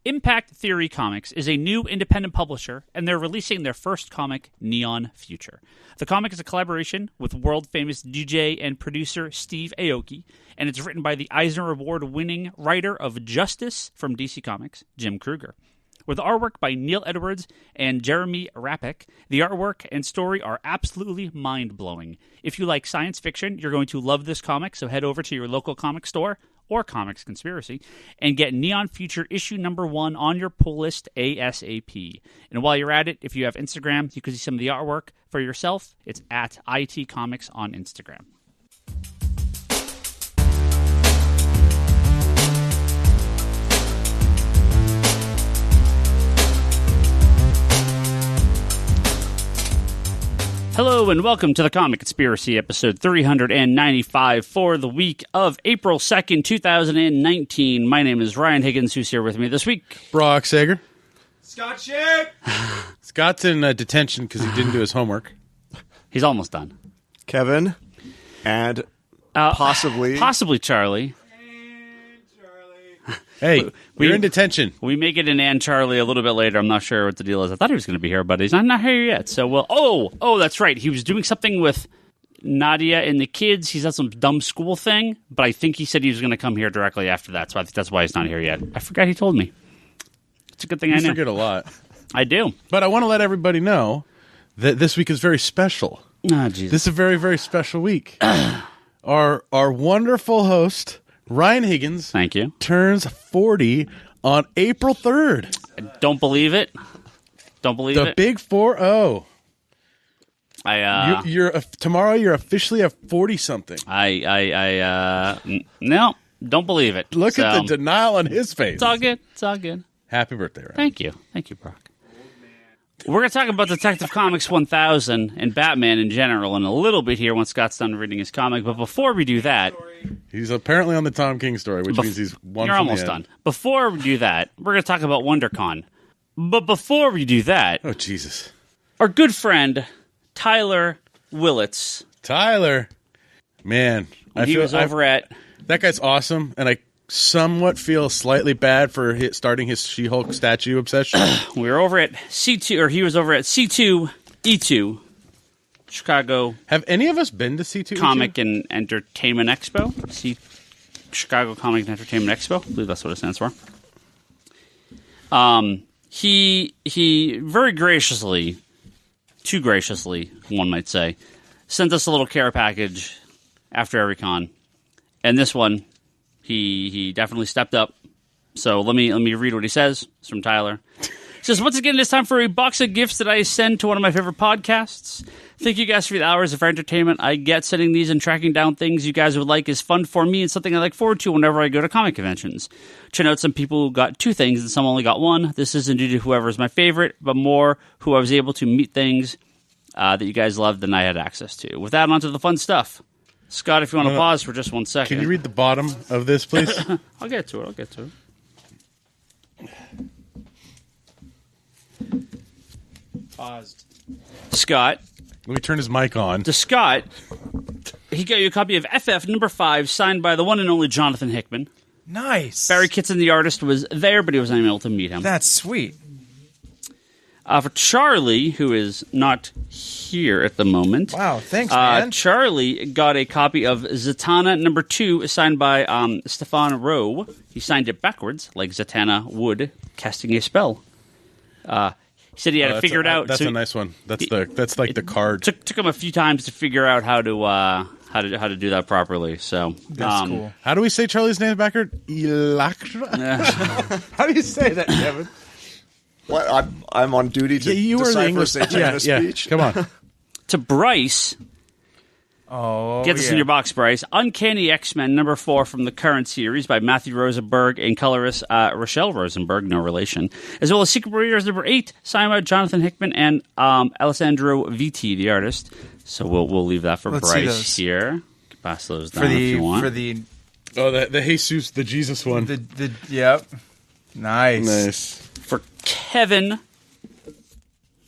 Impact Theory Comics is a new independent publisher, and they're releasing their first comic, Neon Future. The comic is a collaboration with world-famous DJ and producer Steve Aoki, and it's written by the Eisner Award-winning writer of Justice from DC Comics, Jim Krueger. With artwork by Neil Edwards and Jeremy Rapek, the artwork and story are absolutely mind-blowing. If you like science fiction, you're going to love this comic, so head over to your local comic store or Comics Conspiracy, and get Neon Future issue number 1 on your pull list ASAP. And while you're at it, if you have Instagram, you can see some of the artwork for yourself. It's at IT Comics on Instagram. Hello and welcome to the Comic Conspiracy, episode 395 for the week of April 2nd, 2019. My name is Ryan Higgins, who's here with me this week. Brock Sager. Scott Shea. Scott's in detention because he didn't do his homework. He's almost done. Kevin. And Possibly Charlie. Hey, we're in detention. We may get an and Charlie a little bit later. I'm not sure what the deal is. I thought he was going to be here, but he's not here yet. So, well, oh, that's right. He was doing something with Nadia and the kids. He's at some dumb school thing, but I think he said he was going to come here directly after that. So I think that's why he's not here yet. I forgot he told me. It's a good thing I know. You forget a lot. I do. But I want to let everybody know that this week is very special. Oh, Jesus. This is a very, very special week. Our wonderful host, Ryan Higgins, thank you, turns 40 on April 3rd. I don't believe it. The big 4-0. Tomorrow you're officially a 40-something. No, don't believe it. Look at the denial on his face. It's all good. Happy birthday, Ryan. Thank you, Brock. We're going to talk about Detective Comics 1000 and Batman in general in a little bit here once Scott's done reading his comic. But before we do that... He's apparently on the Tom King story, which means he's one You're from almost the end. done. Before we do that, we're going to talk about WonderCon. But before we do that... Oh, Jesus. Our good friend, Tyler Willits. Tyler. Man. That guy's awesome, and I somewhat feel slightly bad for starting his She-Hulk statue obsession. We were over at C2, or he was over at C2E2, Chicago. Have any of us been to C2E2? Comic and Entertainment Expo? Chicago Comic and Entertainment Expo? I believe that's what it stands for. He very graciously, too graciously, one might say, sent us a little care package after every con. And this one, he definitely stepped up. So let me read what he says. It's from Tyler. He says, once again, it's time for a box of gifts that I send to one of my favorite podcasts. Thank you guys for the hours of entertainment I get. Sending these and tracking down things you guys would like is fun for me and something I look forward to whenever I go to comic conventions. To note, some people got 2 things and some only got 1. This isn't due to whoever is my favorite, but more who I was able to meet things that you guys loved and I had access to. With that, on to the fun stuff. Scott, if you want to pause for just 1 second. Can you read the bottom of this, please? I'll get to it. paused. Scott. Let me turn his mic on. To Scott, he got you a copy of FF number 5, signed by the one and only Jonathan Hickman. Nice. Barry Kitson, the artist, was there, but he was not able to meet him. That's sweet. For Charlie, who is not here at the moment. Wow, thanks, man. Charlie got a copy of Zatanna number 2, signed by Stefan Rowe. He signed it backwards, like Zatanna would, casting a spell. He said he had to figure it out. That's a nice one. That's like the card. Took him a few times to figure out how to do that properly. So that's cool. How do we say Charlie's name backward? Electra. How do you say that, Kevin? What? I'm on duty to decipher Satana's speech. Come on. To Bryce. Oh, get this in your box, Bryce. Uncanny X-Men number 4 from the current series by Matthew Rosenberg and colorist Rochelle Rosenberg, no relation, as well as Secret Warriors number 8, signed by Jonathan Hickman and Alessandro Vitti, the artist. So we'll leave that for Bryce here. Pass those down if you want. The Jesus, the Jesus one. Yep. Nice. For Kevin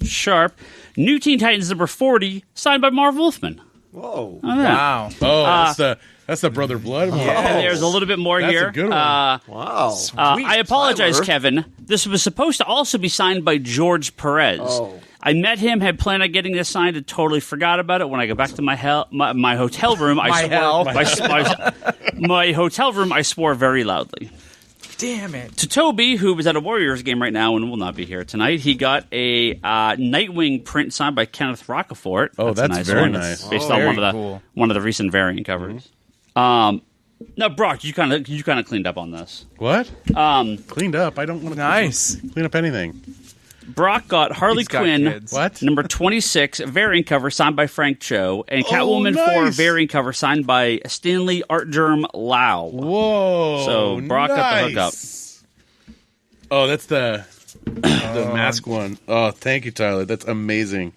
Sharp, New Teen Titans number 40, signed by Marv Wolfman. Whoa! Wow! Oh, That's the Brother Blood one. Yeah. And there's a little bit more That's here. a good one. Wow. I apologize, Tyler. Kevin. This was supposed to also be signed by George Perez. Oh. I met him, had planned on getting this signed, and totally forgot about it. When I got back to my hotel room, my hotel room, I swore very loudly. Damn it. To Toby, who was at a Warriors game right now and will not be here tonight, he got a Nightwing print signed by Kenneth Rocafort. Oh, that's a nice very one. nice. Based Oh, on very one of the recent variant covers. Mm-hmm. Now, Brock, you kind of cleaned up on this. What? Cleaned up. I don't want to Nice. clean up anything. Brock got Harley He's got Quinn, kids. What? number 26, variant cover signed by Frank Cho, and Catwoman 4 nice. variant cover signed by Stanley Artgerm Lau. Whoa. So Brock got the hookup. Oh, that's the mask one. Oh, thank you, Tyler. That's amazing.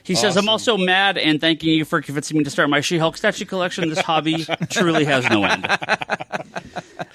He says, I'm also mad and thanking you for convincing me to start my She-Hulk statue collection. This hobby truly has no end.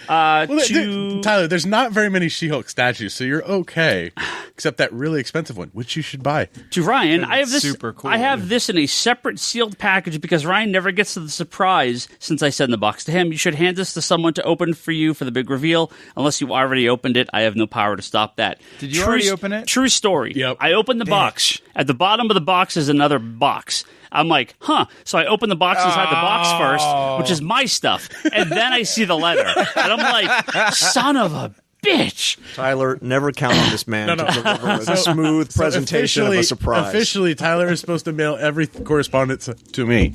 Tyler, there's not very many She-Hulk statues, so you're okay. Except that really expensive one, which you should buy. To Ryan, I have this. Super cool. I have this in a separate sealed package because Ryan never gets to the surprise since I send the box to him. You should hand this to someone to open for you for the big reveal. Unless you already opened it, I have no power to stop that. Did you already open it? True story. Yep. I opened the box. At the bottom of the box is another box. I'm like, huh. So I open the box inside the box first, which is my stuff, and then I see the letter, and I'm like, son of a bitch. Tyler, never count on this man to deliver a smooth presentation of a surprise. Officially, Tyler is supposed to mail every correspondence to me.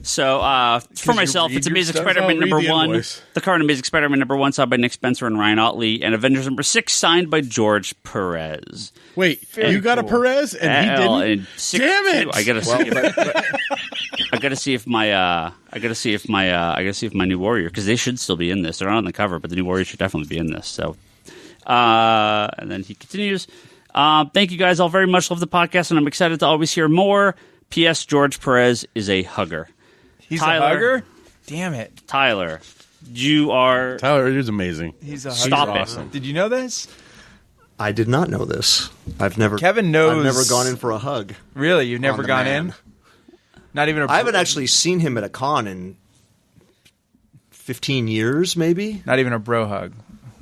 So, for myself, read it's your Amazing stuff? Spider-Man I'll read number the 1. invoice. The card Amazing Spider-Man number 1 signed by Nick Spencer and Ryan Otley, and Avengers number 6 signed by George Perez. Wait, you got a Perez and he didn't? And 6, Damn it! I gotta see. I gotta see if my new Warrior, because they should still be in this. They're not on the cover, but the new Warrior should definitely be in this. So, and then he continues. Thank you guys all very much. Love the podcast, and I'm excited to always hear more. P.S. George Perez is a hugger. He's Tyler. a hugger? Damn it. Tyler, you are. Tyler, it is amazing. He's a hugger. Stop it. awesome. Did you know this? I did not know this. Kevin knows. I've never gone in for a hug. Really? You've never the gone man. in? Not even a. I haven't actually seen him at a con in 15 years, maybe. Not even a bro hug.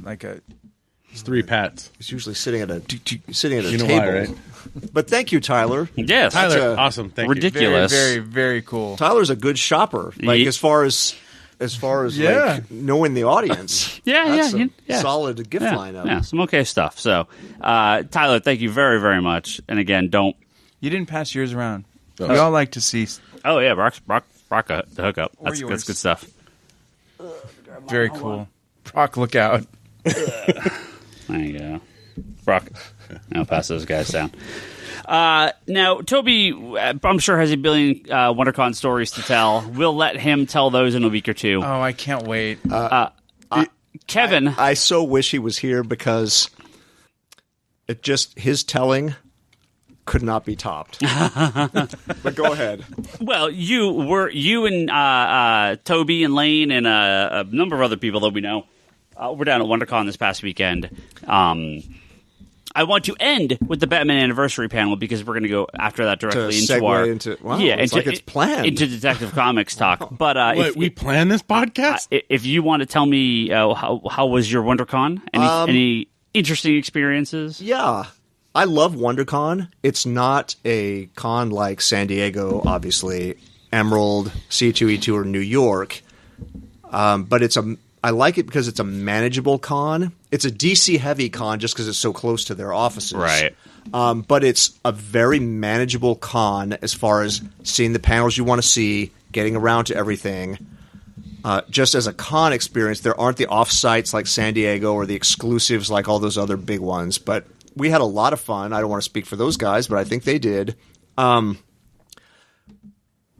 Like a. It's 3 pats. He's usually sitting at a You know table. why, right? But thank you, Tyler. Yes. Tyler, a- awesome. Thank ridiculous. Very, very, very cool. Tyler's a good shopper. Like Ye- as far as Yeah. like knowing the audience. That's a solid gift lineup. Yeah, some okay stuff. So, Tyler, thank you very, very much. And again, don't. You didn't pass yours around. Oh. We all like to see. Oh yeah, Brock, the hookup. That's yours. good stuff. Very cool. Brock, look out. There you go, Brock. I'll pass those guys down. Now, Toby, I'm sure has a billion WonderCon stories to tell. We'll let him tell those in a week or two. Oh, I can't wait. Kevin, I so wish he was here because his telling could not be topped. But go ahead. well, you and Toby and Lane and a number of other people that we know were down at WonderCon this past weekend. I want to end with the Batman anniversary panel because we're going to go after that directly into segue our it's planned into Detective Comics talk. But Wait, we planned this podcast? if you want to tell me how was your WonderCon? Any interesting experiences? Yeah. I love WonderCon. It's not a con like San Diego, obviously, Emerald, C2E2, or New York. But I like it because it's a manageable con. It's a DC-heavy con just because it's so close to their offices. Right. But it's a very manageable con as far as seeing the panels you want to see, getting around to everything. Just as a con experience, there aren't the off-sites like San Diego or the exclusives like all those other big ones. But we had a lot of fun. I don't want to speak for those guys, but I think they did.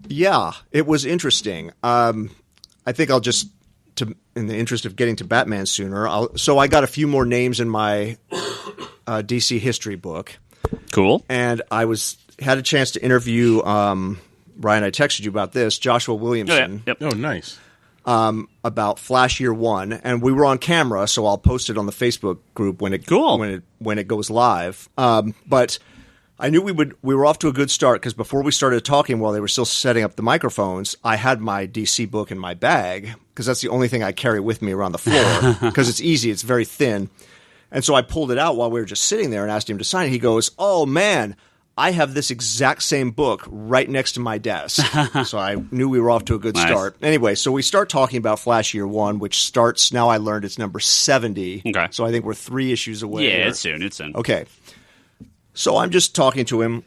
Yeah, it was interesting. I think I'll just... in the interest of getting to Batman sooner, so I got a few more names in my DC history book. Cool. And I had a chance to interview Ryan. I texted you about this, Joshua Williamson, Yep. Oh, nice. about Flash Year 1, and we were on camera, so I'll post it on the Facebook group when it Cool. when it goes live. But I knew we were off to a good start because before we started talking, while they were still setting up the microphones, I had my DC book in my bag because that's the only thing I carry with me around the floor because it's easy. It's very thin. And so I pulled it out while we were just sitting there and asked him to sign it. He goes, "Oh, man, I have this exact same book right next to my desk." So I knew we were off to a good start. Anyway, so we start talking about Flash Year 1, which starts, now I learned it's number 70. Okay. So I think we're 3 issues away. Yeah, it's soon. Okay. So I'm just talking to him,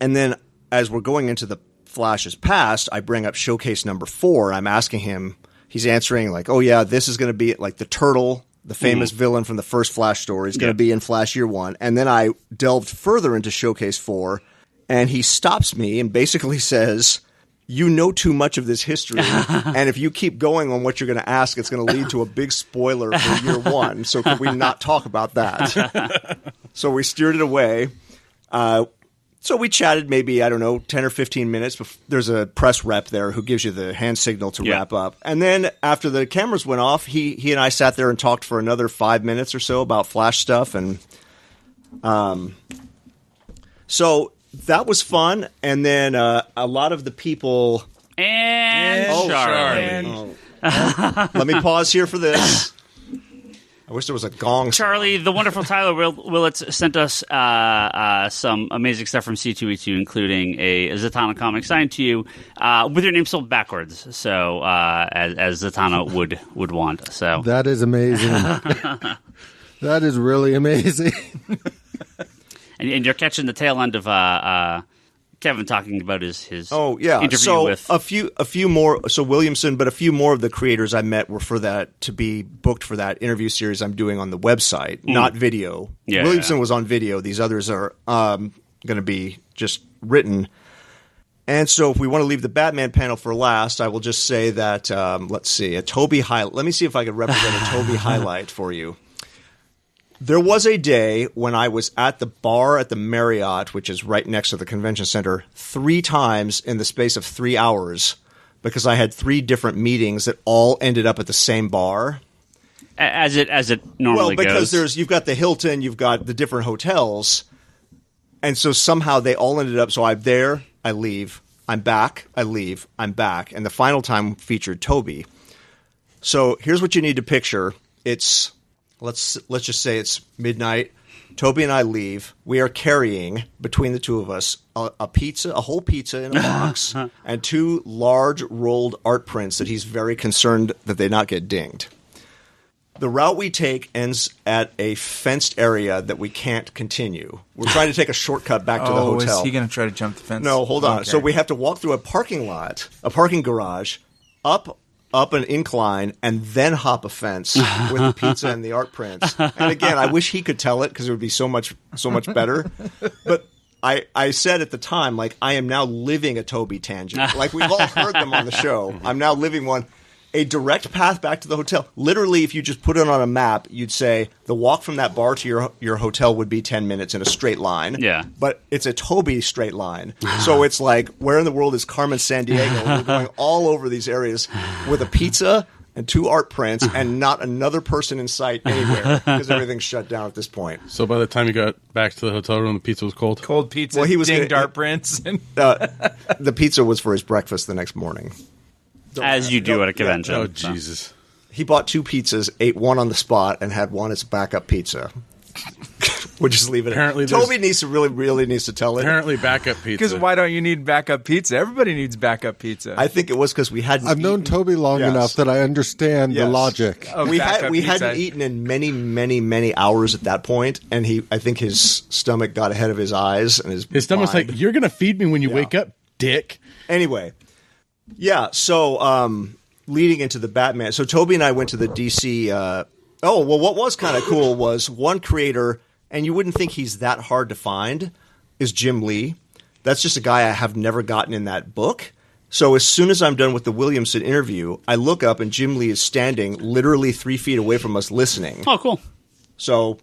and then as we're going into the Flash's past, I bring up Showcase number 4. I'm asking him, he's answering like, "Oh yeah, this is going to be like the Turtle, the famous villain from the first Flash story, is going to be in Flash Year 1. And then I delved further into Showcase 4, and he stops me and basically says, "You know too much of this history, and if you keep going on what you're going to ask, it's going to lead to a big spoiler for Year 1, so could we not talk about that?" So we steered it away. So we chatted maybe, I don't know, 10 or 15 minutes. There's a press rep there who gives you the hand signal to wrap up. And then after the cameras went off, he and I sat there and talked for another 5 minutes or so about Flash stuff. And so that was fun. And then a lot of the people... And Charlie. Let me pause here for this. I wish there was a gong. Charlie, the wonderful Tyler Willits sent us some amazing stuff from C2E2, including a Zatanna comic signed to you with your name spelled backwards, so as Zatanna would want. So that is amazing. That is really amazing. and you're catching the tail end of Kevin talking about his interview with a few more. So Williamson, but a few more of the creators I met were to be booked for that interview series I'm doing on the website, not video. Yeah, Williamson was on video. These others are going to be just written. And so if we want to leave the Batman panel for last, I will just say that let's see, a Toby highlight. Let me see if I can represent a Toby highlight for you. There was a day when I was at the bar at the Marriott, which is right next to the convention center, 3 times in the space of 3 hours because I had 3 different meetings that all ended up at the same bar. As it normally goes. Well, because you've got the Hilton, you've got the different hotels, and so somehow they all ended up. So I'm there, I leave, I'm back, I leave, I'm back, and the final time featured Toby. So here's what you need to picture: it's Let's just say it's midnight. Toby and I leave. We are carrying, between the two of us, a pizza, a whole pizza in a box, and 2 large rolled art prints that he's very concerned that they not get dinged. The route we take ends at a fenced area that we can't continue. We're trying to take a shortcut back to the hotel. Is he going to try to jump the fence? No, hold on. Okay. So we have to walk through a parking garage, up an incline, and then hop a fence with the pizza and the art prints. And again, I wish he could tell it because it would be so much better. But I said at the time, like, I am now living a Toby tangent. Like, we've all heard them on the show. I'm now living one. A direct path back to the hotel. Literally, if you just put it on a map, you'd say the walk from that bar to your hotel would be 10 minutes in a straight line. Yeah. But it's a Toby straight line. So it's like, where in the world is Carmen Sandiego? We're going all over these areas with a pizza and 2 art prints and not another person in sight anywhere because everything's shut down at this point. So by the time you got back to the hotel room, the pizza was cold? Cold pizza, Well, he was dinged gonna- art prints. The pizza was for his breakfast the next morning. as you do at a convention. Oh, So. Jesus. He bought 2 pizzas, ate one on the spot, and had one as backup pizza. We'll just leave it. Apparently Toby needs to really needs to tell it. Apparently backup pizza. Because why don't you need backup pizza? Everybody needs backup pizza. I think it was because we hadn't. I've known eaten. Toby long Yes. enough that I understand the Yes. logic. Oh, we backup pizza. hadn't eaten in many hours at that point, and I think his stomach got ahead of his eyes and his stomach's mind. like, you're going to feed me when you wake up, dick. Anyway, yeah. So leading into the Batman, so Toby and I went to the DC. What was kind of cool was one creator, and you wouldn't think he's that hard to find, is Jim Lee. That's just a guy I have never gotten in that book. So as soon as I'm done with the Williamson interview, I look up and Jim Lee is standing literally 3 feet away from us listening. Oh, cool. So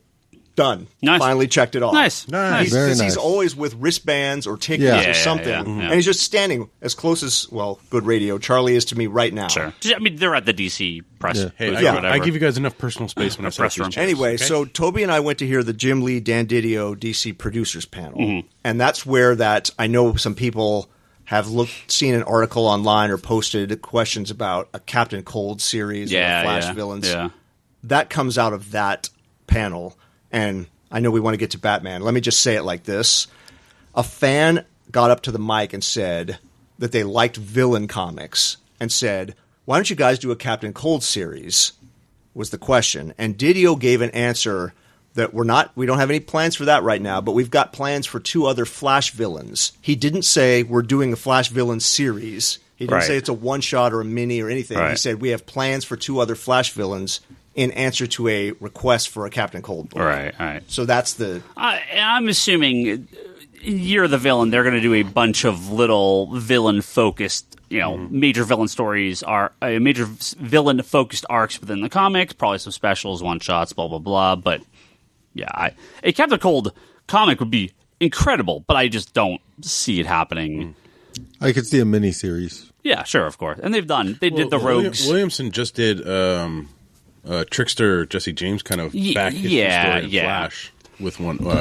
Done. Nice. Finally checked it off. Nice. Nice. Very He's nice. always with wristbands or tickets Yeah. or something. Yeah. And he's just standing as close as, well, good radio, Charlie is to me right now. Sure. I mean, they're at the DC press. Yeah. Hey, booth I, or whatever. I give you guys enough personal space when I set up press these room. chairs, Anyway, okay? so Toby and I went to hear the Jim Lee, Dan Didio DC Producers panel. Mm-hmm. And that's where that I know some people have seen an article online or posted questions about a Captain Cold series or Flash villains. Yeah. That comes out of that panel. And I know we want to get to Batman. Let me just say it like this. A fan got up to the mic and said that they liked villain comics and said, why don't you guys do a Captain Cold series, was the question. And Didio gave an answer that we don't have any plans for that right now, but we've got plans for 2 other Flash villains. He didn't say we're doing a Flash villain series. He didn't say it's a one-shot or a mini or anything. Right. He said we have plans for 2 other Flash villains in answer to a request for a Captain Cold book. Right. So that's the... I'm assuming Year of the Villain, they're going to do a bunch of little villain-focused, major villain stories, major villain-focused arcs within the comics, probably some specials, one-shots, blah, blah, blah. But, yeah, a Captain Cold comic would be incredible, but I just don't see it happening. I could see a miniseries. Yeah, sure, of course. And they did the Rogues. Williamson just did Trickster Jesse James kind of back history story of Flash with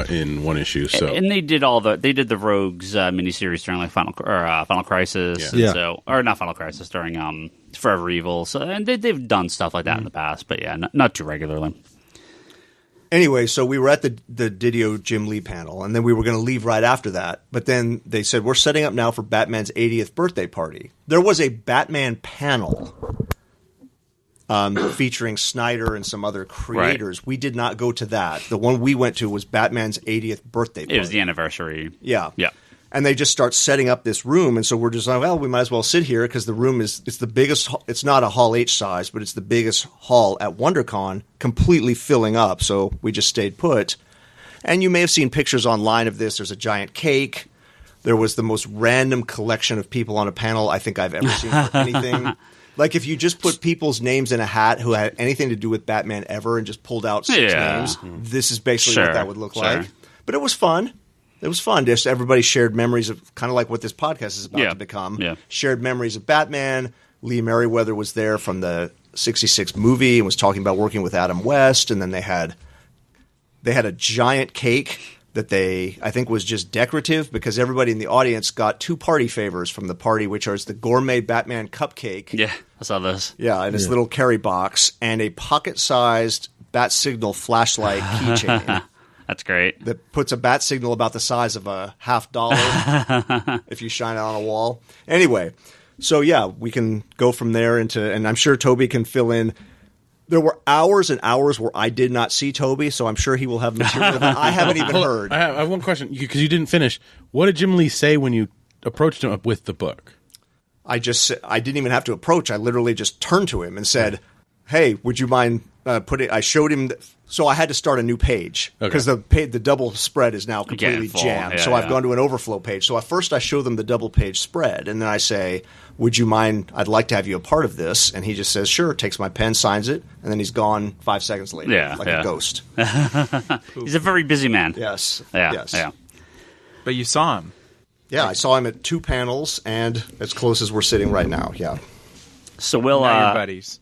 in one issue. So and they did the Rogues miniseries during like Final Crisis, Yeah. and so, or not Final Crisis, during Forever Evil. So and they've done stuff like that in the past, but yeah, not too regularly. Anyway, so we were at the Didio Jim Lee panel, and then we were going to leave right after that. But then they said, we're setting up now for Batman's 80th birthday party. There was a Batman panel featuring Snyder and some other creators. Right. We did not go to that. The one we went to was Batman's 80th birthday party. It was the anniversary. Yeah. Yeah. And they just start setting up this room, and so we're just like, well, we might as well sit here because the room it's the biggest. It's not a Hall H size, but it's the biggest hall at WonderCon, completely filling up. So we just stayed put. And you may have seen pictures online of this. There's a giant cake. There was the most random collection of people on a panel I think I've ever seen for anything. Like if you just put people's names in a hat who had anything to do with Batman ever and just pulled out 6 names, this is basically what that would look like. But it was fun. It was fun. Just everybody shared memories of kind of like what this podcast is about to become. Yeah. Shared memories of Batman. Lee Merriweather was there from the 66 movie and was talking about working with Adam West. And then they had a giant cake that I think was just decorative because everybody in the audience got 2 party favors from the party, which are the gourmet Batman cupcake. Yeah, I saw those. Yeah, in this little carry box and a pocket-sized Bat Signal flashlight keychain. That's great. That puts a bat signal about the size of a $50 if you shine it on a wall. Anyway, so yeah, we can go from there and I'm sure Toby can fill in. There were hours and hours where I did not see Toby, so I'm sure he will have material that I haven't even heard. I have one question because you didn't finish. What did Jim Lee say when you approached him with the book? I didn't even have to approach. I literally just turned to him and said, "Hey, would you mind putting?" I showed him. So I had to start a new page because the double spread is now completely jammed. Yeah, so I've gone to an overflow page. So at first I show them the double page spread, and then I say, "Would you mind? I'd like to have you a part of this." And he just says, "Sure." Takes my pen, signs it, and then he's gone 5 seconds later, a ghost. He's a very busy man. Yes. Yeah. Yes. Yeah. But you saw him. Yeah, I saw him at 2 panels, and as close as we're sitting right now. Yeah. So we'll now your buddies.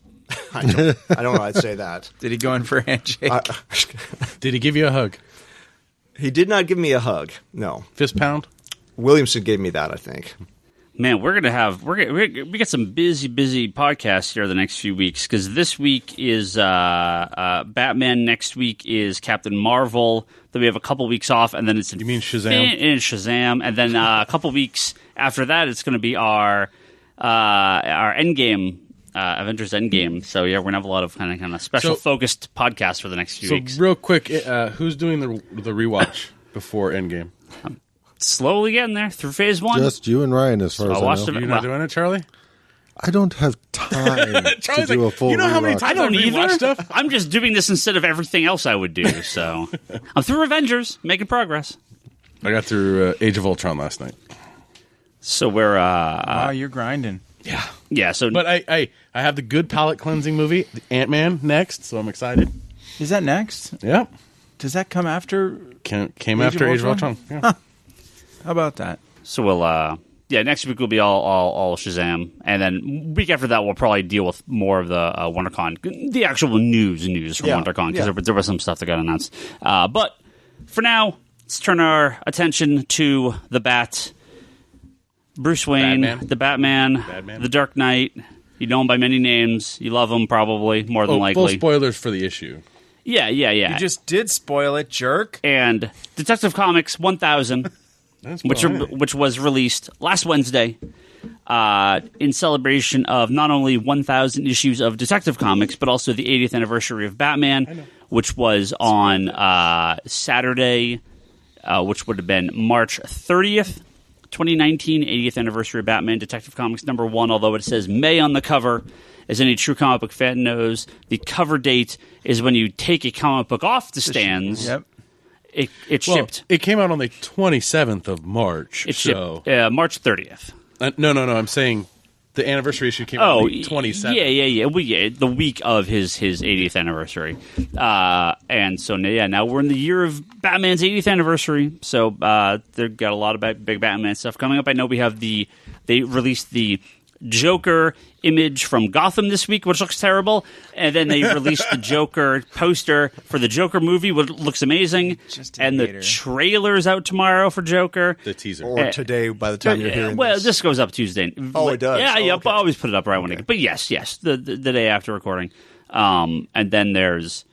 I don't know. I'd say that. Did he go in for a handshake? Did he give you a hug? He did not give me a hug. No. Fist pound? Williamson gave me that, I think. Man, we got some busy podcasts here the next few weeks because this week is Batman. Next week is Captain Marvel. Then we have a couple weeks off, and then it's You mean Shazam? Shazam, and then a couple weeks after that, it's going to be our Endgame. Avengers Endgame. So yeah, we're gonna have a lot of kind of special focused podcasts for the next few weeks. Real quick, who's doing the rewatch before Endgame? I'm slowly getting there through phase 1. Just you and Ryan, as far as I know. You're not doing it, Charlie? I don't have time to do a full you know how many rewatch. times I don't I've rewatched either. stuff? I'm just doing this instead of everything else I would do. So I'm through Avengers, making progress. I got through Age of Ultron last night. So we're wow, you're grinding. Yeah. So, but I have the good palate cleansing movie, Ant-Man, next, so I'm excited. Is that next? Yep. Does that come after? Came after Age of Ultron. Yeah. Huh. How about that? So we'll next week will be all Shazam, and then week after that we'll probably deal with more of the WonderCon, the actual news from WonderCon, because there was some stuff that got announced. But for now, let's turn our attention to the Bat, Bruce Wayne, the Batman, the Dark Knight. You know him by many names. You love him probably more than likely. Full spoilers for the issue. Yeah. You just did spoil it, jerk. And Detective Comics 1000. Which was released last Wednesday in celebration of not only 1,000 issues of Detective Comics, but also the 80th anniversary of Batman, which was on Saturday, which would have been March 30th, 2019, 80th anniversary of Batman, Detective Comics #1, although it says May on the cover. As any true comic book fan knows, the cover date is when you take a comic book off the stands. Yep. It shipped. It came out on the 27th of March. It shipped March 30th. No. I'm saying the anniversary issue came out on the 27th. Yeah. The week of his 80th anniversary. And so, now we're in the year of Batman's 80th anniversary. So they've got a lot of big Batman stuff coming up. I know they released the Joker image from Gotham this week, which looks terrible, and then they released the Joker poster for the Joker movie, which looks amazing, and the trailer's out tomorrow for Joker. The teaser. Or today, by the time you're hearing this. This goes up Tuesday. Oh, it does? Yeah, okay. I always put it up right when it... But yes, the day after recording. And then there's...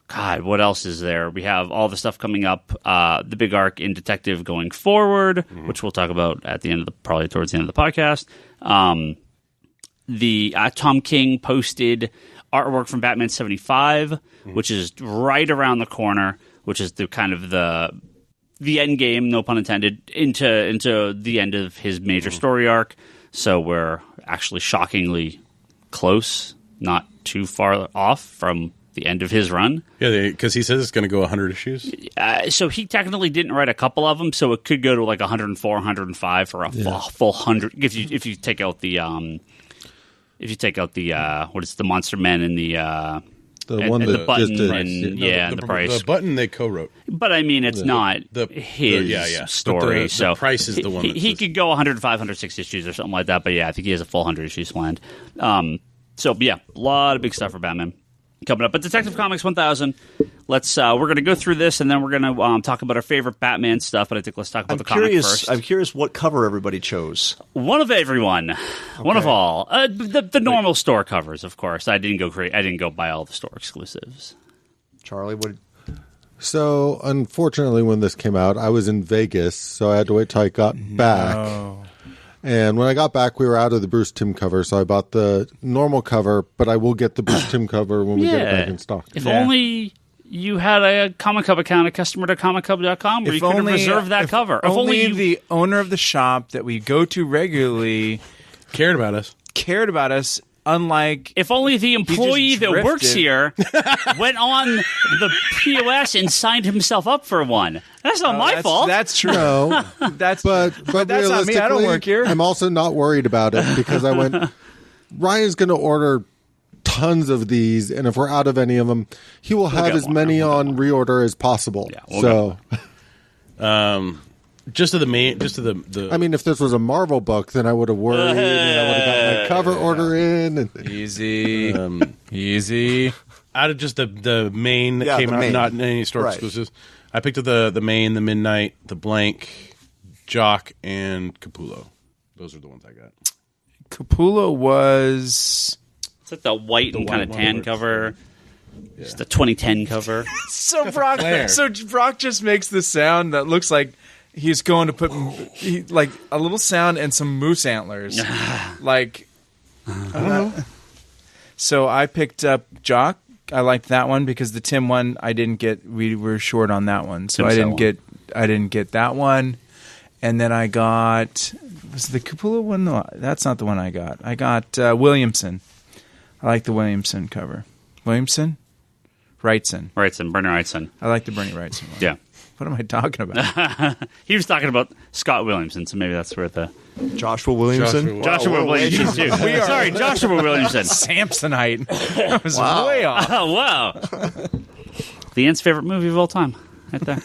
God, what else is there? We have all the stuff coming up, the big arc in Detective going forward, which we'll talk about at the end of probably towards the end of the podcast. The Tom King posted artwork from Batman 75, which is right around the corner, which is the kind of the end game, no pun intended, into the end of his major story arc. So we're actually shockingly close, not too far off from the end of his run. Yeah, because he says it's going to go 100 issues. So he technically didn't write a couple of them, so it could go to like 104, 105 for a full 100. If you take out the what is the Monster Men and the button and the price. The button they co-wrote. But I mean, it's not his story. The price is the one. He could go 105, 106 issues or something like that. But yeah, I think he has a full 100 issues planned. So yeah, a lot of big stuff for Batman coming up. But Detective Comics 1000, we're going to go through this, and then we're going to talk about our favorite Batman stuff, but I think let's talk about the comic first. I'm curious what cover everybody chose. One of everyone. Okay. One of all. The normal store covers, of course. I didn't go buy all the store exclusives. Charlie, what... So, unfortunately, when this came out, I was in Vegas, so I had to wait till I got back. And when I got back, we were out of the Bruce Timm cover, so I bought the normal cover, but I will get the Bruce Timm cover when we get it back in stock. If only you had a Comic Hub account at customer.comichub.com where you could have reserved that cover. If only the owner of the shop that we go to regularly cared about us. Unlike if only the employee that works here went on the POS and signed himself up for one. That's not my fault. That's true. No, but that's not me. I don't work here. I'm also not worried about it because I went, Ryan's going to order tons of these, and if we're out of any of them, he will have as many on reorder as possible. Yeah, Just to the. I mean, if this was a Marvel book, then I would have worried, and I would have got my cover order in. And easy. Out of just the main that came out, not any store exclusives, I picked up the main, the Midnight, the Blank, Jock, and Capullo. Those are the ones I got. Capullo was... It's like the white and kind of tan cover. Yeah. It's the 2010 cover. So Brock just makes the sound that looks like he's going to put like a little sound and some moose antlers. Like, I don't know. So I picked up Jock. I liked that one because the Tim one I didn't get. We were short on that one, so I didn't get that one. And then I got the Capullo one. No, that's not the one I got. I got Williamson. I like the Williamson cover. Williamson? Wrightson. Bernie Wrightson. I like the Bernie Wrightson one. Yeah. What am I talking about? He was talking about Scott Williamson, so maybe that's where the... Joshua Williamson? Joshua Williamson, too. Sorry, Joshua Williamson. Samsonite. That was way off. Oh, wow. Leanne's favorite movie of all time, right there.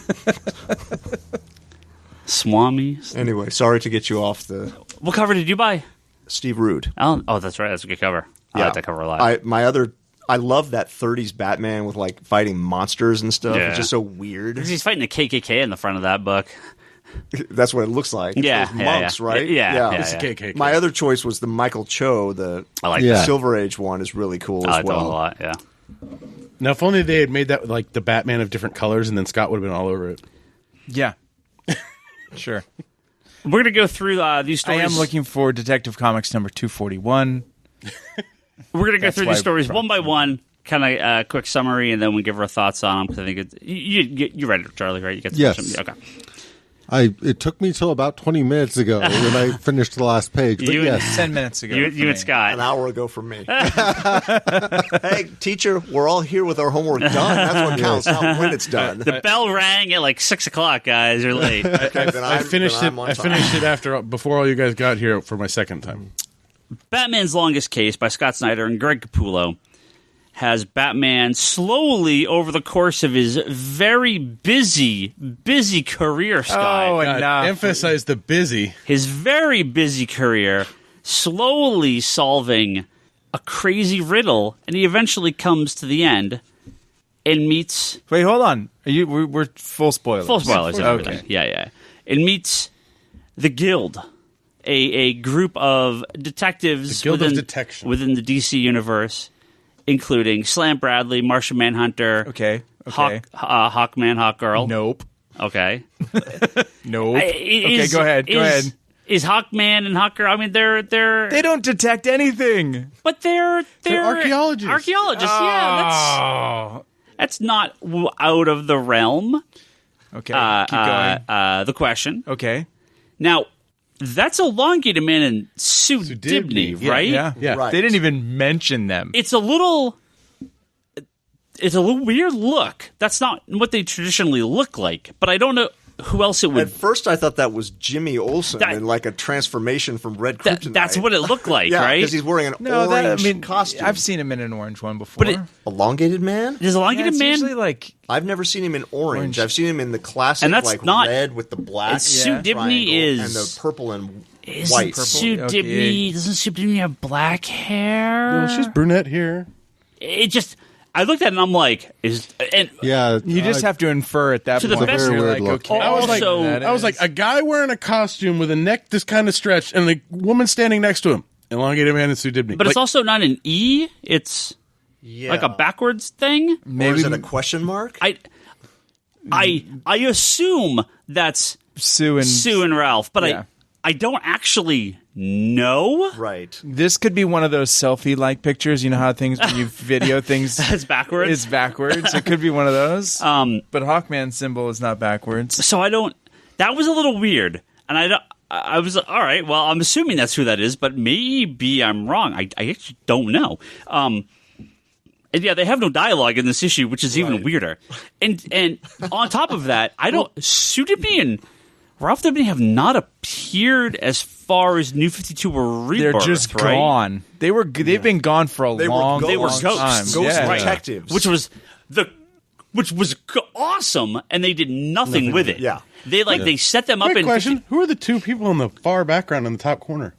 Swamis. Anyway, sorry to get you off the... What cover did you buy? Steve Rude. Oh, that's right. That's a good cover. I like that cover a lot. I love that 30s Batman with like fighting monsters and stuff. It's just so weird. He's fighting the KKK in the front of that book. That's what it looks like. Yeah, Those monks, right? Yeah. It's a KKK. My other choice was the Michael Cho. I like The that. Silver Age one is really cool I as like that well. one a lot. Yeah. Now, if only they had made that like the Batman of different colors, and then Scott would have been all over it. Yeah. Sure. We're going to go through these stories. I am looking for Detective Comics number 241. We're going to go through these stories Brock- one by one, kind of quick summary, and then we give our thoughts on them. Because I think it's, you read it, Charlie, right? You got Yes. Okay. It took me till about 20 minutes ago when I finished the last page. But You- yes, 10 minutes ago. You and Scott. An hour ago for me. Hey, teacher, we're all here with our homework done. That's what counts, not when it's done. The bell rang at like 6 o'clock, guys. You're late. Okay, then I finished then it. I'm on I time. finished it before all you guys got here for my second time. Batman's Longest Case by Scott Snyder and Greg Capullo has Batman slowly over the course of his very busy career, Scott. Oh, God, enough. emphasize the busy. His very busy career, slowly solving a crazy riddle, and he eventually comes to the end and meets... Wait, hold on. We're full spoilers. Full spoilers and everything. Okay. Yeah. And meets the Guild, a group of detectives The Guild of within, Detection. within the DC universe, including Slam Bradley, Martian Manhunter, Okay. Hawkman, Hawkgirl. Nope. Okay. Nope. Okay, go ahead. Go ahead. Is Hawkman and Hawkgirl? I mean, they're They don't detect anything. but they're archaeologists. Archaeologists, yeah. That's not out of the realm. Okay. Keep going. The question. Okay. Now, that's elongated man and Sue Dibney, Yeah, right? Yeah. Yeah. Right. They didn't even mention them. It's a little weird look. That's not what they traditionally look like. But I don't know who else it would. At first, I thought that was Jimmy Olsen in like a transformation from Red Kryptonite. That's what it looked like, yeah, right? because he's wearing an orange costume. I've seen him in an orange one before. But it- Elongated Man? Does elongated it's man? usually like I've never seen him in orange. Orange. I've seen him in the classic And that's like not- red with the black Sue Dibney triangle is- and the purple and Isn't white. Sue Okay. Dibney? Doesn't Sue Dibney have black hair? No, she's brunette here. It just. I looked at it and I'm like, yeah. you just have to infer at that To the point. best- You're Very like, weird look. okay. I was like, Also- that I was like, is- a guy wearing a costume with a neck this kind of stretched, and the woman standing next to him. Elongated Man and Sue Dibney. but it's Like, also not an E. It's Yeah. like a backwards thing. Or is it a question mark? I assume that's Sue and Ralph, but Yeah. I don't actually know. right. this could be one of those selfie-like pictures. You know how things when you video things, It's backwards. it's backwards. It could be one of those. But Hawkman's symbol is not backwards. So I don't. That was a little weird, and I don't. I was all right. Well, I'm assuming that's who that is, but maybe I'm wrong. I actually don't know. And yeah, they have no dialogue in this issue, which is even weirder. And on top of that, Sue Dibney and Ralph Dibney have not appeared as far as New 52 or Rebirth. They're just right? gone. They've been gone for a long, ghosts. They were long ghosts. time. Ghost Yeah. detectives. which was awesome, and they did nothing with it. Yeah. They set them up quick in question: who are the two people in the far background in the top corner?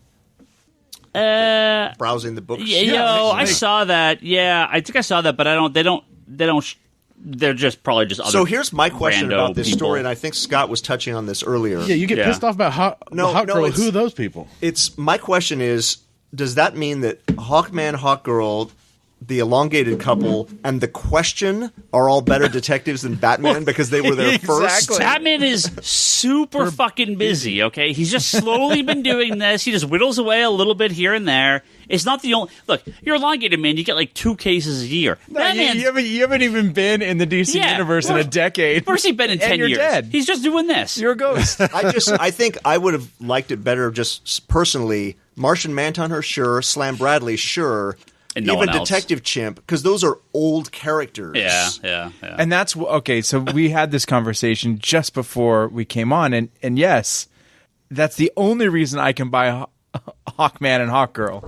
Browsing the books. I saw that. Yeah, I think I saw that, but I don't. They don't. They're just probably just other. So here's my question rando about this people. story, and I think Scott was touching on this earlier. Yeah, you get Yeah. pissed off about Hot No, Girl. it's- Who are those people? It's my question is, does that mean that Hawkman, Hawkgirl, the elongated couple, and the Question are all better detectives than Batman because they were there first? Exactly. Batman is super fucking busy. Okay, he's just slowly been doing this. He just whittles away a little bit here and there. It's not the only look. You're elongated, man. You get like 2 cases a year. No, Batman's you haven't even been in the DC Yeah. universe in a decade. first he's been in 10 and you're years. dead. He's just doing this. You're a ghost. I think I would have liked it better just personally. Martian Manhunter, sure. Slam Bradley, sure. And no even one else. Detective Chimp, because those are old characters. yeah. And that's okay. So we had this conversation just before we came on, and yes, that's the only reason I can buy Hawkman and Hawkgirl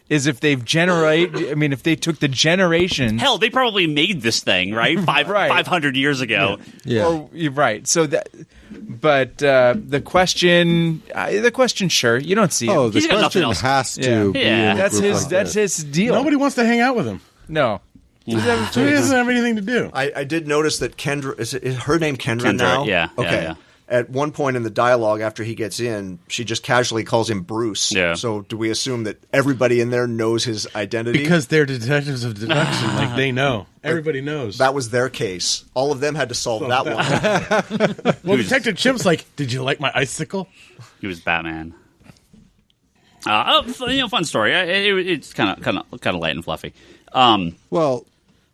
is if they've if they took the generation. Hell, they probably made this thing, right? 500 years ago. Yeah. Or, you're right. So that, but the question, sure, you don't see Oh, it. the He's got nothing question else. has to Yeah. be Yeah. a That's group his. like That's this. his deal. Nobody wants to hang out with him. No. So he doesn't have anything to do. I did notice that Kendra is her name Kendra, Kendra, now? yeah, Okay. yeah. At one point in the dialogue after he gets in, she just casually calls him Bruce. Yeah. So do we assume that everybody in there knows his identity? Because they're detectives of deduction. Like, they know. Everybody knows. That was their case. All of them had to solve that one. Well, Detective Chimp's like, did you like my icicle? He was Batman. Fun story. It's kind of light and fluffy. Well,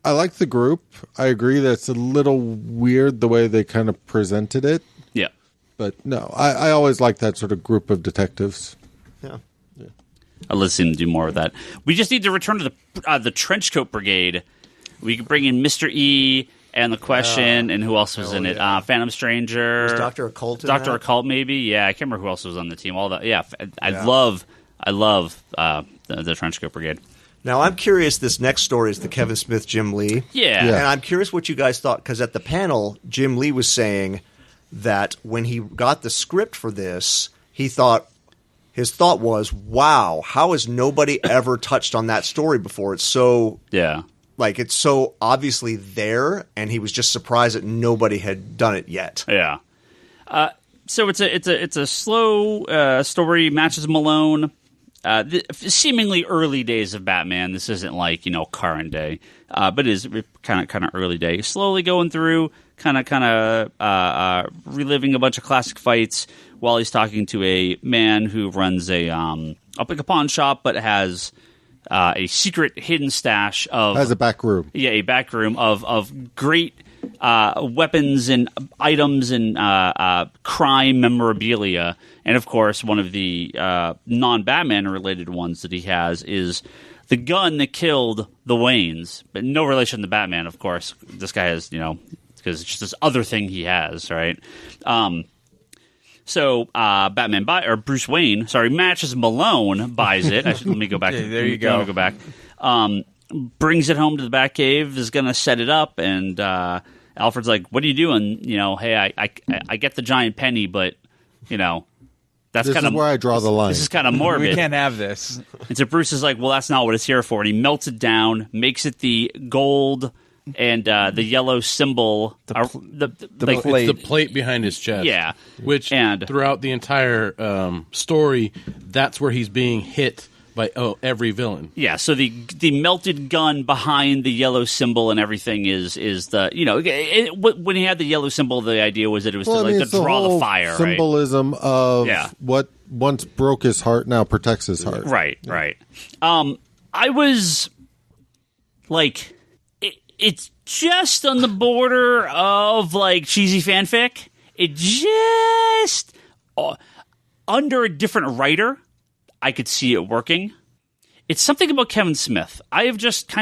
I like the group. I agree that it's a little weird the way they kind of presented it. Yeah. But no, I always like that sort of group of detectives. Yeah. Let's see him do more of that. We just need to return to the Trenchcoat Brigade. We could bring in Mr. E and the Question, and who else was in it? Phantom Stranger. Was Dr. Occult in Dr. that? Occult, maybe? Yeah, I can't remember who else was on the team. All that. Yeah, I love the Trenchcoat Brigade. Now, I'm curious, this next story is the Kevin Smith, Jim Lee. Yeah. Yeah. And I'm curious what you guys thought, because at the panel, Jim Lee was saying that when he got the script for this, his thought was, wow, how has nobody ever touched on that story before? It's so, Yeah. it's so obviously there, and he was just surprised that nobody had done it yet. Yeah. So it's a slow story. Matches Malone. The seemingly early days of Batman. This isn't like current day, but it is kind of early day. Slowly going through, kind of reliving a bunch of classic fights while he's talking to a man who runs a pawn shop, but has a secret hidden stash of Has a back room. Yeah, a back room of great weapons and items and crime memorabilia. And, of course, one of the non-Batman-related ones that he has is the gun that killed the Waynes. But no relation to Batman, of course. This guy has, because it's just this other thing he has, right? So Bruce Wayne, matches Malone, buys it. Let me go back. There you go. Let me go back. Brings it home to the Batcave, is going to set it up, and Alfred's like, what are you doing? Hey, I get the giant penny, but, that's This kind is of where I draw the line. This is kind of morbid. We can't have this. And so Bruce is like, well, that's not what it's here for. And he melts it down, makes it the gold and the yellow symbol. plate. It's the plate behind his chest. Yeah. Which And- throughout the entire story, that's where he's being hit by every villain. Yeah, so the melted gun behind the yellow symbol and everything is the when he had the yellow symbol, the idea was that it was to it's draw the whole fire, right? symbolism of Yeah. what once broke his heart now protects his heart. Right. I was like, it's just on the border of like cheesy fanfic. It just under a different writer, I could see it working. It's something about Kevin Smith. I just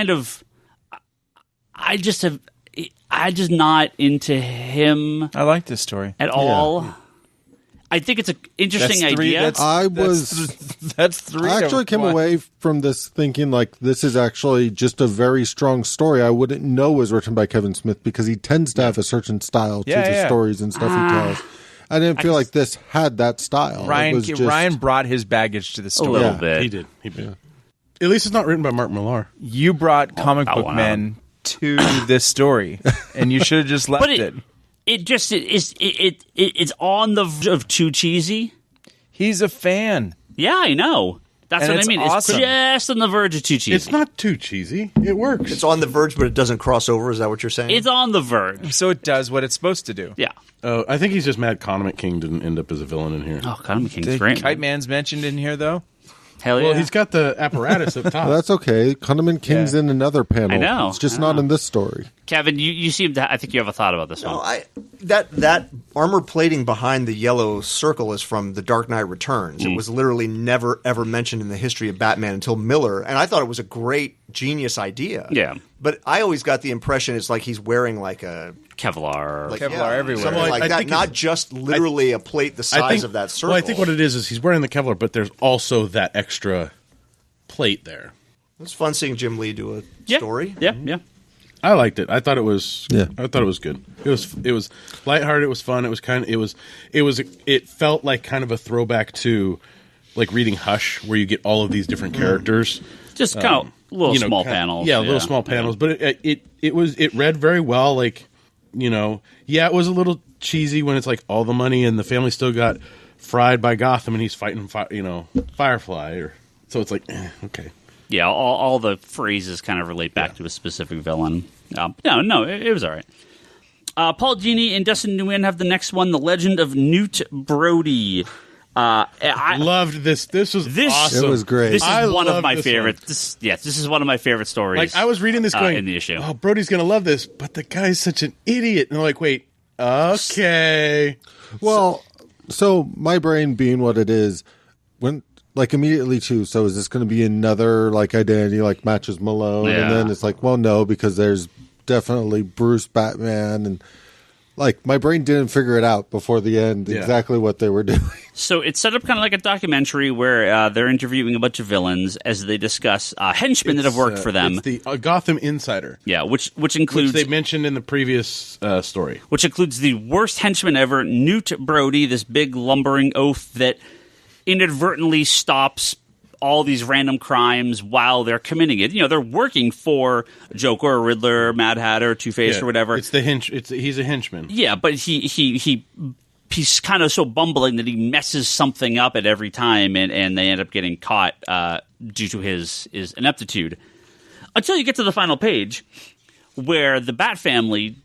not into him I like this story. at all. I think it's an interesting idea. That's three. I actually came away from this thinking like this is actually just a very strong story. I wouldn't know was written by Kevin Smith because he tends to have a certain style to the stories and stuff he tells. I didn't feel like this had that style. Ryan brought his baggage to the a story. little bit. He did. Yeah. At least it's not written by Mark Millar. You brought comic book men to this story, and you should have just left it. It's on the verge of too cheesy. He's a fan. Yeah, I know. That's And what I it's mean. awesome. It's just on the verge of too cheesy. It's not too cheesy. It works. It's on the verge, but it doesn't cross over. Is that what you're saying? It's on the verge. So it does what it's supposed to do. Yeah. I think he's just mad Condiment King didn't end up as a villain in here. Oh, Condiment King's The great. Kite Man's mentioned in here, though. Hell yeah. Well, he's got the apparatus up top. Well, that's okay. Condiment King's in another panel. I know. It's just not in this story. Kevin, you seem to. I think you have a thought about this one. That armor plating behind the yellow circle is from The Dark Knight Returns. It was literally never ever mentioned in the history of Batman until Miller, and I thought it was a great, genius idea. Yeah. But I always got the impression it's like he's wearing like a Kevlar. Kevlar everywhere. something Well, like I that, think not just literally a plate the size of that circle. Well, I think what it is he's wearing the Kevlar, but there's also that extra plate there. It's fun seeing Jim Lee do a story. Yeah. I liked it. I thought it was. Yeah. I thought it was good. It was lighthearted. It was fun. It was it felt like kind of a throwback to like reading Hush, where you get all of these different characters. Just kind of little small panels. Yeah, little small panels. But it read very well. Like, it was a little cheesy when it's like all the money and the family still got fried by Gotham and he's fighting Firefly, so it's like okay. Yeah, all the phrases kind of relate back to a specific villain. It was all right. Paul Dini and Dustin Nguyen have the next one, The Legend of Newt Brody. I loved this. This was awesome. It was great. This is one of my favorite. This is one of my favorite stories. Like I was reading this going in the issue. Oh, Brody's gonna love this, but the guy's such an idiot. And I'm like, wait, okay. Well, so my brain being what it is, when like immediately too. So is this going to be another like identity like matches Malone? Yeah. And then it's like, well, no, because there's definitely Bruce Batman, and like my brain didn't figure it out before the end exactly what they were doing. So it's set up kind of like a documentary where they're interviewing a bunch of villains as they discuss henchmen that have worked for them. It's the Gotham Insider. Yeah, which includes... Which they mentioned in the previous story. Which includes the worst henchman ever, Newt Brody, this big lumbering oaf that inadvertently stops all these random crimes while they're committing it. They're working for Joker or Riddler, Mad Hatter, Two-Face or whatever. It's he's a henchman. Yeah, but he's kind of so bumbling that he messes something up at every time, and they end up getting caught due to his ineptitude. Until you get to the final page, where the Bat family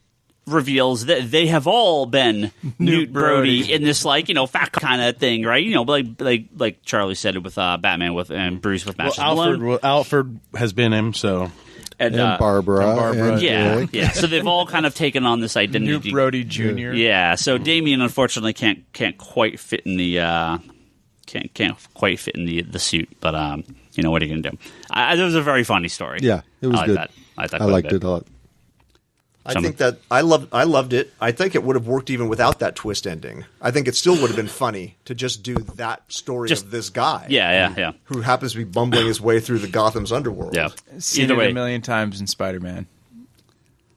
reveals that they have all been Newt Brody in this fat kind of thing, right? Like Charlie said it with Batman and Bruce with Matches Malone. Alfred has been him, so. And Barbara. Yeah. So they've all kind of taken on this identity. Newt Brody Jr. Yeah. So Damian unfortunately can't quite fit in the the suit, but what are you gonna do? It was a very funny story. Yeah, it was good. I liked it a lot. I think that I loved it. I think it would have worked even without that twist ending. I think it still would have been funny to just do that story of this guy. Yeah. Who happens to be bumbling his way through the Gotham's underworld. Yeah. Seen it a million times in Spider-Man.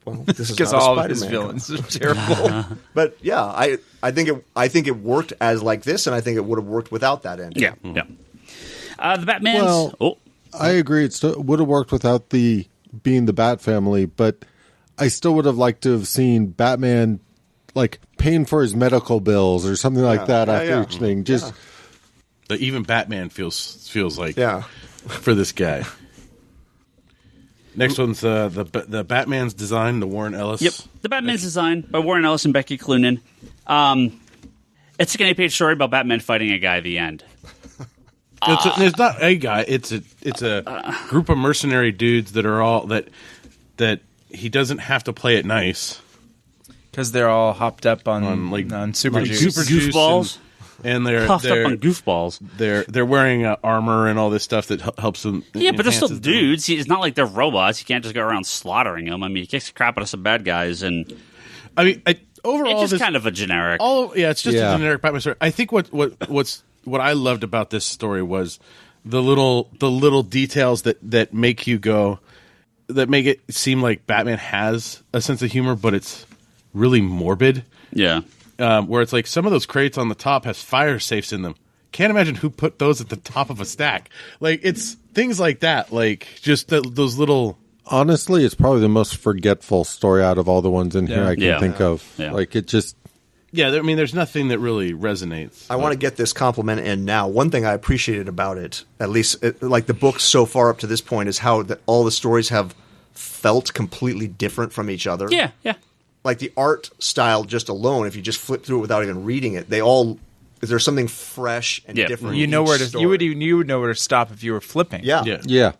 Well, this is because not all a of his Spider-Man villains are terrible. But yeah, I think it worked as like this, and I think it would have worked without that ending. Yeah. The Batman's. Well, I agree. It still would have worked without being the Bat family, but I still would have liked to have seen Batman like paying for his medical bills or something like that after each thing. But even Batman feels like for this guy. Next one's the Batman's design, the Warren Ellis. Yep, the Batman's design by Warren Ellis and Becky Cloonan. It's a 8-page story about Batman fighting a guy at the end. It's not a guy. It's a group of mercenary dudes that are all that he doesn't have to play it nice because they're all hopped up on super juice. Super goofballs, and they're puffed up on goofballs. They're wearing armor and all this stuff that helps them. Yeah, but they're still dudes. It's not like they're robots. You can't just go around slaughtering them. I mean, he kicks the crap out of some bad guys, and I mean, overall, it's just kind of a generic. It's just a generic Batman story. I think what I loved about this story was the little details that make you go. That make it seem like Batman has a sense of humor, but it's really morbid. Yeah. Where it's like some of those crates on the top has fire safes in them. Can't imagine who put those at the top of a stack. Like, it's things like that. Like, just those little... Honestly, it's probably the most forgetful story out of all the ones in here I can think of. Yeah. Like, it just... Yeah, I mean, there's nothing that really resonates. I want to get this compliment in now. One thing I appreciated about it, at least like the book so far up to this point, is how all the stories have felt completely different from each other. Yeah. Like the art style just alone, if you just flip through it without even reading it, there's something fresh and different. You know where to you would know where to stop if you were flipping. Yeah.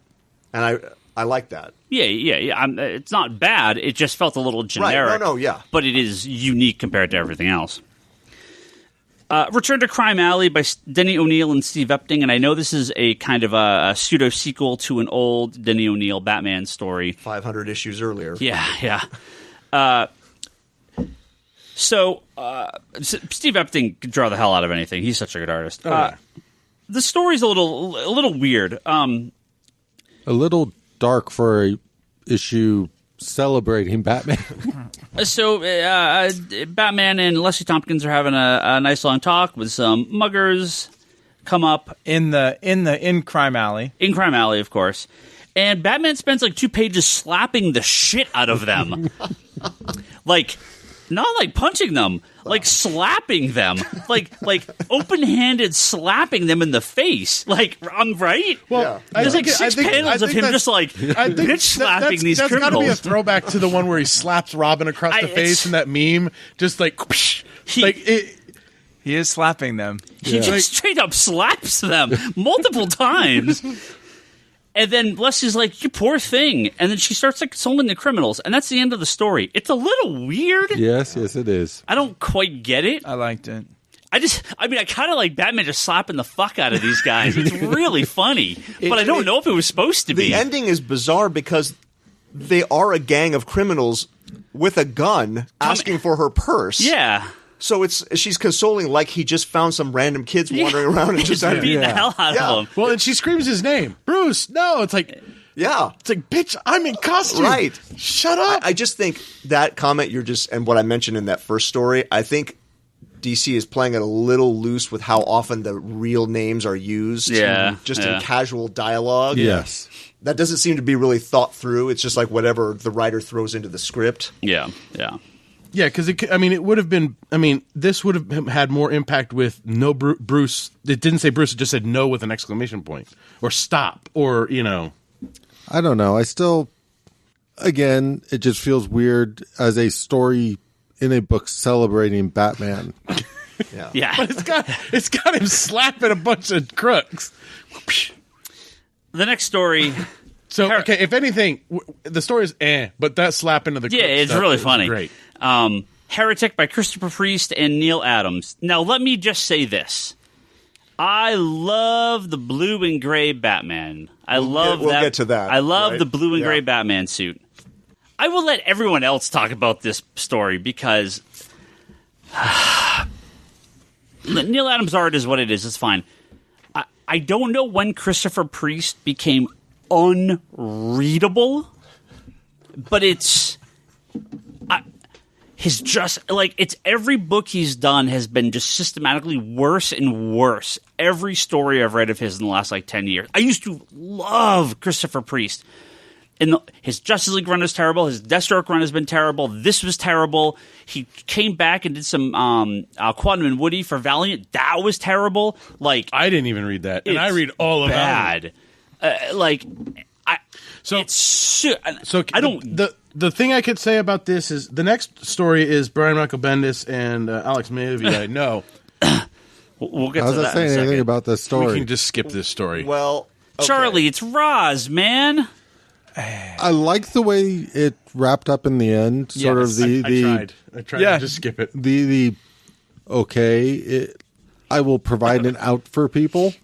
And I like that. Yeah. It's not bad. It just felt a little generic. Right. No, yeah. But it is unique compared to everything else. Return to Crime Alley by Denny O'Neil and Steve Epting, and I know this is a kind of a pseudo-sequel to an old Denny O'Neil Batman story. 500 issues earlier. Yeah. So Steve Epting could draw the hell out of anything. He's such a good artist. The story's a little weird. a little dark for a issue celebrating Batman. So Batman and Leslie Tompkins are having a nice long talk with some muggers come up in Crime Alley. In Crime Alley, of course. And Batman spends like 2 pages slapping the shit out of them. Like, not like punching them, like slapping them. Like open-handed slapping them in the face. Like, I'm right? Well, there's like 6 panels of him just like bitch slapping these criminals. That's got to be a throwback to the one where he slaps Robin across the face in that meme. Just like, he is slapping them. He just straight up slaps them multiple times. And then Leslie's like, you poor thing. And then she starts like consoling the criminals. And that's the end of the story. It's a little weird. Yes, it is. I don't quite get it. I liked it. I kind of like Batman just slapping the fuck out of these guys. It's really funny. But I don't know if it was supposed to be. The ending is bizarre because they are a gang of criminals with a gun asking for her purse. Yeah. So she's consoling like he just found some random kids wandering around and just beating the hell out of him. Well, and she screams his name, Bruce. No, it's like, it's like, bitch, I'm in costume. Right? Shut up. I just think that comment and what I mentioned in that first story. I think DC is playing it a little loose with how often the real names are used. In casual dialogue. Yes. That doesn't seem to be really thought through. It's just like whatever the writer throws into the script. Yeah. Yeah, because it would have been. This would have had more impact with no Bruce. It didn't say Bruce; it just said no with an exclamation point or stop or I don't know. I still, again, it just feels weird as a story in a book celebrating Batman. Yeah. But it's got him slapping a bunch of crooks. The next story. So okay, if anything, the story is but that slap into the crook it's really funny. Great. Heretic by Christopher Priest and Neil Adams. Now, let me just say this. I love the blue and gray Batman. We'll get to that. I love the blue and gray Batman suit. I will let everyone else talk about this story because Neil Adams' art is what it is. It's fine. I don't know when Christopher Priest became unreadable, but it's every book he's done has been just systematically worse and worse. Every story I've read of his in the last 10 years. I used to love Christopher Priest. His Justice League run is terrible. His Deathstroke run has been terrible. This was terrible. He came back and did some Quantum and Woody for Valiant. That was terrible. I didn't even read that, and I read all of bad. I don't. The thing I could say about this is the next story is Brian Michael Bendis and Alex Maivia. I know. We'll get to that. I was saying anything about this story. We can just skip this story. Well, okay. Charlie, it's Roz, man. I like the way it wrapped up in the end. Sort of I tried to just skip it. I will provide an out for people,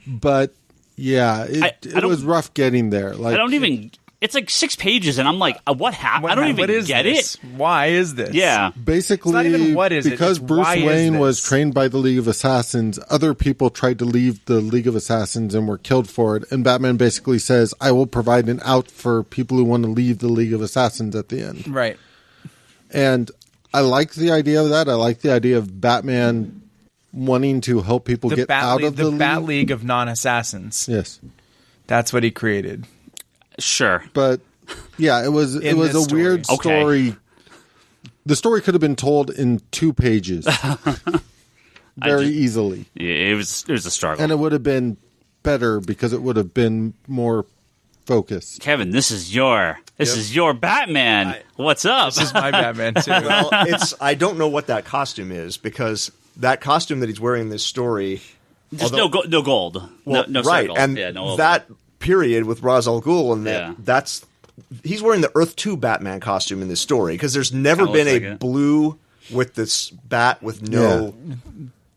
but it was rough getting there. I don't even. It's 6 pages, and I'm like, what happened? I don't even get it. Why is this? Yeah. Basically, it's not even what is because it. Bruce Wayne was trained by the League of Assassins, other people tried to leave the League of Assassins and were killed for it, and Batman basically says, I will provide an out for people who want to leave the League of Assassins at the end. Right. And I like the idea of that. I like the idea of Batman wanting to help people get out of the Bat League of non-assassins. Yes. That's what he created. Sure. But it was a weird story. The story could have been told in 2 pages. Very easily. Yeah, it was a struggle. And it would have been better because it would have been more focused. Kevin, this is your Batman. What's up? This is my Batman too. Well, I don't know what that costume is because that costume that he's wearing in this story, just no gold, well, no right, circle. and that period with Ra's al Ghul and that's he's wearing the Earth 2 Batman costume in this story because there's never been a blue with this bat with no.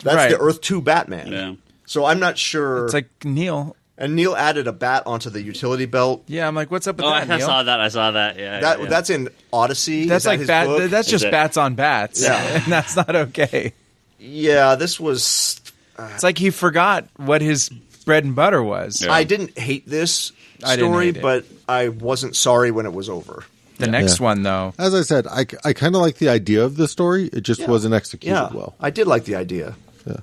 That's the Earth 2 Batman. Yeah. So I'm not sure. It's like Neil. And Neil added a bat onto the utility belt. Yeah, I'm like, what's up with that, Neil? I saw that. Yeah, That's in Odyssey. That's like bat. Book? That's just bats on bats. Yeah, and that's not okay. Yeah, this was. It's like he forgot what his bread and butter was. I didn't hate this story, but I wasn't sorry when it was over. The next one, though. As I said, I kind of like the idea of the story. It just wasn't executed well. I did like the idea. Yeah.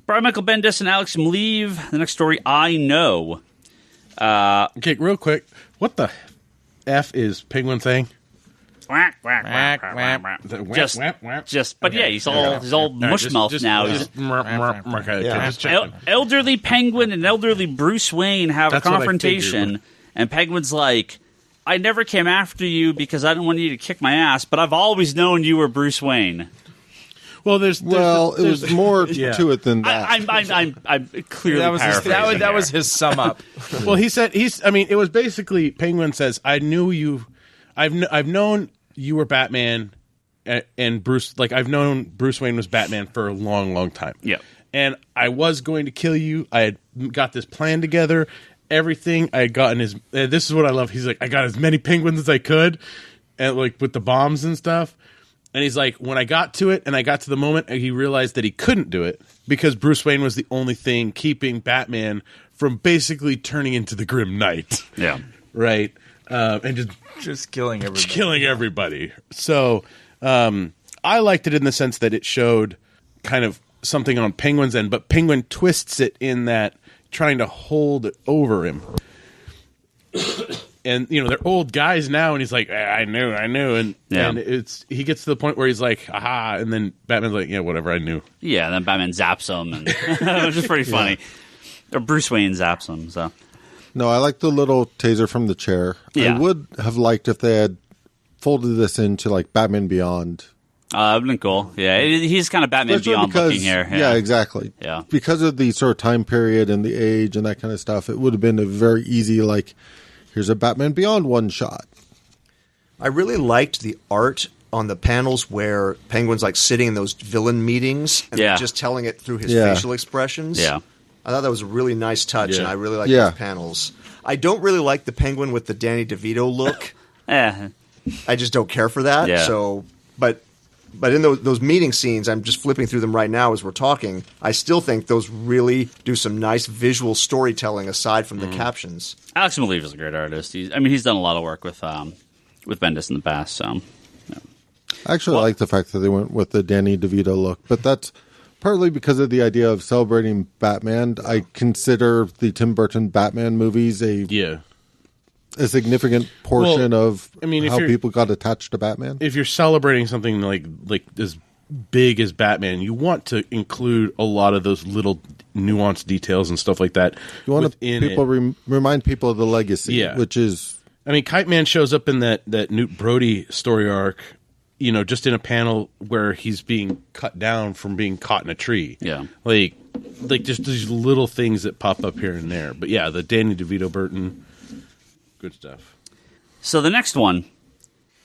Brian Michael Bendis and Alex Maleev. The next story, I Know. Okay, real quick. What the F is Penguin saying? But yeah, he's all mushmouth now. Elderly Penguin and elderly Bruce Wayne have a confrontation, and Penguin's like, I never came after you because I didn't want you to kick my ass, but I've always known you were Bruce Wayne. Well, there's more to it than that. I'm clearly paraphrasing. That was his sum up. Well, he said it was basically Penguin says, I knew you. I've known you were Batman, and Bruce. Like I've known Bruce Wayne was Batman for a long, long time. Yeah, and I was going to kill you. I had got this plan together. Everything I had gotten this is what I love. He's like, I got as many penguins as I could, and like with the bombs and stuff. And he's like, when I got to it and I got to the moment, he realized that he couldn't do it because Bruce Wayne was the only thing keeping Batman from basically turning into the Grim Knight. Yeah. Right? And just killing everybody. Killing everybody. So I liked it in the sense that it showed kind of something on Penguin's end, but Penguin twists it in that trying to hold it over him. And they're old guys now, and he's like, I knew, and he gets to the point where he's like, aha, and then Batman's like, yeah, whatever, I knew. Yeah, and then Batman zaps him, and which is pretty funny. Yeah. Or Bruce Wayne zaps him. So no, I like the little taser from the chair. Yeah. I would have liked if they had folded this into like Batman Beyond. That'd been cool. Yeah, he's kind of Batman Beyond looking here. Yeah, exactly. Yeah, because of the sort of time period and the age and that kind of stuff, it would have been a very easy like. Here's a Batman Beyond one shot. I really liked the art on the panels where Penguin's like sitting in those villain meetings and just telling it through his facial expressions. Yeah. I thought that was a really nice touch, and I really like those panels. I don't really like the Penguin with the Danny DeVito look. I just don't care for that. Yeah. So, but in those meeting scenes, I'm just flipping through them right now as we're talking. I still think those really do some nice visual storytelling aside from the captions. Alex Maleev is a great artist. He's done a lot of work with Bendis in the past. So, I actually like the fact that they went with the Danny DeVito look, but that's partly because of the idea of celebrating Batman. I consider the Tim Burton Batman movies a significant portion of how people got attached to Batman. If you're celebrating something like as big as Batman, you want to include a lot of those little nuanced details and stuff like that. You want to remind people of the legacy, which is... I mean, Kite Man shows up in that Newt Brody story arc, just in a panel where he's being cut down from being caught in a tree. Yeah. Like just these little things that pop up here and there. But yeah, the Danny DeVito Burton... Good stuff. So the next one,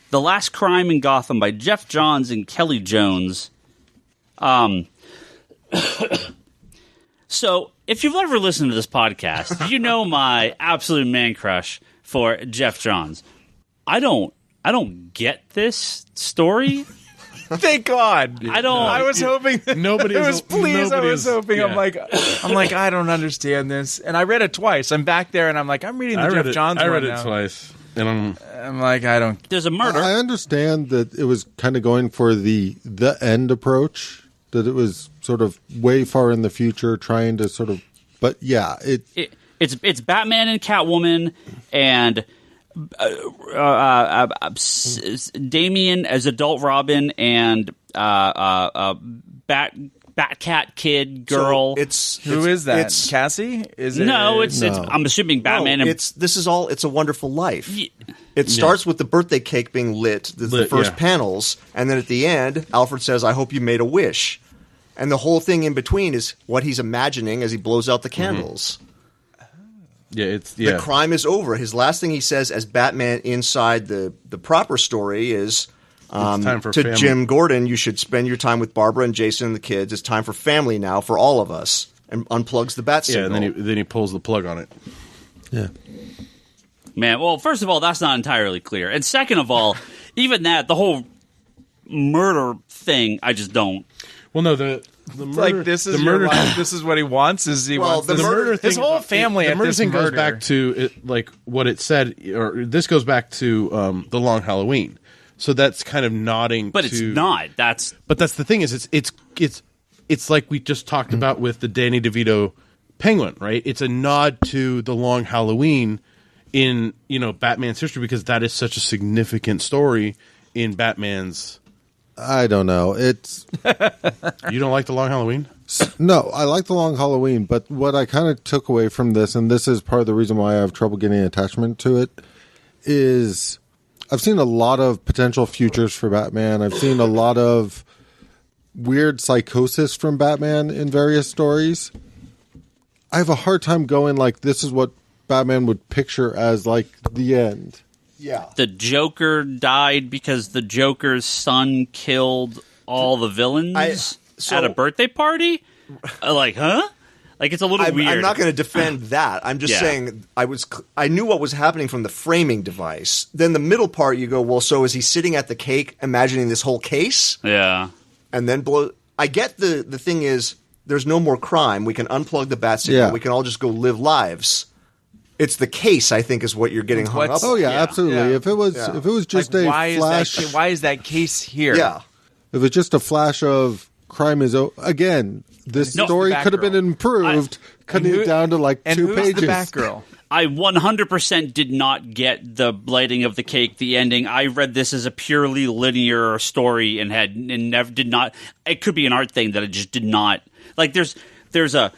The Last Crime in Gotham by Jeff Johns and Kelly Jones. So if you've ever listened to this podcast, you know my absolute man crush for Jeff Johns. I don't get this story. Thank God. I was hoping nobody was pleased. I was hoping. Yeah. I'm like, I don't understand this. And I read it twice. I'm back there, and I'm like, I'm reading the Jeff Johns one. I read it twice, and I'm like, I don't. There's a murder. I understand that it was kind of going for the end approach. That it was sort of way far in the future, trying to sort of. But yeah, it's Batman and Catwoman and. Damian as adult Robin and Batcat kid girl. Who is that? It's Cassie? Is it? No, it's I'm assuming Batman. No, It's a Wonderful Life. It starts with the birthday cake being lit, the first panels, and then at the end, Alfred says, "I hope you made a wish," and the whole thing in between is what he's imagining as he blows out the candles. The crime is over. His last thing he says as Batman inside the proper story is to family. Jim Gordon, you should spend your time with Barbara and Jason and the kids. It's time for family now for all of us. And unplugs the bat signal. And then he pulls the plug on it. Yeah. Man, well, first of all, that's not entirely clear. And second of all, even that, the whole murder thing, I just don't. Well, no, like this is your life. This is what he wants. Is he wants the murder thing? His whole family. The murder thing goes back to like what it said, or this goes back to the Long Halloween. So that's kind of nodding. But it's not. But that's the thing is it's like we just talked about with the Danny DeVito Penguin, right? It's a nod to the Long Halloween in Batman's history because that is such a significant story in Batman's. I don't know. It's you don't like the Long Halloween? No, I like the Long Halloween, but what I kind of took away from this, and this is part of the reason why I have trouble getting attachment to it, is I've seen a lot of potential futures for Batman. I've seen a lot of weird psychosis from Batman in various stories. I have a hard time going like this is what Batman would picture as like the end. Yeah. The Joker died because the Joker's son killed all the villains at a birthday party? Like, huh? Like, it's a little weird. I'm not going to defend that. I'm just saying I knew what was happening from the framing device. Then the middle part, you go, well, so is he sitting at the cake imagining this whole case? Yeah. And then I get the thing is there's no more crime. We can unplug the bat signal. Yeah. We can all just go live lives. It's the case, I think, is what you're getting hung up on. Oh, yeah, absolutely. Yeah. If it was just like, a flash. Why is that case here? Yeah. If it's just a flash of crime is again, this story could have been improved, cutting it down to like 2 who's pages. The Batgirl? I 100% did not get the lighting of the cake, the ending. I read this as a purely linear story and never did not. It could be an art thing that I just did not like. There's a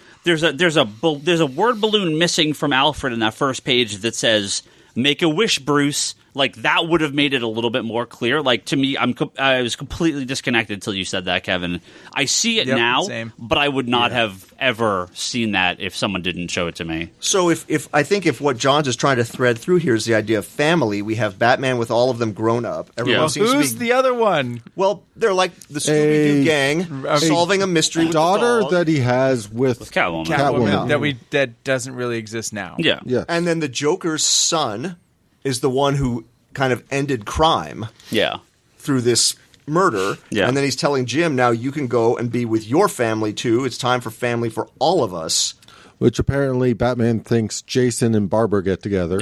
word balloon missing from Alfred in that first page that says "Make a wish, Bruce." Like that would have made it a little bit more clear. Like to me, I was completely disconnected until you said that, Kevin. I see it now, same. but I would not have ever seen that if someone didn't show it to me. So if I think if what John's is trying to thread through here is the idea of family, we have Batman with all of them grown up. Everyone seems Who's to be the other one? Well, they're like the Scooby-Doo gang solving a mystery with daughter the dog. that he has with Catwoman. That doesn't really exist now. Yeah. Yeah. And then the Joker's son is the one who kind of ended crime Yeah. through this murder. Yeah. And then he's telling Jim, now you can go and be with your family too. It's time for family for all of us. Which apparently Batman thinks Jason and Barbara get together.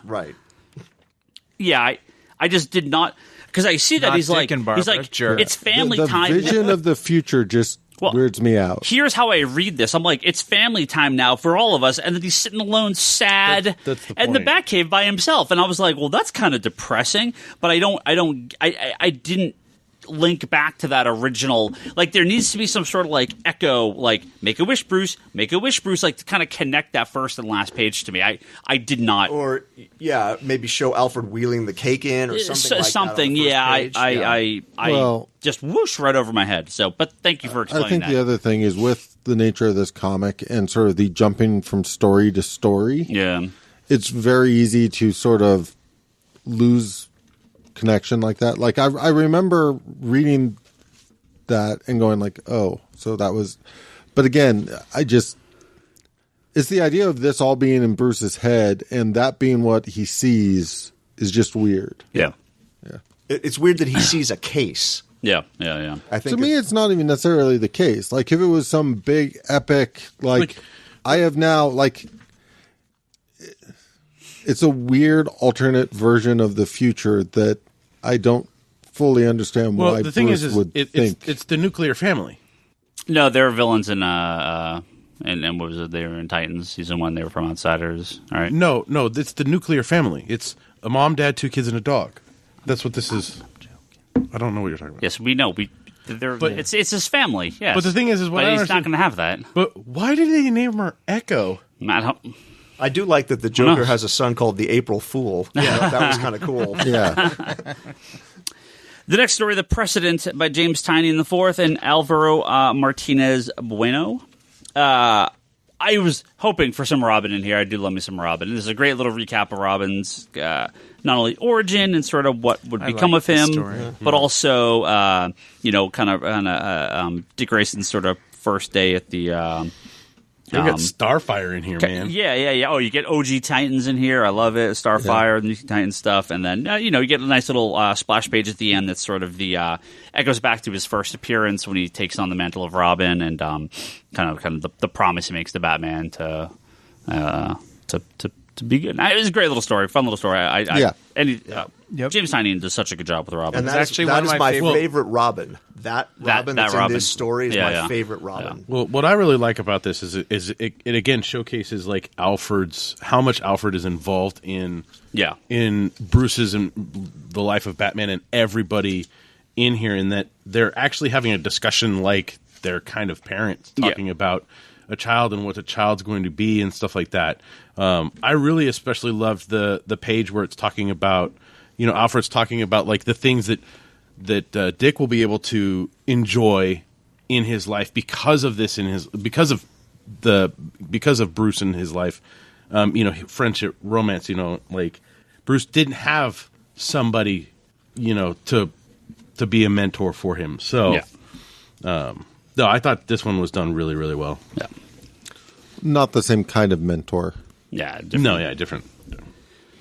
Right. Yeah, I just did not because I see that Not he's Dick and Barbara, jerk. it's family the time. vision of the future just weirds me out. Here's how I read this. I'm like, it's family time now for all of us, and then he's sitting alone, sad, That's the in the point. Batcave by himself. And I was like, well, that's kind of depressing. But I didn't link back to that original. Like, there needs to be some sort of like echo, like make a wish, Bruce, like to kind of connect that first and last page to me. I did not. Or, yeah, maybe show Alfred wheeling the cake in or something like something. that. On the first page. I just whoosh right over my head. So, but thank you for explaining I think that. the other thing is with the nature of this comic and sort of the jumping from story to story. Yeah. It's very easy to sort of lose connection like that. Like I remember reading that and going like, oh, so that was, but again, it's the idea of this all being in Bruce's head and that being what he sees is just weird. Yeah. It's weird that he sees a case. Yeah. I think To me, it's not even necessarily the case. Like if it was some big epic, like I have now, like it's a weird alternate version of the future that I don't fully understand why Well, the thing Bruce is would think. it's the nuclear family. No, they're villains in and what was it? They were in Titans season 1. They were from Outsiders. All right. No, it's the nuclear family. It's a mom, dad, 2 kids, and a dog. That's what this is. I don't know what you're talking about. Yes, we know. It's his family. Yes. But the thing is what but I he's understand- not going to have that. But why did they name her Echo? I do like that the Joker has a son called the April Fool. Yeah. That was kind of cool. Yeah. The next story, The Precedent by James Tynion IV and Alvaro Martinez Bueno. I was hoping for some Robin in here. I do love me some Robin. This is a great little recap of Robin's not only origin and sort of what would become of him, but also kind of Dick Grayson's sort of first day at the They've got Starfire in here, man. Yeah. Oh, you get OG Titans in here. I love it. Starfire, the Titan stuff, and then you get a nice little splash page at the end that's sort of the echoes back to his first appearance when he takes on the mantle of Robin, and kind of the promise he makes to Batman to be good. It was a great little story, fun little story. James Tynion does such a good job with Robin. And that is my favorite Robin. That Robin that's in this story is my favorite Robin. Well, what I really like about this is it again showcases like how much Alfred is involved in Bruce's and the life of Batman and everybody in here, in that they're actually having a discussion like they're kind of parents talking about a child and what a child's going to be and stuff like that. I really especially loved the page where it's talking about, Alfred's talking about like the things that Dick will be able to enjoy in his life because of this because of Bruce in his life. Friendship, romance. Like Bruce didn't have somebody, to be a mentor for him. So, no, I thought this one was done really, really well. Yeah, not the same kind of mentor. Yeah, different. No, yeah, different.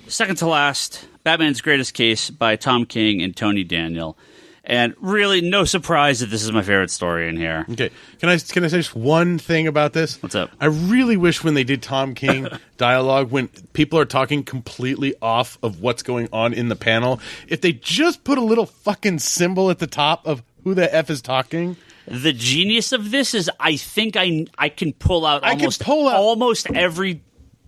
Second to last, Batman's Greatest Case by Tom King and Tony Daniel. And really, no surprise that this is my favorite story in here. Okay, can I say just one thing about this? What's up? I really wish when they did Tom King dialogue, when people are talking completely off of what's going on in the panel, if they just put a little fucking symbol at the top of who the F is talking. The genius of this is, I think I can pull out almost every.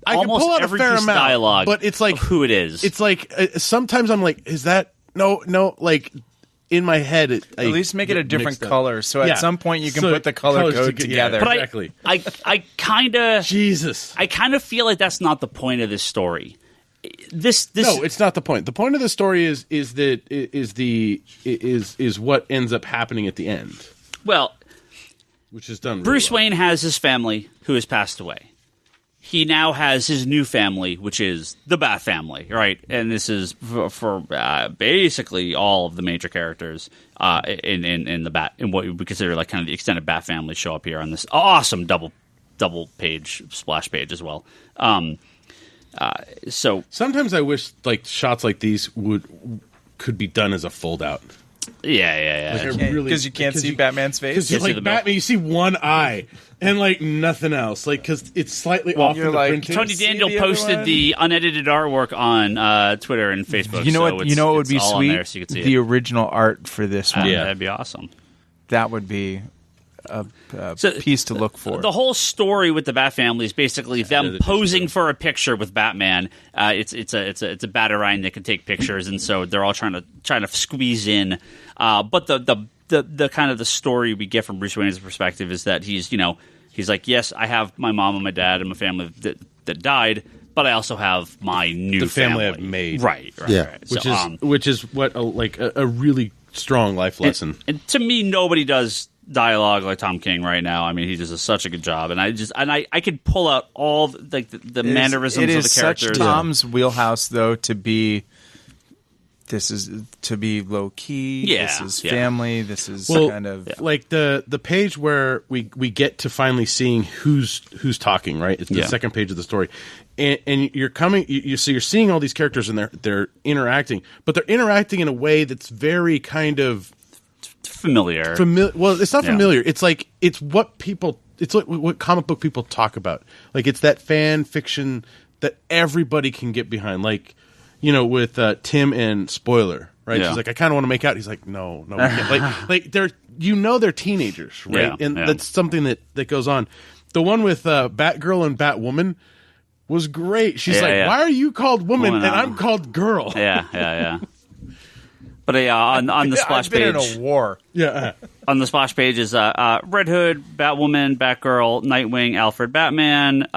I can pull out every a fair piece amount, of dialogue, but it's like who it is. It's like sometimes I'm like, is that no? Like in my head, at least make it a different color, so at some point you can put the color code together. But exactly. I kind of Jesus. I kind of feel like that's not the point of this story. This no, it's not the point. The point of the story is what ends up happening at the end. Well, which is done. Bruce really well. Wayne has his family who has passed away. He now has his new family, which is the Bat family, right? And this is for basically all of the major characters in the Bat, in what we consider like kind of the extended Bat family, show up here on this awesome double page splash page as well. So sometimes I wish like shots like these could be done as a fold out. Yeah. Because you can't see Batman's face. Because like Batman, you see one eye and like nothing else. Like because it's slightly off in the printing. Tony Daniel posted the unedited artwork on Twitter and Facebook. You know what? You know what would be sweet? There, so you could see the original art for this one. That'd be awesome. That would be a piece to look for. The whole story with the Bat family is basically them posing for a picture with Batman. It's a Batarang that can take pictures, and so they're all trying to squeeze in. But the kind of the story we get from Bruce Wayne's perspective is that he's like, yes, I have my mom and my dad and my family that died, but I also have my new family I've made. Right. Yeah. Which is what a really strong life lesson. And to me, nobody does dialogue like Tom King right now. I mean, he does such a good job, and I could pull out all the mannerisms of the characters. It is such Tom's wheelhouse, though, to be low key. Yeah, this is family. This is kind of like the page where we get to finally seeing who's talking. Right, it's the second page of the story, and you're coming. You're seeing all these characters, and they're interacting, but they're interacting in a way that's very kind of familiar. Well, it's not familiar. It's like it's what comic book people talk about. Like it's that fan fiction that everybody can get behind. Like with Tim and Spoiler, right? She's like, I kind of want to make out. He's like, no, we can't. like they're they're teenagers, right? And that's something that goes on. The one with Batgirl and Batwoman was great. She's like, why are you called woman and I'm called girl? Yeah. But on the splash page, I've been in a war. Yeah. On the splash page is Red Hood, Batwoman, Batgirl, Nightwing, Alfred, Batman,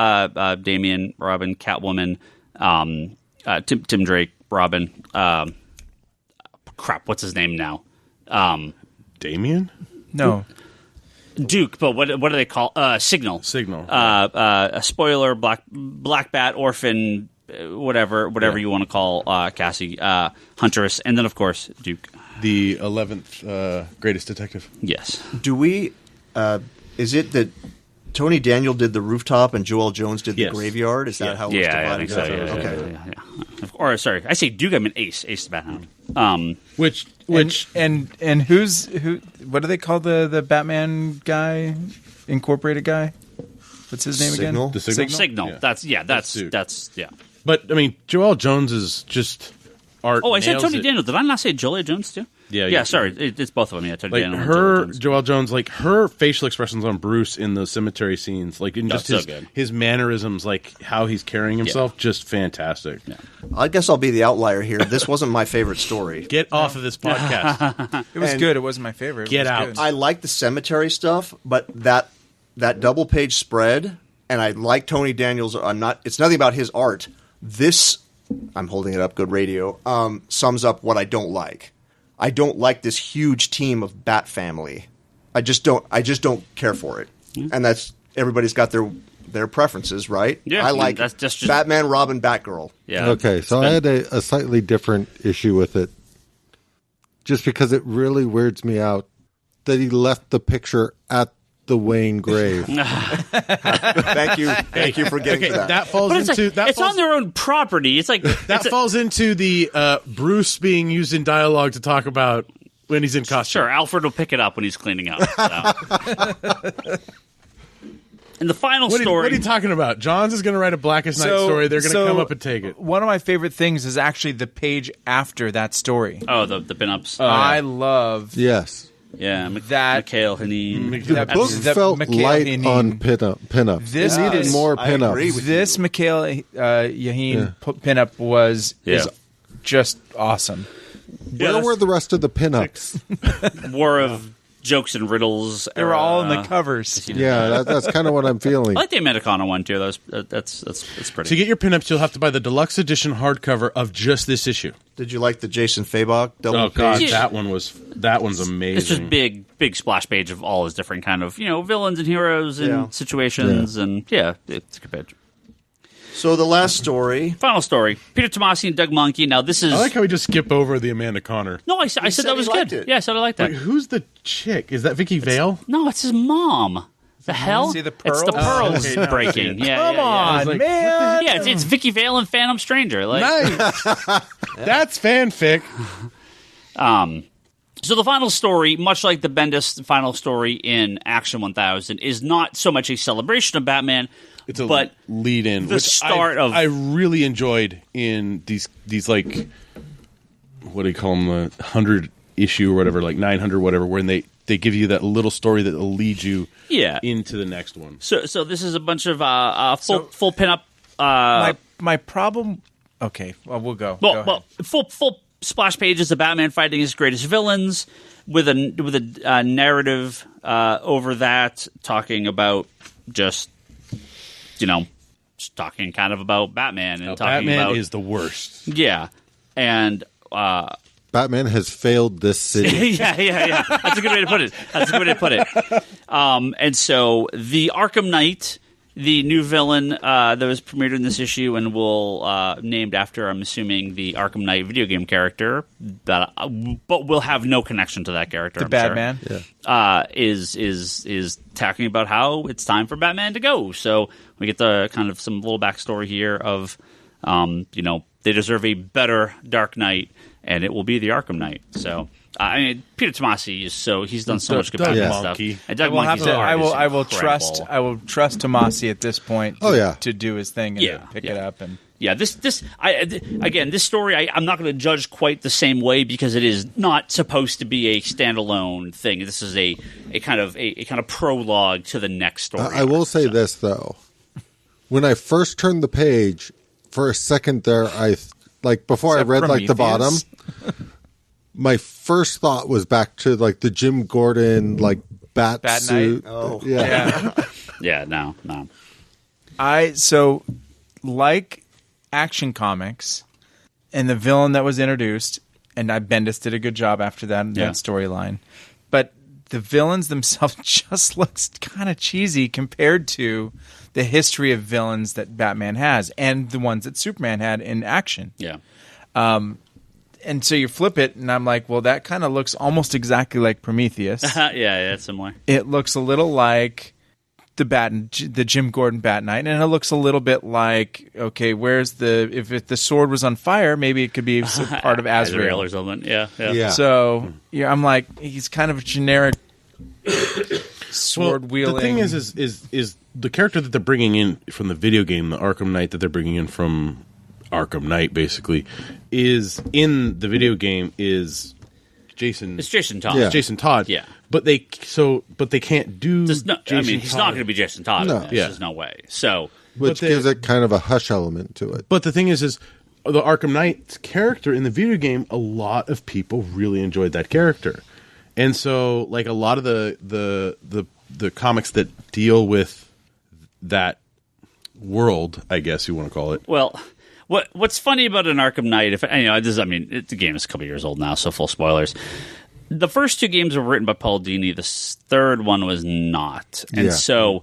Damian, Robin, Catwoman, Tim Drake, Robin. Crap, what's his name now? Damien? No. Duke, but what do they call Signal? A Spoiler, Black Bat, Orphan, whatever you want to call Cassie, Huntress, and then of course Duke, the 11th greatest detective. Yes. Do we? Is it that Tony Daniel did the rooftop and Joel Jones did the Yes. graveyard. Is that how it was divided? I think so. Okay. Yeah. Or sorry, I say Duke. I mean Ace. Ace the Bat Hound. Which and who? What do they call the Batman guy? Incorporated guy. What's his name Signal? again? The Signal? Signal. Yeah. That's yeah. But I mean, Joel Jones is just art. Oh, I said nails Tony it. Daniel. Did I not say Jolie Jones too? Yeah, Yeah. you- Sorry, it's both of them. Yeah, Tony Like Daniel. and Jolie Jones. Joel Jones, like her facial expressions on Bruce in the cemetery scenes, like in That's just so good. his mannerisms, like how he's carrying himself, just fantastic. Yeah. I guess I'll be the outlier here. This wasn't my favorite story. Get off of this podcast. It was And- good. It wasn't my favorite. It Get was out. good. I like the cemetery stuff, but that double page spread, and I like Tony Daniels. It's nothing about his art. This, I'm holding it up. Good radio. Sums up what I don't like. I don't like this huge team of Bat Family. I just don't care for it. And that's everybody's got their preferences, right? Yeah, I like that's just Batman, Robin, Batgirl. Yeah. Okay, so I had a slightly different issue with it, just because it really weirds me out that he left the picture at the Wayne grave. Thank you for getting to that. That falls But it's into like, that it's falls, on their own property. It's like that falls into the Bruce being used in dialogue to talk about when he's in costume. Sure, Alfred will pick it up when he's cleaning up. So. And the final What story. are you talking about? Johns is going to write a Blackest Night story. They're going to come up and take it. One of my favorite things is actually the page after that story. Oh, the pinups. I love Yes. Yeah, that- Mikhail Hanin. The book the felt Mikhail light Hanin. on pinups. This it needed is- more I agree pinups. with this Mikhail Yahin pinup is just awesome. Where were the rest of the pinups? War of Jokes and Riddles. They were all in the covers. Yeah, that's kind of what I'm feeling. I like the Americana one too. That's pretty. To get your pinups, you'll have to buy the deluxe edition hardcover of just this issue. Did you like the Jason Fabok double Oh God, page? that one's amazing. It's just big splash page of all his different kind of villains and heroes and situations and it's a good page. So the last story. Final story: Peter Tomasi and Doug Monkey. Now this is I like how we just skip over the Amanda Connor. no. I said said that he was liked good. it. Yeah, I said I like that. Wait, who's the chick? Is that Vicky Vale? No, it's his mom. The hell? See the It's the pearls? pearls Okay, now I see breaking. it. Yeah, Come yeah, on, was like, man. Yeah, it's Vicky Vale and Phantom Stranger. Like, Nice. That's fanfic. So the final story, much like the Bendis final story in Action 1000, is not so much a celebration of Batman, It's a but lead in. the start of I really enjoyed in these like what do you call them, 100 issue or whatever, like 900 whatever, when they give you that little story that will lead you into the next one. So this is a bunch of full pinup. My problem. Okay, well we'll go. Well, full splash pages of Batman fighting his greatest villains with a narrative over that, talking about just talking kind of about Batman and talking Batman about is the worst. and. Batman has failed this city. yeah. That's a good way to put it. And so the Arkham Knight, the new villain that was premiered in this issue and will named after, I'm assuming, the Arkham Knight video game character, but will have no connection to that character. The I'm Batman. sure, is talking about how it's time for Batman to go. So we get the kind of some little backstory here of, they deserve a better Dark Knight. And it will be the Arkham Knight. So, I mean, Peter Tomasi he's done so much good Batman stuff. Monkey. And Doug Monkey's art I is will incredible. trust Tomasi at this point. To do his thing and to pick it up and. Yeah, this story I'm not going to judge quite the same way because it is not supposed to be a standalone thing. This is a kind of prologue to the next story. I will say this though, when I first turned the page, for a second there, before I read the bottom, my first thought was back to the Jim Gordon bat suit. Knight? Oh. Yeah, no. So like Action Comics and the villain that was introduced, and Bendis did a good job after that storyline. But the villains themselves just looks kind of cheesy compared to the history of villains that Batman has and the ones that Superman had in Action. Yeah. And so you flip it, and I'm like, well, that kind of looks almost exactly like Prometheus. Yeah, it's similar. It looks a little like the Jim Gordon Bat Knight, and it looks a little bit like, okay, where's if the sword was on fire, maybe it could be part of Azrael or something. Yeah. So I'm like, he's kind of a generic sword wielding. The thing is the character that they're bringing in from the video game, the Arkham Knight that they're bringing in from Arkham Knight, basically, is in the video game is Jason. It's Jason Todd. Yeah. It's Jason Todd. Yeah. But they can't do. He's not going to be Jason Todd. No. In this. Yeah. There's no way. So, Which gives it kind of a hush element to it. But the thing is the Arkham Knight's character in the video game, a lot of people really enjoyed that character, and so like a lot of the comics that deal with that world, I guess you want to call it. well, what's funny about an Arkham Knight? The game is a couple years old now, so full spoilers. The first two games were written by Paul Dini. The third one was not. And so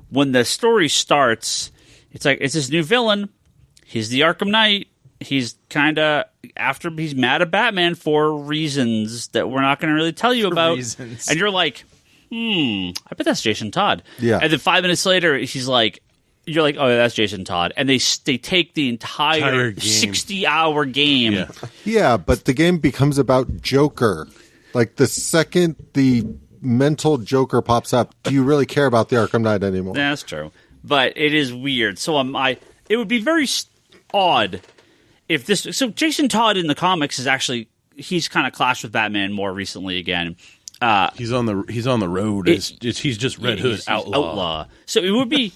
when the story starts, it's like, it's this new villain. He's the Arkham Knight. He's kind of he's mad at Batman for reasons that we're not going to really tell you about. Reasons. And you're like, I bet that's Jason Todd. Yeah. And then 5 minutes later, you're like, oh, yeah, that's Jason Todd. And they take the entire game. 60-hour game. Yeah. Yeah, but the game becomes about Joker. Like, the second the mental Joker pops up, do you really care about the Arkham Knight anymore? That's true. But it is weird. So it would be very odd if this... So Jason Todd in the comics is actually... He's kind of clashed with Batman more recently again. He's on the road. He's just Red Hood He's outlaw. So it would be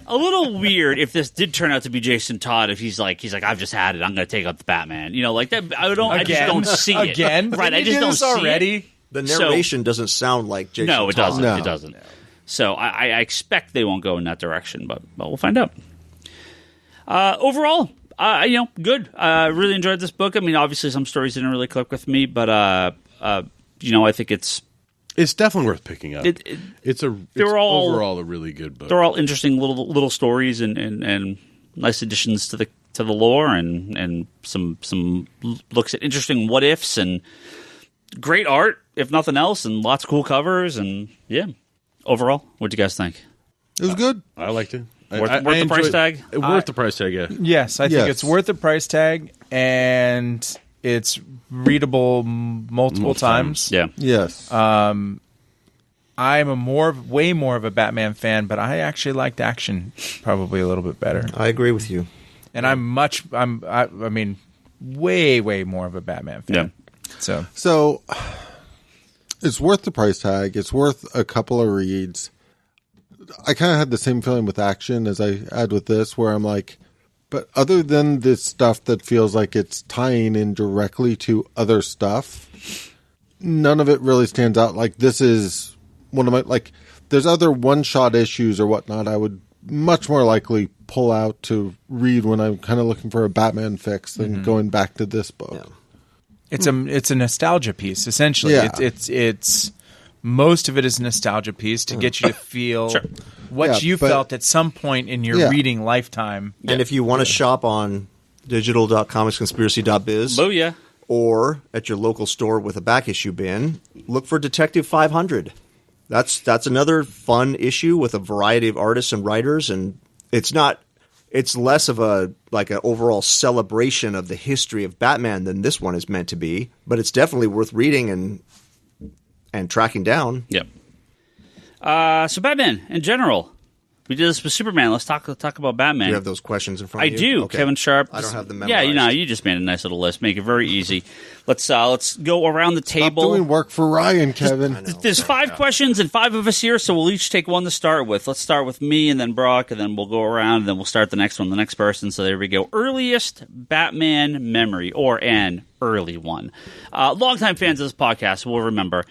a little weird if this did turn out to be Jason Todd. If he's like I've just had it. I'm going to take up the Batman. Like that. I just don't see it again. Right. I just don't see already. it. The narration doesn't sound like Jason No, it Todd. doesn't. No. It doesn't. So I expect they won't go in that direction, but we'll find out. Overall, good. Really enjoyed this book. I mean, obviously some stories didn't really click with me, but I think It's definitely worth picking up. It's overall a really good book. They're all interesting little stories and nice additions to the lore and some looks at interesting what ifs and great art, if nothing else, and lots of cool covers and Overall, what do you guys think? It was good. I liked it. Worth the price tag? Worth the price tag, yeah. Yes, I think it's worth the price tag, and it's readable multiple times. Yeah. Yes. I'm way more of a Batman fan, but I actually liked action probably a little bit better. I agree with you. And I'm way more of a Batman fan. Yeah. So it's worth the price tag. It's worth a couple of reads. I kind of had the same feeling with action as I had with this, where I'm like, but other than this stuff that feels like it's tying in directly to other stuff, none of it really stands out. Like, this is one of my, there's other one-shot issues or whatnot I would much more likely pull out to read when I'm kind of looking for a Batman fix than going back to this book. Yeah. it's a nostalgia piece, essentially. Yeah. It's most of it is a nostalgia piece to get you to feel what you felt at some point in your reading lifetime. And if you want to shop on digital.comicsconspiracy.biz or at your local store with a back issue bin, look for Detective 500. That's another fun issue with a variety of artists and writers, and it's less of an overall celebration of the history of Batman than this one is meant to be, but it's definitely worth reading and tracking down. Yep. So Batman in general, we did this with Superman. Let's talk about Batman. Do you have those questions in front of you? I do. Okay. Kevin Sharp. I don't have them memorized. Yeah, you just made a nice little list. Make it very easy. Let's go around the Stop table. doing work for Ryan, Kevin. There's 5 questions and 5 of us here, so we'll each take one to start with. Let's start with me and then Brock, and then we'll go around, and then we'll start the next person. So there we go. Earliest Batman memory, or an early one. Longtime fans of this podcast will remember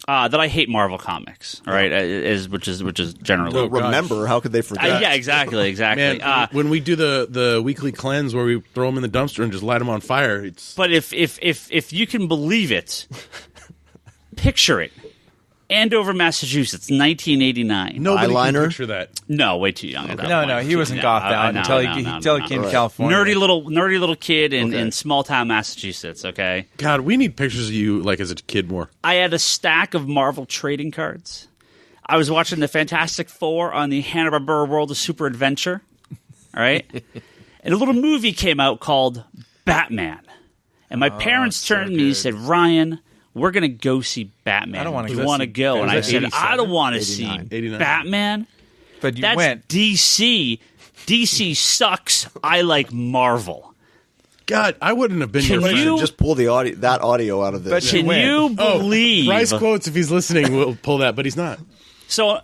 that I hate Marvel Comics, all right? Which is generally remember. How could they forget? yeah, exactly. Man, when we do the weekly cleanse where we throw them in the dumpster and just light them on fire, But if you can believe it, picture it. Andover, Massachusetts, 1989. nobody Eyeliner? can picture that. No, way too young. At that No, point. he wasn't gothed out until he came to California. Nerdy little kid in small town Massachusetts. Okay. God, we need pictures of you as a kid more. I had a stack of Marvel trading cards. I was watching the Fantastic Four on the Hanna-Barbera World of Super Adventure. All right? And a little movie came out called Batman. And my parents turned to me and said, Ryan, we're going to go see Batman. I don't want to go. You want to go? And I said, I don't want to see 89. Batman. But you That's went. DC. DC sucks. I like Marvel. God, I wouldn't have been your friend. you- Just pull the audio out of this. But Can you believe? Bryce Quotes, if he's listening, will pull that, but he's not. So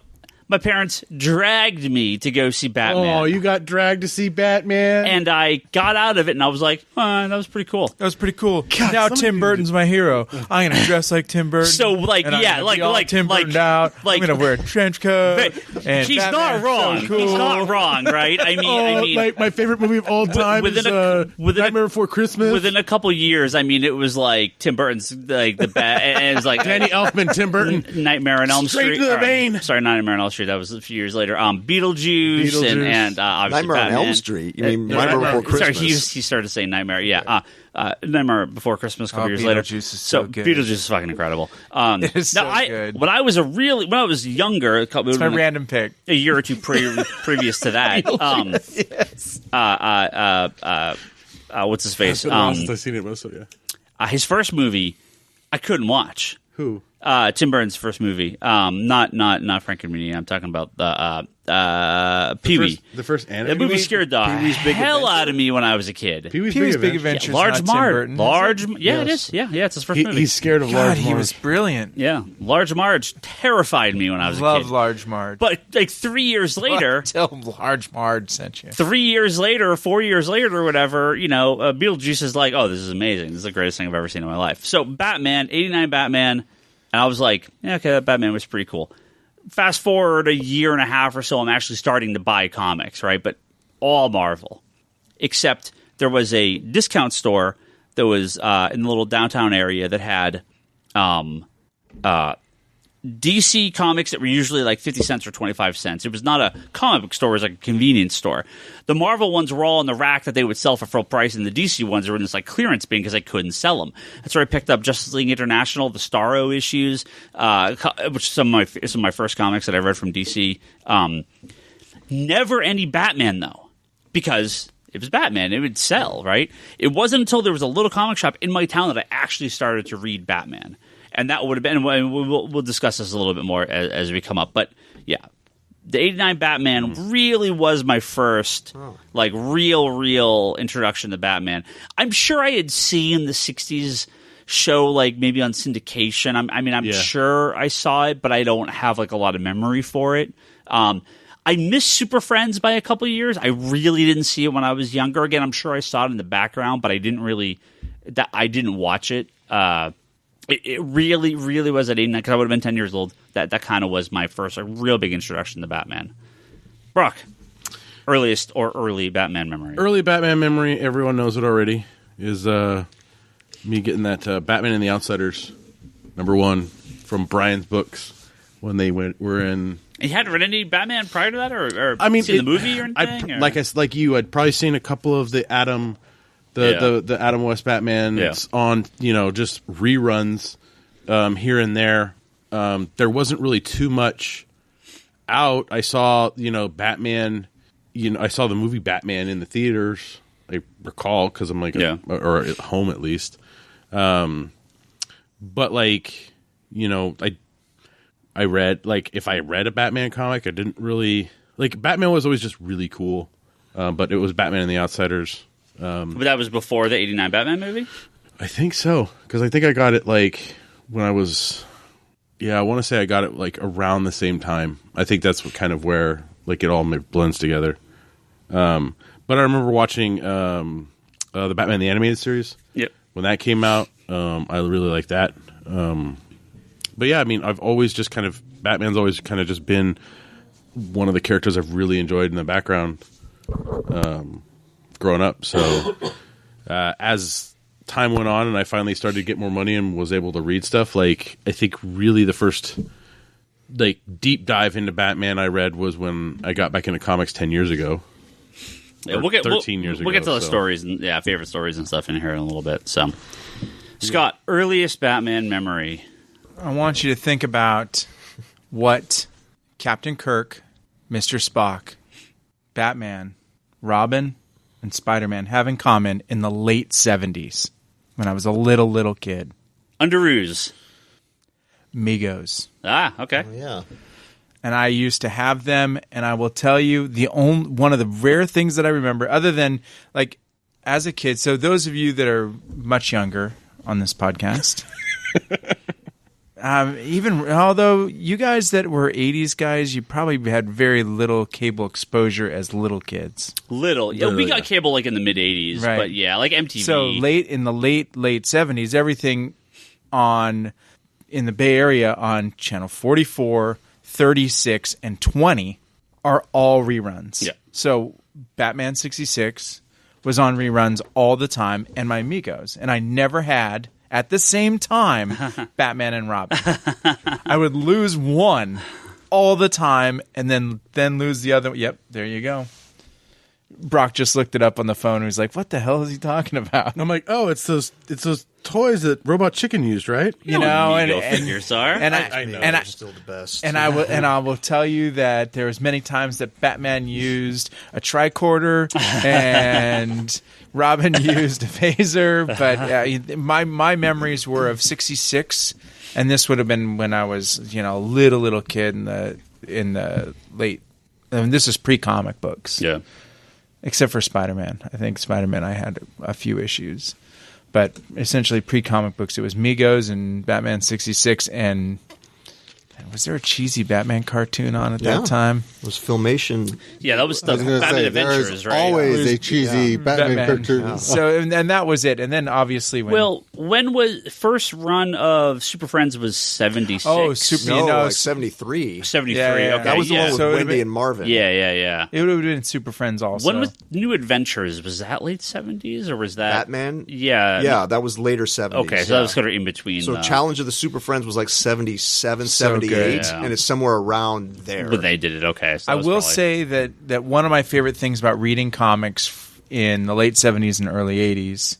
my parents dragged me to go see Batman. Oh, you got dragged to see Batman? And I got out of it, and I was like, that was pretty cool. That was pretty cool. God, now some of Tim you- Burton's my hero. I'm gonna dress like Tim Burton. So, like, and I'm yeah, gonna like- be all like- Tim like- Burtoned out. like- I'm gonna wear a trench coat. And He's Batman's not wrong. So cool. He's not wrong, right? I mean, like my favorite movie of all time is Nightmare Before Christmas. within a couple years, I mean, it was like Tim Burton's like the bat, and it was like Danny Elfman, Tim Burton. Nightmare on Elm Straight Street. to the Or, vein. Sorry, Nightmare on Elm Street. That was a few years later. Beetlejuice and obviously Nightmare on Batman. Elm Street. You mean no, Nightmare Nightmare- Before Sorry, Christmas? he started saying Nightmare. Yeah, Nightmare Before Christmas. A couple years later. Beetlejuice is so good. Beetlejuice is fucking incredible. It is now, so good. When I was when I was younger, It's my random pick. a year or two previous to that. What's his face? I've seen it most of it. His first movie, I couldn't watch. Who? Tim Burton's first movie. Not Frankenweenie. I'm talking about the Pee Wee. The first That animated movie scared the Pee-wee's Big hell Adventure? out of me when I was a kid. Pee-wee's Pee-wee's Big Adventure. Adventure. Large not Tim Marge. Burton, is Large. it? Yeah, it Yes. is. Yeah, it's his first movie. He's scared of God, Large he Marge. was brilliant. Yeah, Large Marge terrified me when I was a Love kid. Large Marge. But like 3 years later, Tell him Large Marge sent you. 3 years later, 4 years later, or whatever, Beetlejuice is like, oh, this is amazing. This is the greatest thing I've ever seen in my life. So Batman, 89 Batman, and I was like, yeah, okay, that Batman was pretty cool. Fast forward a year and a half or so, I'm actually starting to buy comics, right? But all Marvel. Except there was a discount store that was in the little downtown area that had DC comics that were usually like 50 cents or 25 cents. It was not a comic book store. It was like a convenience store. The Marvel ones were all in the rack that they would sell for full price, and the DC ones were in this like clearance bin because they couldn't sell them. That's where I picked up Justice League International, the Starro issues, which some of my first comics that I read from DC. Never any Batman, though, because it was Batman. It would sell, right? It wasn't until there was a little comic shop in my town that I actually started to read Batman. And that would have been, and we'll discuss this a little bit more as we come up. But yeah, the 89 Batman really was my first, like, real introduction to Batman. I'm sure I had seen the 60s show, like, maybe on syndication. I'm sure I saw it, but I don't have, like, a lot of memory for it. I missed Super Friends by a couple of years. I really didn't see it when I was younger. Again, I'm sure I saw it in the background, but I didn't watch it. It really was at 89, because I would have been 10 years old. That kind of was my first real big introduction to Batman. Brock, earliest or early Batman memory? Early Batman memory, everyone knows it already, is me getting that Batman and the Outsiders, #1, from Brian's books when they were in... You hadn't read any Batman prior to that, or I mean, seen the movie or anything? Like you, I'd probably seen a couple of the Adam... The Adam West Batman on, just reruns here and there. There wasn't really too much out. I saw, Batman, I saw the movie Batman in the theaters, I recall, because I'm like, or at home at least. But like, I read, like, if I read a Batman comic, I didn't really, like, Batman was always just really cool. But it was Batman and the Outsiders. But that was before the 89 Batman movie? I think so, because I think I got it like when I was, I want to say I got it like around the same time. I think that's what kind of where like it all blends together. But I remember watching the Batman the Animated Series. Yep. When that came out, I really liked that. But yeah, I mean, I've always just kind of, Batman's always kind of just been one of the characters I've really enjoyed in the background. Growing up, so as time went on and I finally started to get more money and was able to read stuff, like I think really the first like deep dive into Batman I read was when I got back into comics 10 years ago. Yeah, 13 years ago. We'll get to the stories and favorite stories and stuff in here in a little bit. So, Scott, earliest Batman memory. I want you to think about what Captain Kirk, Mr. Spock, Batman, Robin, and Spider-Man have in common in the late 70s when I was a little kid? Underoos. Migos. Ah, okay. Oh, yeah. And I used to have them, and I will tell you one of the rare things that I remember, other than like as a kid. So those of you that are much younger on this podcast, even although you guys that were 80s guys, you probably had very little cable exposure as little kids. Yeah, we got cable like in the mid 80s, right. But yeah, like MTV. So in the late 70s, everything in the Bay Area on channel 44, 36, and 20 are all reruns. Yeah. So Batman 66 was on reruns all the time, and my Migos. And I never had, at the same time, Batman and Robin. I would lose one all the time, and then lose the other. Yep, there you go. Brock just looked it up on the phone and was like, what the hell is he talking about? And I'm like, oh, it's those toys that Robot Chicken used, right? You know, and figures are. And I know, they're still the best. And I will tell you that there was many times that Batman used a tricorder and Robin used a phaser, but my memories were of 66, and this would have been when I was, a little kid in the late. I mean, this is pre-comic books. Yeah. Except for Spider-Man. I think Spider-Man I had a few issues. But essentially pre-comic books, it was Migos and Batman 66. And was there a cheesy Batman cartoon on at that time? It was Filmation. Yeah, that was the Batman Adventures, right? Always a cheesy Batman cartoon. Yeah. So, and that was it. And then obviously when was first run of Super Friends was 76? Oh, 73. 73. Yeah, okay. That was the one with So Wendy and Marvin. Yeah. it would have been Super Friends also. When was New Adventures? Was that late 70s or was that Batman? Yeah. Yeah, that was later 70s. Okay, so that was sort of in between. So Challenge of the Super Friends was like 77, 78, and it's somewhere around there. But they did it okay. So I will say that one of my favorite things about reading comics in the late 70s and early 80s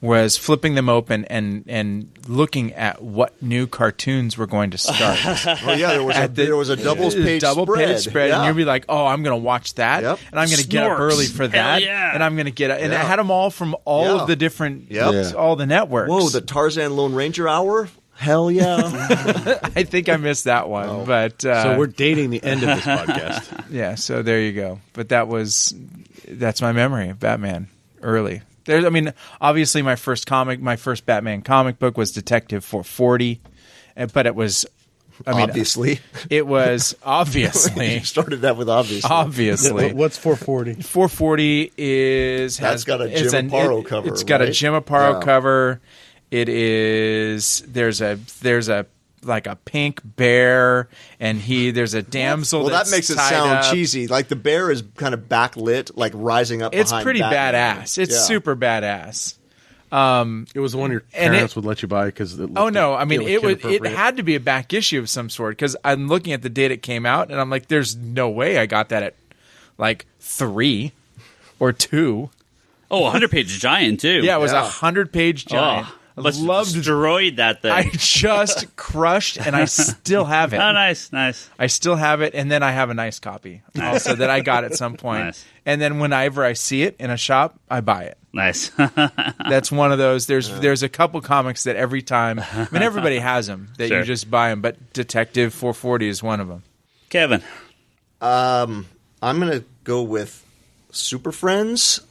was flipping them open and looking at what new cartoons were going to start. Well, yeah, there was a double-page spread. And you'd be like, oh, I'm going to watch that, and I'm going to get up early for that, and I'm going to get up. And I had them all from all of the different, all the networks. Whoa, the Tarzan Lone Ranger Hour? Hell yeah. I think I missed that one. But so we're dating the end of this podcast. Yeah, so there you go. But that's my memory of Batman early. Obviously my first Batman comic book was Detective 440, but it was obviously. It was obviously. You started that with obviously. Obviously. What's 440? 440 has got a Jim Aparo cover. It's got a Jim Aparo cover. It is there's a like a pink bear, and there's a damsel. Well, that's that makes it tied sound up. cheesy. Like the bear is kind of backlit, like rising up. It's behind pretty Batman. badass. It's super badass. It was the one your parents would let you buy because it had to be a back issue of some sort, because I'm looking at the date it came out and I'm like, there's no way I got that at like 3 or 2. Oh, 100-page giant too. Yeah, it was 100-page giant. Destroyed that thing. I just crushed, and I still have it. Oh, nice. I still have it, and then I have a nice copy also that I got at some point. Nice. And then whenever I see it in a shop, I buy it. Nice. That's one of those. There's a couple comics that every time, everybody has them that you just buy them, but Detective 440 is one of them. Kevin. I'm going to go with Super Friends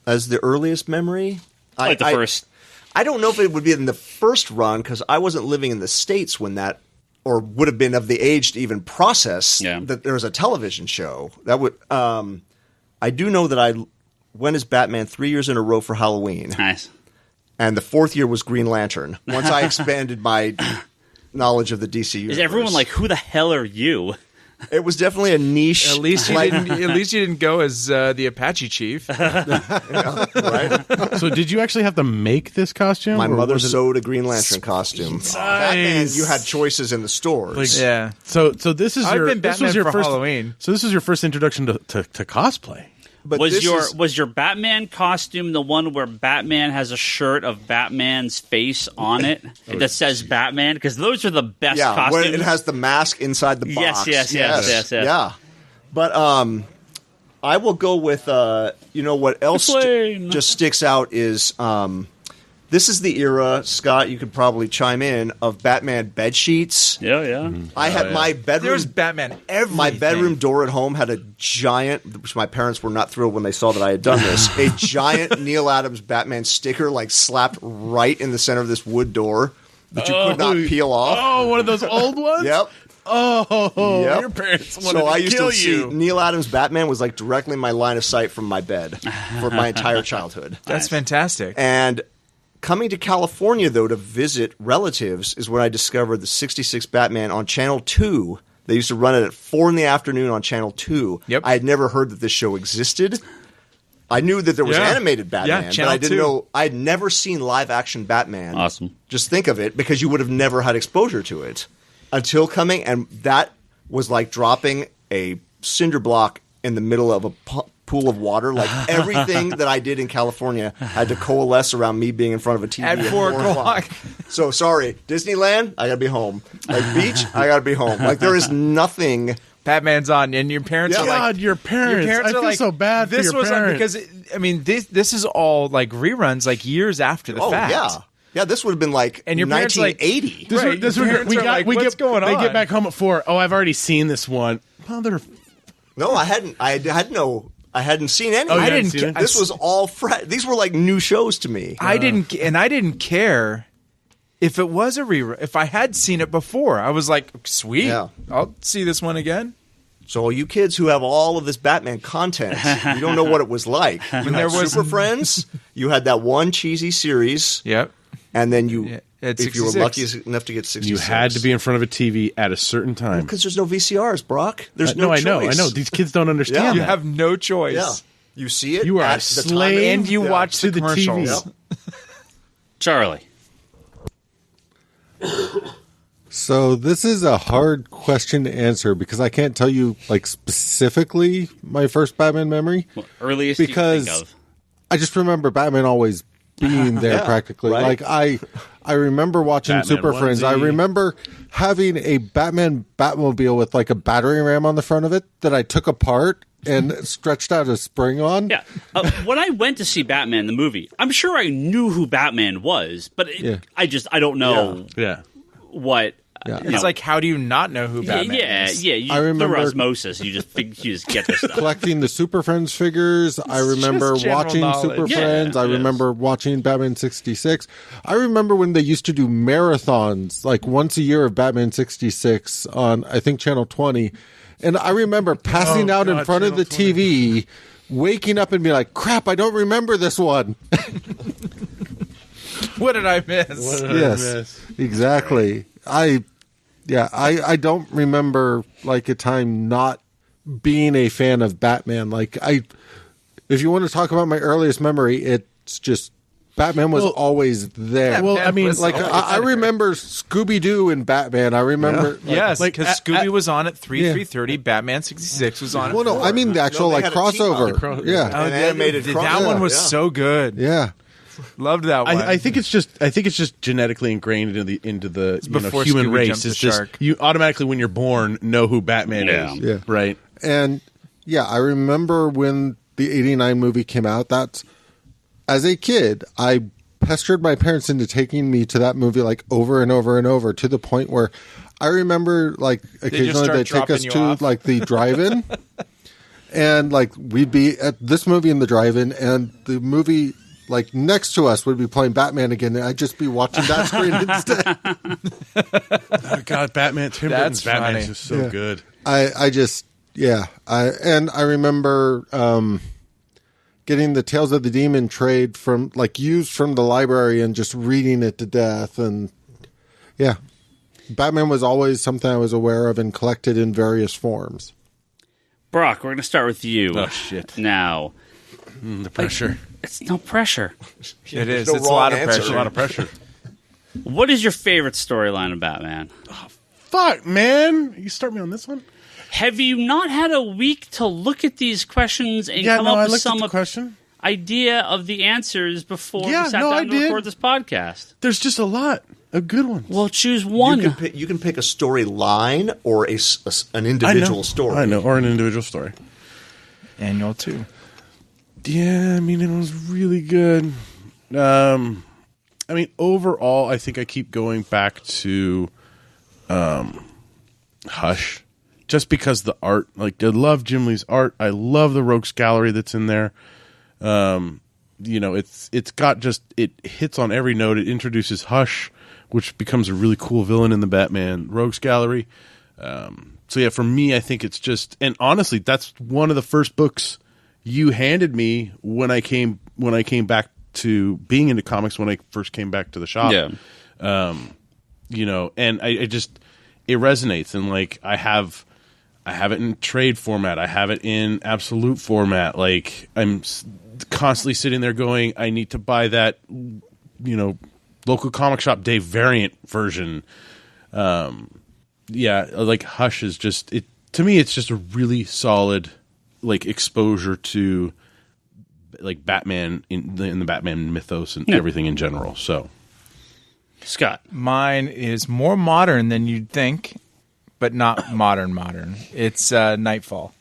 as the earliest memory. Like the first. I don't know if it would be in the first run, because I wasn't living in the States when that, or would have been of the age to even process that there was a television show. That would. I do know that I went as Batman 3 years in a row for Halloween. Nice. And the 4th year was Green Lantern. Once I expanded my knowledge of the DC universe. Is everyone like, who the hell are you? It was definitely a niche. At least you didn't go as the Apache chief. Right? So did you actually have to make this costume? My mother sewed a Green Lantern costume. Nice. Batman, you had choices in the stores. Yeah. So this is I've your been this was Batman your for first Halloween. So this is your first introduction to cosplay. was your Batman costume the one where Batman has a shirt of Batman's face on it that says Batman? Because those are the best costumes. Where it has the mask inside the box. Yes. Yeah. But I will go with what else just sticks out is this is the era, Scott, you could probably chime in, of Batman bed sheets. Yeah. I had my bedroom. There's Batman everything. My bedroom door at home had a giant, which my parents were not thrilled when they saw that I had done this, a giant Neil Adams Batman sticker slapped right in the center of this wood door that you could not peel off. Oh, one of those old ones? Yep. Oh, your parents wanted to kill you. So I used to see Neil Adams' Batman was directly in my line of sight from my bed for my entire childhood. That's fantastic. And coming to California, though, to visit relatives is when I discovered the 66 Batman on Channel 2. They used to run it at 4 in the afternoon on Channel 2. Yep. I had never heard that this show existed. I knew that there was animated Batman, but I didn't know. I had never seen live-action Batman. Awesome. Just think of it, because you would have never had exposure to it until coming, and that was like dropping a cinder block in the middle of a pool of water. Like everything that I did in California had to coalesce around me being in front of a TV at 4 o'clock. So sorry, Disneyland, I gotta be home. Like beach, I gotta be home. Like there is nothing. Batman's on, and your parents are God, your parents. I feel so bad for your parents. Because this is all like reruns, like years after the fact. Yeah, this would have been like and your 1980. What's going on? They get back home at 4. Oh, I've already seen this one. No, I hadn't. I hadn't seen any. Oh, I didn't. This was all fresh. These were like new shows to me. I didn't care if it was a rerun. If I had seen it before, I was like, sweet. Yeah. I'll see this one again. So all you kids who have all of this Batman content, you don't know what it was like. When there was Super Friends, you had that one cheesy series. Yep. And then if you were lucky enough to get 66. You had to be in front of a TV at a certain time. Because there's no VCRs, Brock. There's no choice. I know. These kids don't understand that. You have no choice. Yeah. You see it. You are a slave. And you watch the commercials. TV. Yep. Charlie. So this is a hard question to answer because I can't tell you specifically my first Batman memory. Well, earliest because you can think of. I just remember Batman always being there practically. Right. Like I remember watching Batman Super Friends. onesie. I remember having a Batman Batmobile with like a battering ram on the front of it that I took apart and stretched out a spring on. Yeah. When I went to see Batman the movie, I'm sure I knew who Batman was, but I don't know what. Yeah. It's like, how do you not know who Batman is? Yeah. I remember through osmosis, you just get this stuff. Collecting the Super Friends figures. I remember watching Super Friends. I remember watching Batman 66. I remember when they used to do marathons, like once a year of Batman 66 on, I think, Channel 20. And I remember passing out in front of the TV, waking up and being like, crap, I don't remember this one. What did I miss? Yes, exactly. I don't remember like a time not being a fan of Batman. If you want to talk about my earliest memory, it's just Batman was always there. Yeah, well, I mean, I remember Scooby-Doo and Batman. I remember, yes, because Scooby was on at 3:30. Batman 66 was on. Well, no, I mean the actual crossover. An animated crossover. That one was so good. Yeah. Loved that one. I think it's just genetically ingrained into the human Scooby race. It's just you automatically, when you're born, know who Batman is. Yeah. Right. And I remember when the '89 movie came out. As a kid, I pestered my parents into taking me to that movie over and over and over, to the point where I remember occasionally they'd take us to the drive-in, and we'd be at this movie in the drive-in, and the movie next to us would be playing Batman again, and I'd just be watching that screen instead. Oh God, Batman! Tim Burton's Batman is just so good. I remember getting the Tales of the Demon trade from used from the library and just reading it to death, and Batman was always something I was aware of and collected in various forms. Brock, we're going to start with you. Oh shit! Now, the pressure. It's no pressure. It is. It's a lot of pressure. It's a lot of pressure. What is your favorite storyline of Batman? Oh, fuck, man! You start me on this one. Have you not had a week to look at these questions and come up with some idea of the answers before we sat down to record this podcast? There's just a lot of good ones. Well, choose one. You can pick a storyline or an individual story. I know, or an individual story. Annual 2. Yeah, I mean, it was really good. I mean, overall, I think I keep going back to Hush, just because the art. Like, I love Jim Lee's art. I love the Rogues Gallery that's in there. It's got it hits on every note. It introduces Hush, which becomes a really cool villain in the Batman Rogues Gallery. So yeah, for me, I think it's just, and honestly, that's one of the first books you handed me when I came back to being into comics, when I first came back to the shop. Yeah. And I just, it resonates, and like I have it in trade format. I have it in absolute format. Like, I'm constantly sitting there going, I need to buy that, local comic shop day variant version. Like Hush is just, it to me, it's just a really solid like exposure to like Batman in the Batman mythos and everything in general. So, Scott, mine is more modern than you'd think, but not modern. It's Nightfall,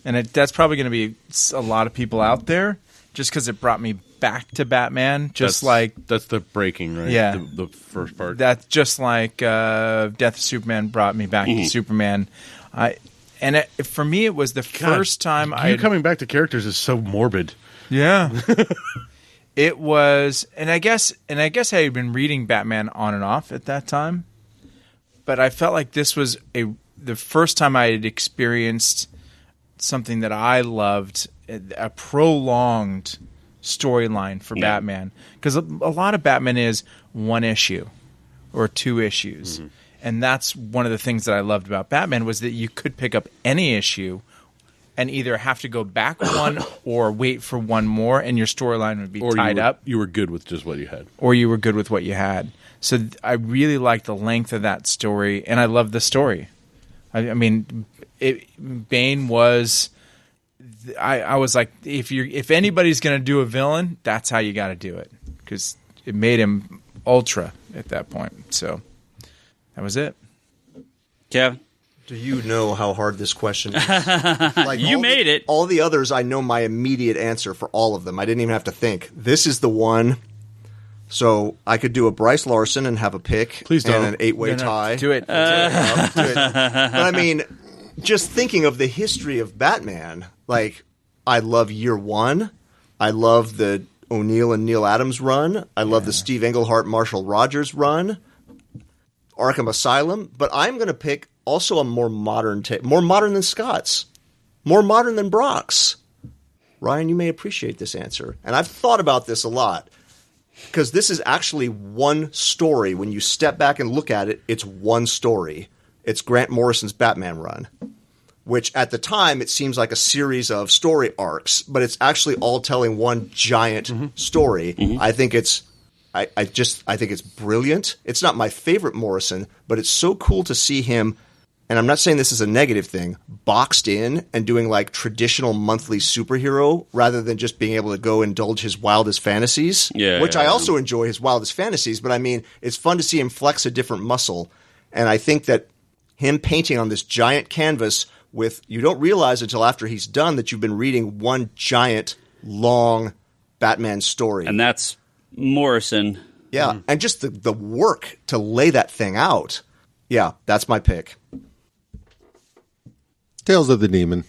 and that's probably going to be a lot of people out there, just because it brought me back to Batman. That's the breaking, right? Yeah, the first part. That's just like Death of Superman brought me back to Superman. For me, it was the first time coming back to characters is so morbid. Yeah. It was, and I guess I had been reading Batman on and off at that time, but I felt like this was the first time I had experienced something that I loved, a prolonged storyline for Batman. Because a lot of Batman is one issue or two issues. Mm-hmm. And that's one of the things that I loved about Batman, was that you could pick up any issue and either have to go back one or wait for one more, and your storyline would be tied up. You were good with just what you had. Or you were good with what you had. So I really liked the length of that story, and I loved the story. I mean, Bane was... I was like, if anybody's going to do a villain, that's how you got to do it, because it made him ultra at that point. So that was it. Kevin? Do you know how hard this question is? Like, you made it. All the others, I know my immediate answer for all of them. I didn't even have to think. This is the one. So I could do a Bryce Larson and have a pick. Please don't. And an 8-way tie. Do it. Do it. But I mean, just thinking of the history of Batman, like, I love Year One. I love the O'Neill and Neil Adams run. I love the Steve Englehart, Marshall Rogers run. Arkham Asylum. But I'm going to pick also a more modern more modern than Scott's. More modern than Brock's. Ryan, you may appreciate this answer. And I've thought about this a lot, because this is actually one story. When you step back and look at it, it's one story. It's Grant Morrison's Batman run, which at the time it seems like a series of story arcs, but it's actually all telling one giant story. Mm-hmm. I think it's I think it's brilliant. It's not my favorite Morrison, but it's so cool to see him, and I'm not saying this is a negative thing, boxed in and doing like traditional monthly superhero rather than just being able to go indulge his wildest fantasies, which I also enjoy his wildest fantasies, but I mean, it's fun to see him flex a different muscle. And I think that him painting on this giant canvas with, you don't realize until after he's done that you've been reading one giant, long Batman story. And that's Morrison. Yeah, and just the work to lay that thing out. Yeah, that's my pick. Tales of the Demon.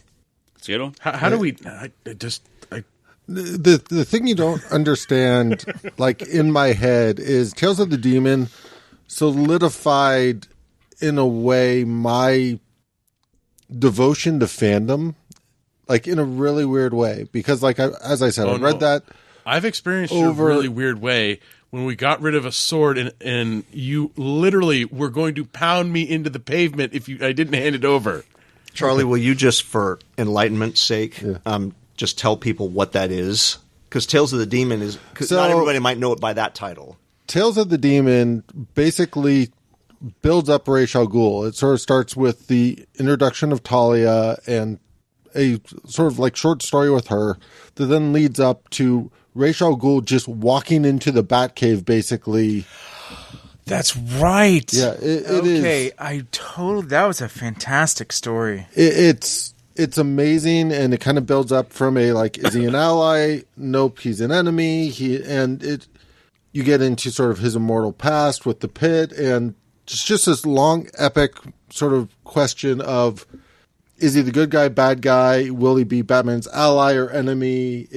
That's a good one. How do we... The thing you don't understand, like in my head, is Tales of the Demon solidified in a way my devotion to fandom, like in a really weird way. Because, like, as I said, I read that. I've experienced a really weird way when we got rid of a sword and you literally were going to pound me into the pavement if I didn't hand it over. Charlie, will you just, for enlightenment's sake, just tell people what that is? Because Tales of the Demon is... Because not everybody might know it by that title. Tales of the Demon basically builds up Ra's al Ghul. It sort of starts with the introduction of Talia and a sort of like short story with her that then leads up to Ra's al Ghul just walking into the Batcave, basically. That's right. Yeah, it is. Okay, that was a fantastic story. It's amazing, and it kind of builds up from a like, is he an ally? Nope, he's an enemy. You get into sort of his immortal past with the pit, and just this long, epic sort of question of, is he the good guy, bad guy? Will he be Batman's ally or enemy?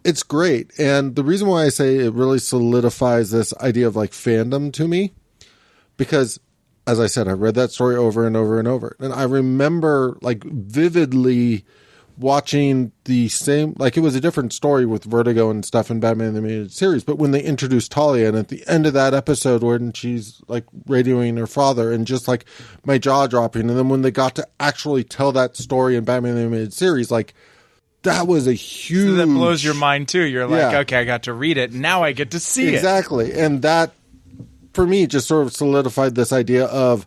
It's great. And the reason why I say it really solidifies this idea of like fandom to me, because as I said, I read that story over and over and over. And I remember like vividly watching the same, like it was a different story with Vertigo and stuff in Batman the Animated Series. But when they introduced Talia, and at the end of that episode when she's like radioing her father, and just like my jaw dropping. And then when they got to actually tell that story in Batman the Animated Series, like that was a huge... So that blows your mind too. You're like, okay, I got to read it. Now I get to see it. Exactly. And that, for me, just sort of solidified this idea of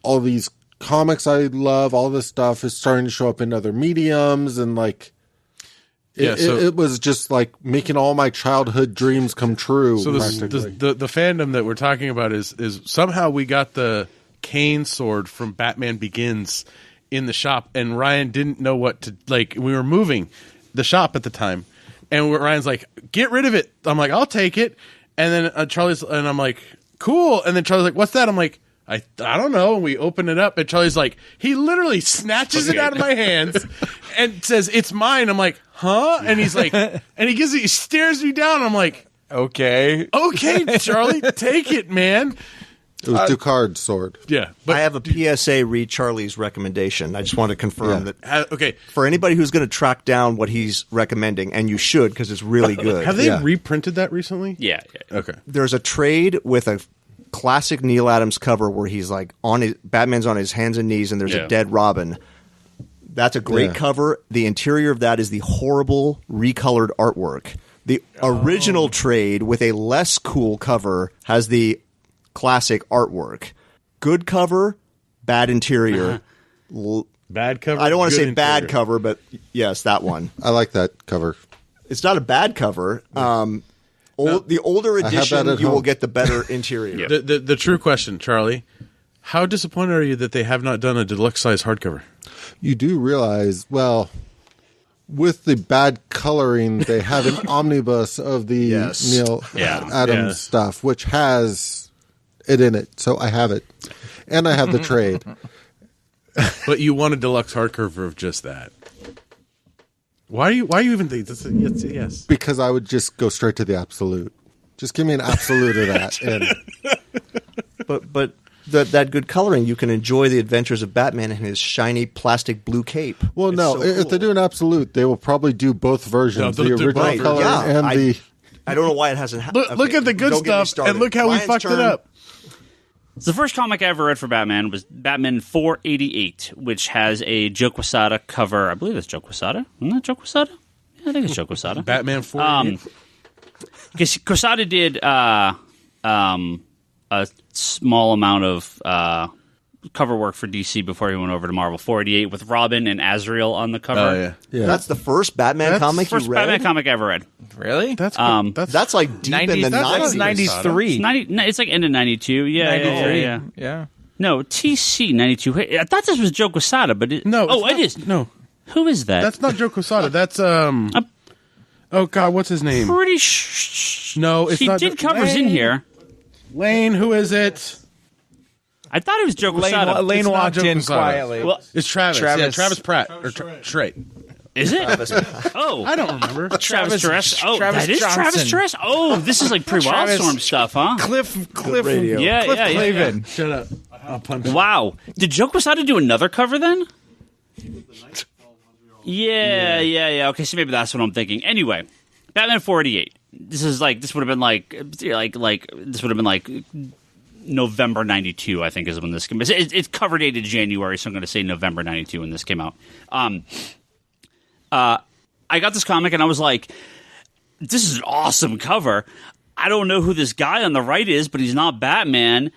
all these comics I love, all this stuff is starting to show up in other mediums, and like it was just like making all my childhood dreams come true. So the fandom that we're talking about is somehow we got the cane sword from Batman Begins in the shop, and Ryan didn't know what to like. We were moving the shop at the time, and Ryan's like, "Get rid of it." I'm like, "I'll take it." And then I'm like, "Cool." And then Charlie's like, "What's that?" I'm like, I don't know. And we open it up, and Charlie's like, he literally snatches it out of my hands and says, "It's mine." I'm like, "Huh?" And he's like, and he stares me down. I'm like, okay, Charlie, take it, man. It was Ducard's sword. Yeah. But I have a PSA, read Charlie's recommendation. I just want to confirm that. Okay. For anybody who's going to track down what he's recommending, and you should, because it's really good. Have they reprinted that recently? Yeah. Okay. There's a trade with a classic Neil Adams cover where he's like Batman's on his hands and knees, and there's a dead Robin. That's a great cover. The interior of that is the horrible recolored artwork. The original trade with a less cool cover has the classic artwork. Good cover, bad interior. Bad cover. I don't want to say interior. bad cover, but yes, that one. I like that cover. It's not a bad cover. The older edition, you will get the better interior. The true question, Charlie, how disappointed are you that they have not done a deluxe size hardcover? You do realize, well, with the bad coloring, they have an omnibus of the Neil Adams stuff, which has it in it. So I have it. And I have the trade. But you want a deluxe hardcover of just that. Why you even think this? Yes. Because I would just go straight to the absolute. Just give me an absolute of that. And But that good coloring, you can enjoy the adventures of Batman in his shiny plastic blue cape. Well, no, if they do an absolute, they will probably do both versions, the original color and the... I don't know why it hasn't happened. Look at the good stuff, and look how we fucked it up. So the first comic I ever read for Batman was Batman 488, which has a Joe Quesada cover. I believe it's Joe Quesada. Isn't that Joe Quesada? Yeah, I think it's Joe Quesada. Batman 488. Because Quesada did a small amount of cover work for DC before he went over to Marvel. 488 with Robin and Azrael on the cover. Oh, yeah. That's the first Batman comic you read? First Batman comic I ever read. Really? That's like deep in the 90s. 93. It's like end of 92. Yeah, 93. Yeah. No, TC 92. I thought this was Joe Quesada, but it is. No. Who is that? That's not Joe Quesada. That's oh God, what's his name? Pretty No, it's not. He did covers in here. Lane, who is it? I thought it was Joe Quesada. Lane walked in quietly. Well, it's Travis. Yeah, Travis Pratt or Trey. Is it? Oh, I don't remember. Travis Terrell. Oh, Travis that is Johnson. Travis Terrell. Oh, this is like pre-Wildstorm stuff, huh? Cliff radio. Yeah, Cliff yeah. Clavin. Shut up. I'll punch you. Wow. Did Joe Quesada do another cover then? Yeah. Okay, so maybe that's what I'm thinking. Anyway, Batman 488. This would have been like November 92, I think, is when this came out. It's cover dated January, so I'm going to say November 92 when this came out. I got this comic, and I was like, this is an awesome cover. I don't know who this guy on the right is, but he's not Batman.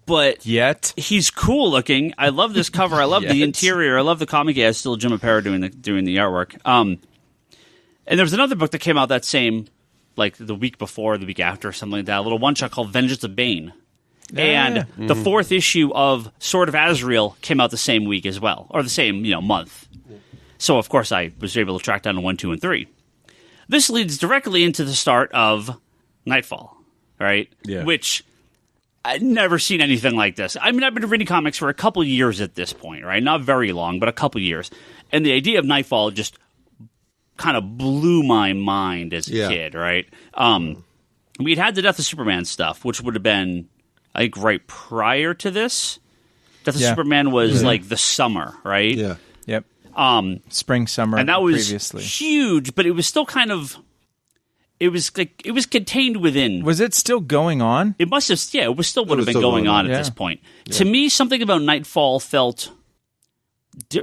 But yet he's cool looking. I love this cover. I love the interior. I love the comic. Yeah, it's still Jim Aparo doing the artwork. And there was another book that came out that same, like the week before, the week after, or something like that. A little one shot called Vengeance of Bane. And the fourth issue of Sword of Azrael came out the same week as well, or the same month. So of course I was able to track down 1, 2, and 3. This leads directly into the start of Nightfall, right? Yeah. Which I'd never seen anything like this. I mean, I've been reading comics for a couple years at this point, right? Not very long, but a couple years. And the idea of Nightfall just kind of blew my mind as a kid, right? We'd had the Death of Superman stuff, which would have been, I think, right prior to this. Death of Superman was like the summer, right? Yeah. Yep. Spring, summer, and that was previously huge, but it was still kind of. It was contained within. Was it still going on? It must have. Yeah, it was still would have been going on at this point. Yeah. To me, something about Nightfall felt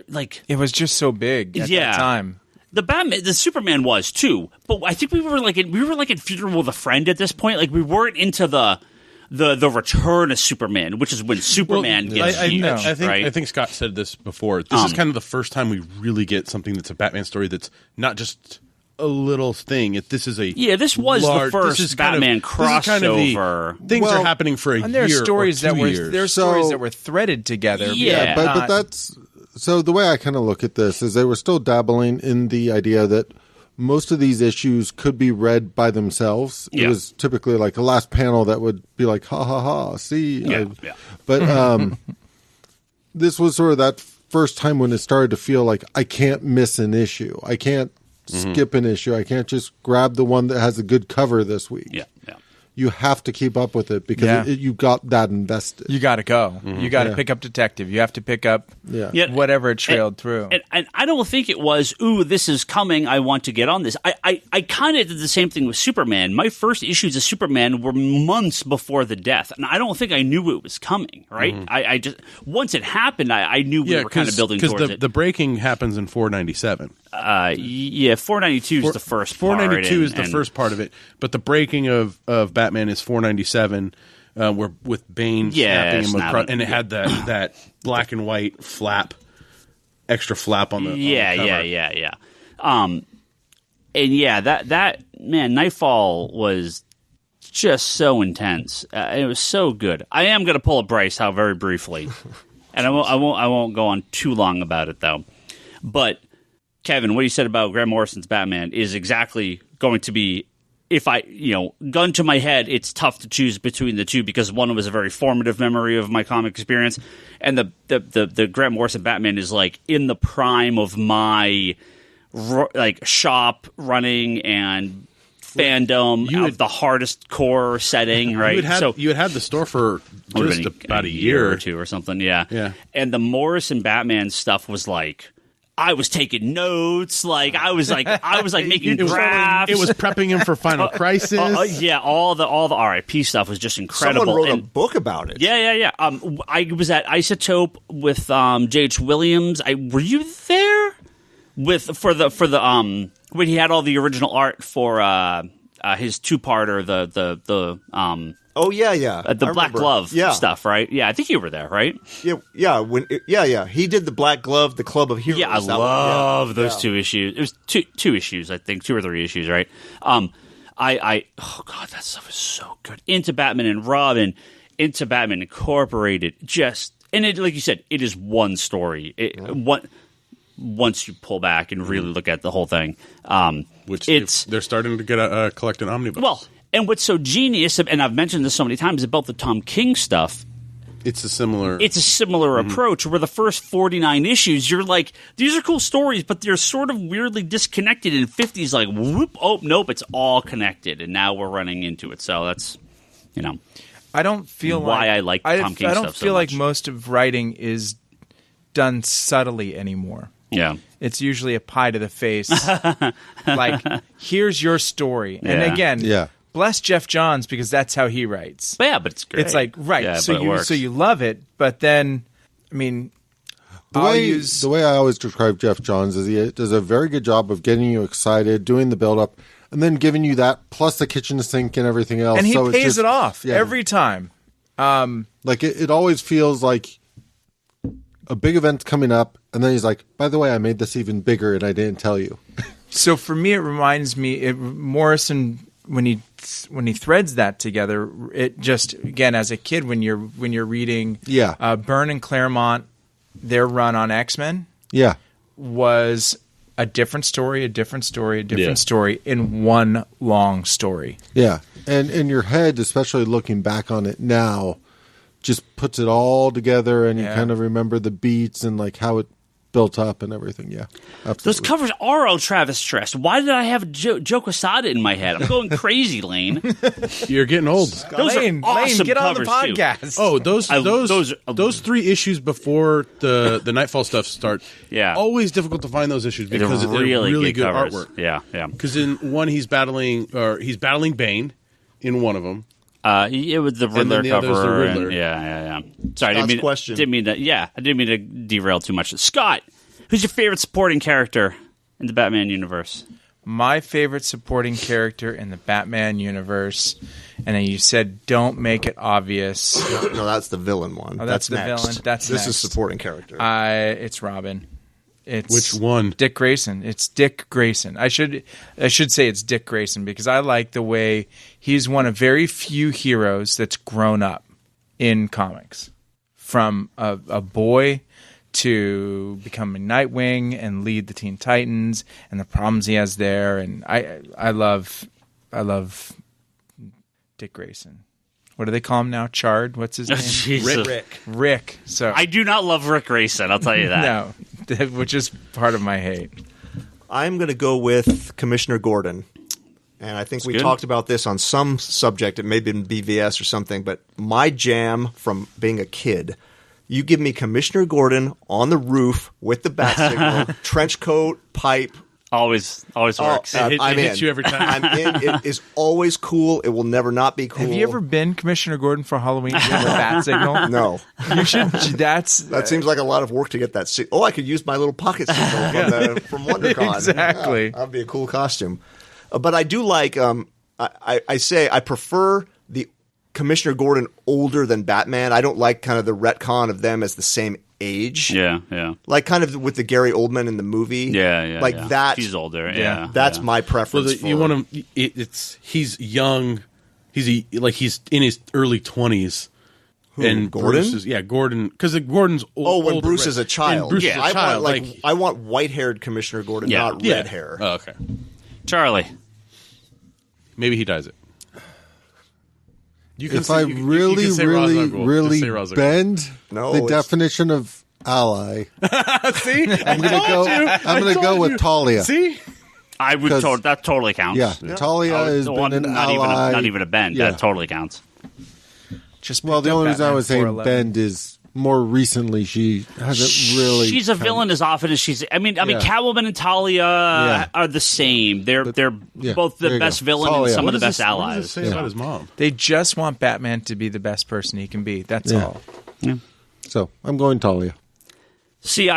like it was just so big at that time. The Superman was too, but I think we were like in Funeral with a Friend at this point. Like we weren't into the return of Superman, which is when Superman gets huge. I think Scott said this before. This is kind of the first time we really get something that's a Batman story that's not just a little thing. This is a this was the first Batman crossover. Things are happening for a year. And there are stories or 2 years. There are stories that were threaded together. Yeah, but that's so. The way I kind of look at this is they were still dabbling in the idea that most of these issues could be read by themselves. It was typically like a last panel that would be like, ha, ha, ha, see? But this was sort of that first time when it started to feel like I can't miss an issue. I can't skip an issue. I can't just grab the one that has a good cover this week. Yeah. You have to keep up with it because you got that invested. You got to go. You got to pick up Detective. You have to pick up whatever it trailed through. And I don't think it was, ooh, this is coming, I want to get on this. I kind of did the same thing with Superman. My first issues of Superman were months before the death, and I don't think I knew it was coming, right? I just once it happened, I knew we were kind of building towards it. Because the breaking happens in 497. 492 is the first part. 492 is the first part of it, but the breaking of Batman is 497, where with Bane snapping him across, and it had that black and white extra flap on the cover. Yeah. And that man, Nightfall was just so intense. It was so good. I am going to pull a Bryce out very briefly, and I won't go on too long about it though. But Kevin, what you said about Grant Morrison's Batman is exactly going to be, if I, gun to my head, it's tough to choose between the two because one was a very formative memory of my comic experience, and the Grant Morrison Batman is like in the prime of my shop running and fandom of the hardest core setting, right? You had the store for just about a year or two or something, yeah. And the Morrison Batman stuff was like, I was taking notes, I was making drafts. It was prepping him for Final Crisis. All the RIP stuff was just incredible. Someone wrote a book about it. Yeah. I was at Isotope with J.H. Williams. Were you there for the when he had all the original art for his two-parter, the Oh yeah. The Black Glove stuff, right? Yeah, I think you were there, right? Yeah. He did the Black Glove, the Club of Heroes. Yeah, I love those 2 issues. It was two issues, I think, 2 or 3 issues, right? Oh god, that stuff is so good. Into Batman and Robin, into Batman Incorporated, and it, like you said, it is one story. Once you pull back and really look at the whole thing, they're starting to get collect an omnibus. Well. And what's so genius, and I've mentioned this so many times about the Tom King stuff, it's a similar approach where the first 49 issues, you're like, these are cool stories, but they're sort of weirdly disconnected. And 50's like, whoop, oh, nope, it's all connected. And now we're running into it. So that's, I don't feel why I like Tom King stuff so much. I don't feel like most of writing is done subtly anymore. Yeah. It's usually a pie to the face. Like, here's your story. Yeah. And again, bless Jeff Johns because that's how he writes. Yeah, but it's great. It's like, right, yeah, so you love it, but then, I mean, the way I always describe Jeff Johns is he does a very good job of getting you excited, doing the build-up, and then giving you that plus the kitchen sink and everything else. And he so pays it off every time. Like it always feels like a big event's coming up, and then he's like, by the way, I made this even bigger and I didn't tell you. So for me, it reminds me, Morrison, when he threads that together, it just, again, as a kid, when you're reading Byrne and Claremont, their run on X-Men was a different story in one long story. Yeah. And in your head, especially looking back on it now, just puts it all together, and you kind of remember the beats and like how it built up and everything. Yeah, absolutely. Those covers are all Travis Tress. Why did I have Joe Quesada in my head? I'm going crazy, Lane. You're getting old. Those Lane, are awesome get on the covers, podcast. too. Oh, those 3 issues before the Nightfall stuff start. Yeah, always difficult to find those issues because they're really good artwork. Yeah. Because in one he's battling Bane in one of them. It was the Riddler the cover. other's the Riddler. Yeah. Sorry, Scott's I didn't mean to derail too much. Scott, who's your favorite supporting character in the Batman universe? My favorite supporting character in the Batman universe, and then you said don't make it obvious. No, that's the villain one. Oh, that's the next. villain. This is supporting character. It's Robin. It's Which one? Dick Grayson. It's Dick Grayson. I should say it's Dick Grayson because I like the way he's one of very few heroes that's grown up in comics, from a boy to becoming Nightwing and lead the Teen Titans and the problems he has there. And I love Dick Grayson. What do they call him now? Chard? What's his name? Rick. So I do not love Rick Grayson, I'll tell you that. No, which is part of my hate. I'm going to go with Commissioner Gordon. And I think we talked about this on some subject. It may have been BVS or something. But my jam from being a kid, you give me Commissioner Gordon on the roof with the bat signal, trench coat, pipe. Always works. It hits you every time. I'm in. It is always cool. It will never not be cool. Have you ever been Commissioner Gordon for Halloween with a bat signel? No. You should. That seems like a lot of work to get that. I could use my little pocket signal from WonderCon. Exactly. That'd be a cool costume. But I do like. I say I prefer the Commissioner Gordon older than Batman. I don't like kind of the retcon of them as the same age. Yeah. Like kind of with the Gary Oldman in the movie. Yeah. Like that. He's older. Yeah. That's my preference. You want him? He's young. He's in his early 20s. And Gordon? Bruce is, Gordon, because Gordon's old. when Bruce is a child. Bruce is a child. I want white-haired Commissioner Gordon, not red hair. Oh, okay. Charlie. Maybe he dies it. If I really bend the definition of ally, see, I'm gonna go with Talia. See, I would that totally counts. Yeah, Talia has been an ally. Not even a bend. Yeah. That totally counts. The only reason I was saying bend is more recently she hasn't really. She's a villain as often as she's. I mean, Catwoman and Talia are the same. They're both the best villain and some of the best allies. What does it say about his mom? They just want Batman to be the best person he can be. That's all. Yeah. So I'm going Talia. See,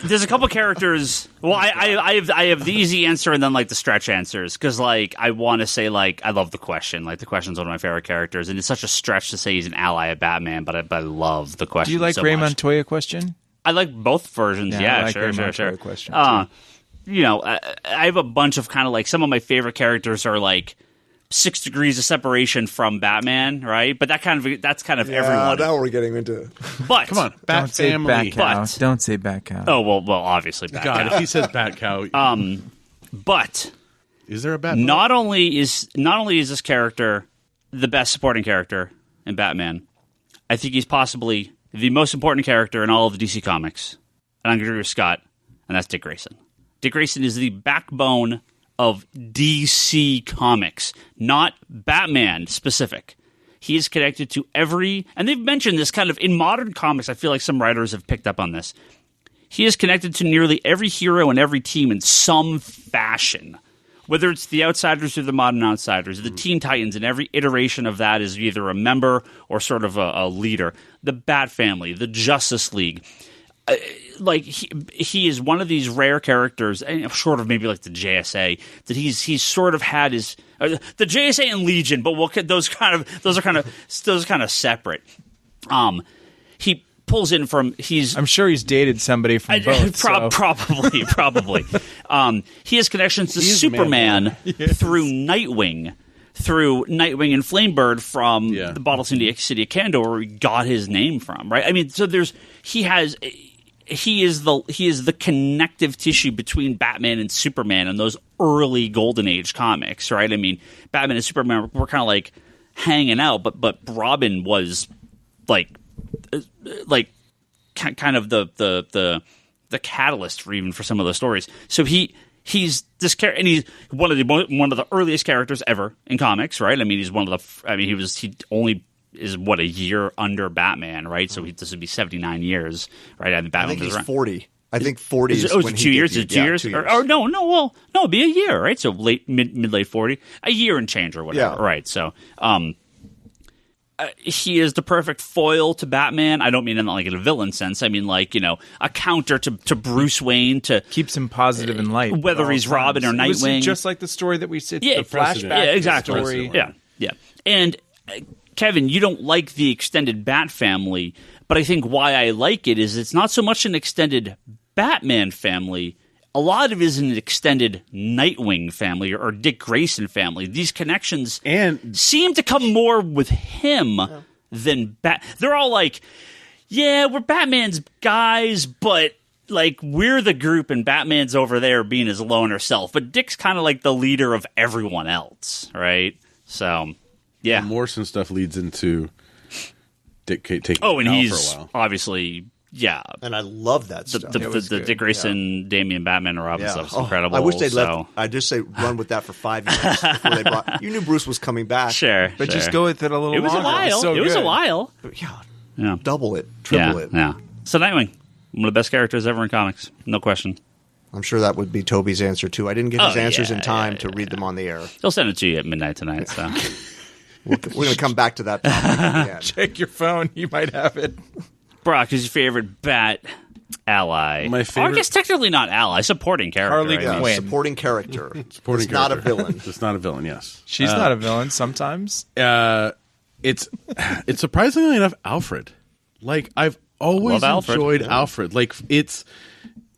there's a couple characters. Well, I have the easy answer and then like the stretch answers because like I want to say like I love the Question. Like the Question's one of my favorite characters, and it's such a stretch to say he's an ally of Batman, but I love the Question. Do you like so Ray much. Montoya Question? I like both versions. Yeah, I like sure. Montoya Question, I have a bunch of kind of like some of my favorite characters are like 6 degrees of separation from Batman, right? But that's kind of everyone. Now we're getting into. But come on, Bat Family. Don't say Bat Cow. Oh well, obviously Bat God, Cow. if he says Bat Cow, but is there a Bat? Not only is this character the best supporting character in Batman, I think he's possibly the most important character in all of the DC comics. And I'm going to agree with Scott, and that's Dick Grayson. Dick Grayson is the backbone of DC Comics, not Batman specific. He is connected to and they've mentioned this kind of in modern comics, I feel like some writers have picked up on this. He is connected to nearly every hero and every team in some fashion. Whether it's the Outsiders or the Modern Outsiders, the Teen Titans, and every iteration of that is either a member or sort of a leader. The Bat Family, the Justice League. like he is one of these rare characters, short of maybe like the JSA, that he's sort of had his the JSA and Legion, but those are kind of separate. He pulls in from I'm sure he's dated somebody from both. Probably. He has connections to Superman through Nightwing. Through Nightwing and Flamebird from the Bottle City of Kandor, where he got his name from, right? I mean, so he is the connective tissue between Batman and Superman in those early Golden Age comics, right? I mean, Batman and Superman were kind of like hanging out, but Robin was like kind of the catalyst for some of the stories. So he's this character, and he's one of the earliest characters ever in comics, right? I mean, he's one of the. I mean, he only is a year under Batman, right? So this would be 79 years, right? And Batman I think he's 40. I think 40 is when 2 years. Is it 2 years? 2 years. Or no. Well, no, it'd be a year, right? So mid-late 40, a year and change or whatever, right? So, he is the perfect foil to Batman. I don't mean in like in a villain sense. I mean like, a counter to Bruce Wayne, to keeps him positive in light, whether he's Robin or Nightwing. Just like the story that we said, the flashback, exactly. story. Yeah. And Kevin, you don't like the extended Bat family, but I think why I like it is it's not so much an extended Batman family. A lot of it is an extended Nightwing family or Dick Grayson family. These connections seem to come more with him than They're all like, yeah, we're Batman's guys, but like we're the group and Batman's over there being his loner self. But Dick's kind of like the leader of everyone else, right? So, yeah. The Morrison stuff leads into Dick taking and out he's for a while. obviously... Yeah, and I love that stuff. The Dick Grayson, Damian Batman, and Robin stuff is incredible. I wish they'd left. I just say run with that for 5 years before they brought. You knew Bruce was coming back, but just go with it a little. It was longer. a while. A while. Yeah, double it, triple it. Yeah. So Nightwing, one of the best characters ever in comics, no question. I'm sure that would be Toby's answer too. I didn't get his answers in time to read them on the air. He'll send it to you at midnight tonight. So we're going to come back to that topic. Check your phone; you might have it. Brock is your favorite Bat ally. My favorite. I guess technically not ally, supporting character. Harley Quinn. Supporting character. Not a villain. It's not a villain. Yes, she's not a villain. Sometimes. It's surprisingly enough Alfred. Like I've always enjoyed Alfred. Like it's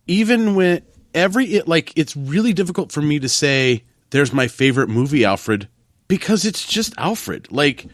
even when it's really difficult for me to say there's my favorite movie Alfred because it's just Alfred. Like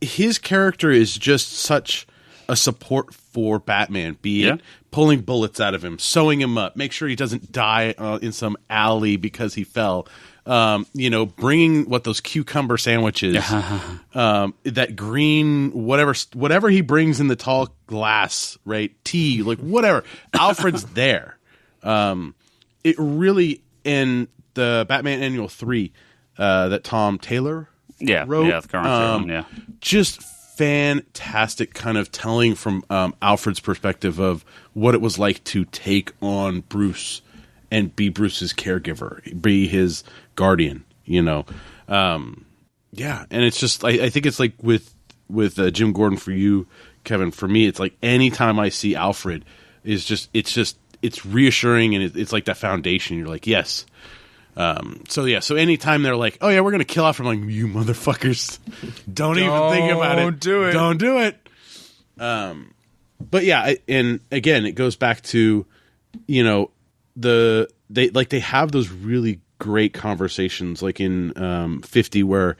his character is just such a support for Batman, be it pulling bullets out of him, sewing him up, make sure he doesn't die in some alley because he fell. Bringing those cucumber sandwiches, that green whatever he brings in the tall glass, right? Tea, like whatever. Alfred's there. It really in the Batman Annual 3 that Tom Taylor wrote. The current one, just fantastic kind of telling from Alfred's perspective of what it was like to take on Bruce and be Bruce's caregiver, be his guardian, and it's just I think it's like with Jim Gordon for you, Kevin. For me, it's like anytime I see Alfred, it's reassuring and it's like that foundation. You're like, yes. So anytime they're like, oh yeah, we're gonna kill Alfred, I'm like, you motherfuckers, don't even think about it. Don't do it. But yeah, and again, it goes back to, they have those really great conversations, like in 50, where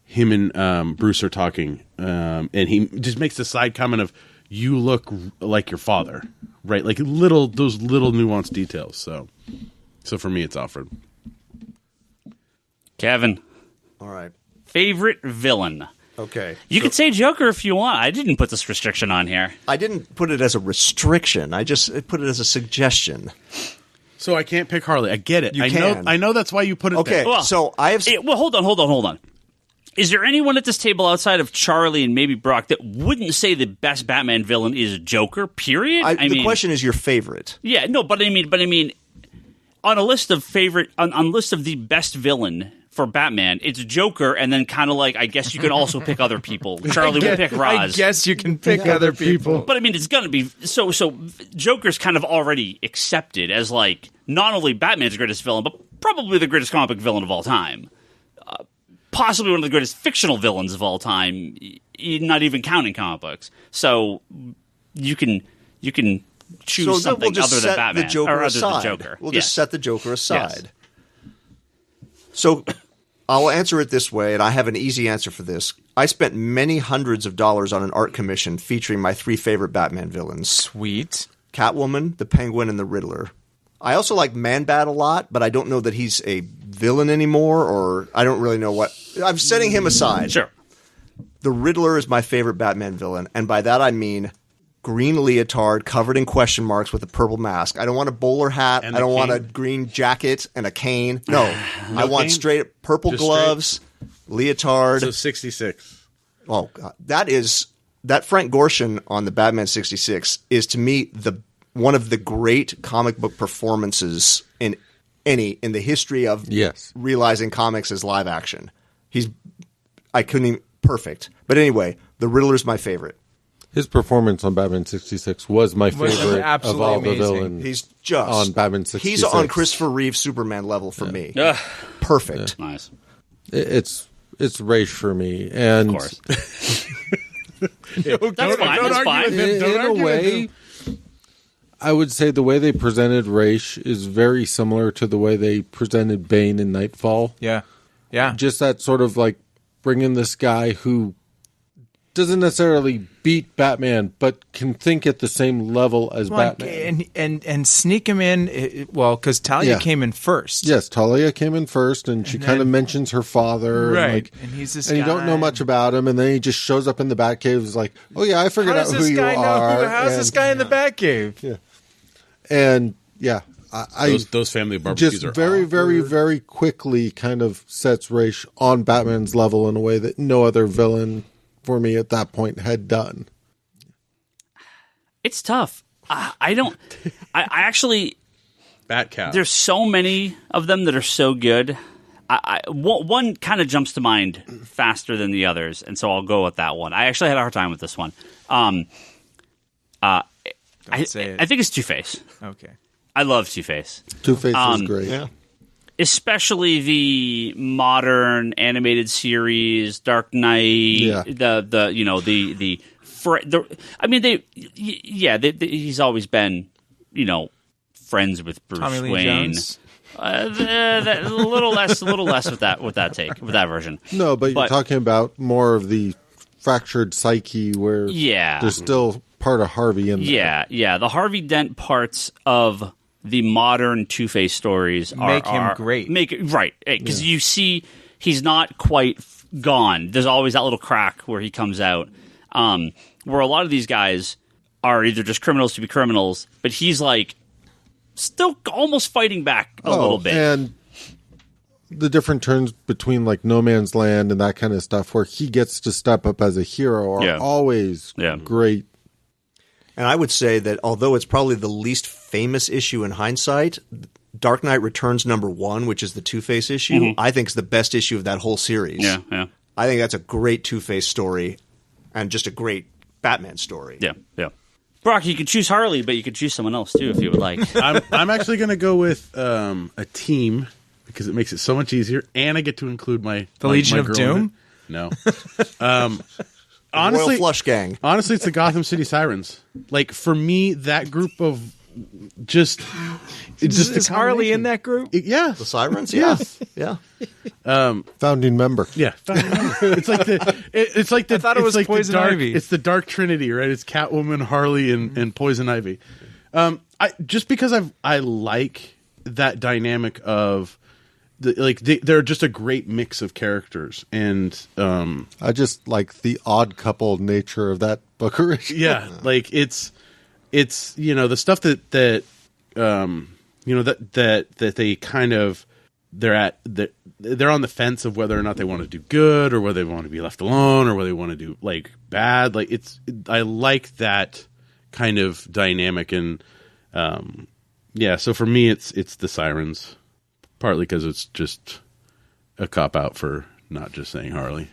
him and Bruce are talking, and he just makes the side comment of, "You look like your father," right? Like those little nuanced details. So for me, it's Alfred. Kevin. All right. Favorite villain. Okay. You could say Joker if you want. I didn't put this restriction on here. I didn't put it as a restriction. I just put it as a suggestion. So I can't pick Harley. I get it. I know that's why you put it there. Well, so I have... hold on. Is there anyone at this table outside of Charlie and maybe Brock that wouldn't say the best Batman villain is Joker, period? The question is your favorite. Yeah, no, but I mean, on a list of the best villain for Batman, it's Joker, and then kind of like, I guess you can also pick other people. Charlie would pick Ra's. I guess you can pick other people. But I mean, it's going to be so Joker's kind of already accepted as like not only Batman's greatest villain, but probably the greatest comic book villain of all time. Possibly one of the greatest fictional villains of all time, not even counting comic books. So you can choose something other than Batman or other than Joker. We'll just set the Joker aside. Yes. So I'll answer it this way, and I have an easy answer for this. I spent many hundreds of dollars on an art commission featuring my 3 favorite Batman villains. Sweet. Catwoman, the Penguin, and the Riddler. I also like Man-Bat a lot, but I don't know that he's a villain anymore, or I don't really know what... I'm setting him aside. Sure. The Riddler is my favorite Batman villain, and by that I mean green leotard covered in question marks with a purple mask. I don't want a bowler hat. I don't want a green jacket and a cane. No. I want straight purple gloves, leotard. So 66. Oh, God. That Frank Gorshin on the Batman 66 is, to me, one of the great comic book performances in the history of realizing comics as live action. Perfect. But anyway, the Riddler's my favorite. His performance on Batman 66 was my favorite of all the villains. He's just on Batman 66. He's on Christopher Reeve Superman level for me. Perfect. Yeah. Nice. It's Ra's for me, and of course. That's fine. In a way, I would say the way they presented Ra's is very similar to the way they presented Bane in Nightfall. Yeah. Just that sort of like bringing this guy who doesn't necessarily beat Batman, but can think at the same level as Batman. And sneak him in, because Talia came in first. Yes, Talia came in first, and she kind of mentions her father. Right. And he's this guy. And you don't know much about him, and then he just shows up in the Batcave and is like, oh yeah, I figured out who you are. How's this guy in the Batcave? Yeah. And those family barbecues just are very, very, very quickly kind of sets Ra's on Batman's level in a way that no other villain for me at that point had done. It's tough. I actually Batcat. There's so many of them that are so good. One kind of jumps to mind faster than the others, and so I'll go with that one. I actually had a hard time with this one. I think it's Two-Face. Okay. I love Two-Face. Two-Face is great. Yeah. Especially the modern animated series, Dark Knight, he's always been, friends with Bruce Tommy Lee Wayne. Jones. A little less with that version. No, but you're talking about more of the fractured psyche where there's still part of Harvey in there. Yeah. The Harvey Dent parts of the modern Two-Face stories make him great. Right, because you see he's not quite gone. There's always that little crack where he comes out, where a lot of these guys are either just criminals to be criminals, but he's like still almost fighting back a little bit. And the different turns between like No Man's Land and that kind of stuff where he gets to step up as a hero are always great. And I would say that although it's probably the least famous issue in hindsight, Dark Knight Returns #1, which is the Two-Face issue, I think is the best issue of that whole series. Yeah. I think that's a great Two-Face story and just a great Batman story. Yeah. Brock, you could choose Harley, but you could choose someone else too if you would like. I'm actually going to go with a team because it makes it so much easier, and I get to include the Legion of Doom. No. Honestly, Royal Flush Gang. Honestly, it's the Gotham City Sirens. Like, for me, that group of is Harley in that group? Yeah. The Sirens? Yes. Yeah. Founding member. Yeah. It's like the I thought it was like Poison Ivy. It's the Dark Trinity, right? It's Catwoman, Harley, and Poison Ivy. Just because I like that dynamic of they're just a great mix of characters, and I just like the odd couple nature of that book original. Yeah, like it's the stuff that they kind of they're on the fence of whether or not they want to do good or whether they want to be left alone or whether they want to do like bad. Like I like that kind of dynamic, and so for me it's the Sirens. Partly because it's just a cop out for not just saying Harley,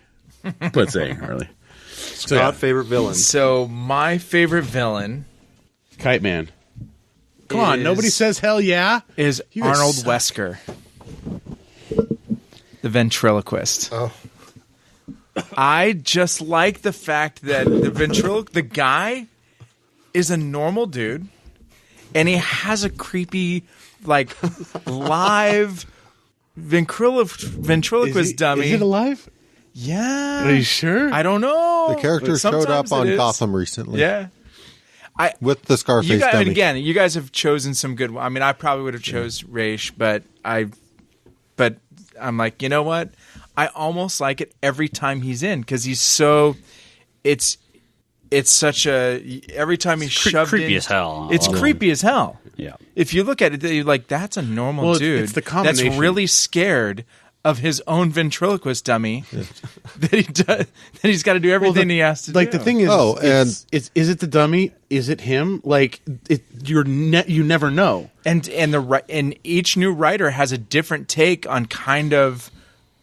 but saying Harley. Scott, favorite villain. So my favorite villain, Kite Man. Come on, nobody says hell yeah. Is Arnold Wesker, the ventriloquist. Oh. I just like the fact that the guy is a normal dude, and he has a creepy, like, live ventriloquist dummy. Is it alive? Yeah. Are you sure? I don't know. The character showed up on Gotham recently. Yeah. With the Scarface dummy. I mean, again, you guys have chosen some good ones. I mean, I probably would have chose Raish, but I'm like, you know what? I almost like it every time he's in because he's so. It's such a every time he's shoved creepy in, as hell. It's creepy as hell. Yeah. If you look at it, you're like, that's a normal dude. It's the combination. That's really scared of his own ventriloquist dummy that he's got to do everything he has to do. Like the thing is, is it the dummy? Is it him? Like you never know. And each new writer has a different take on kind of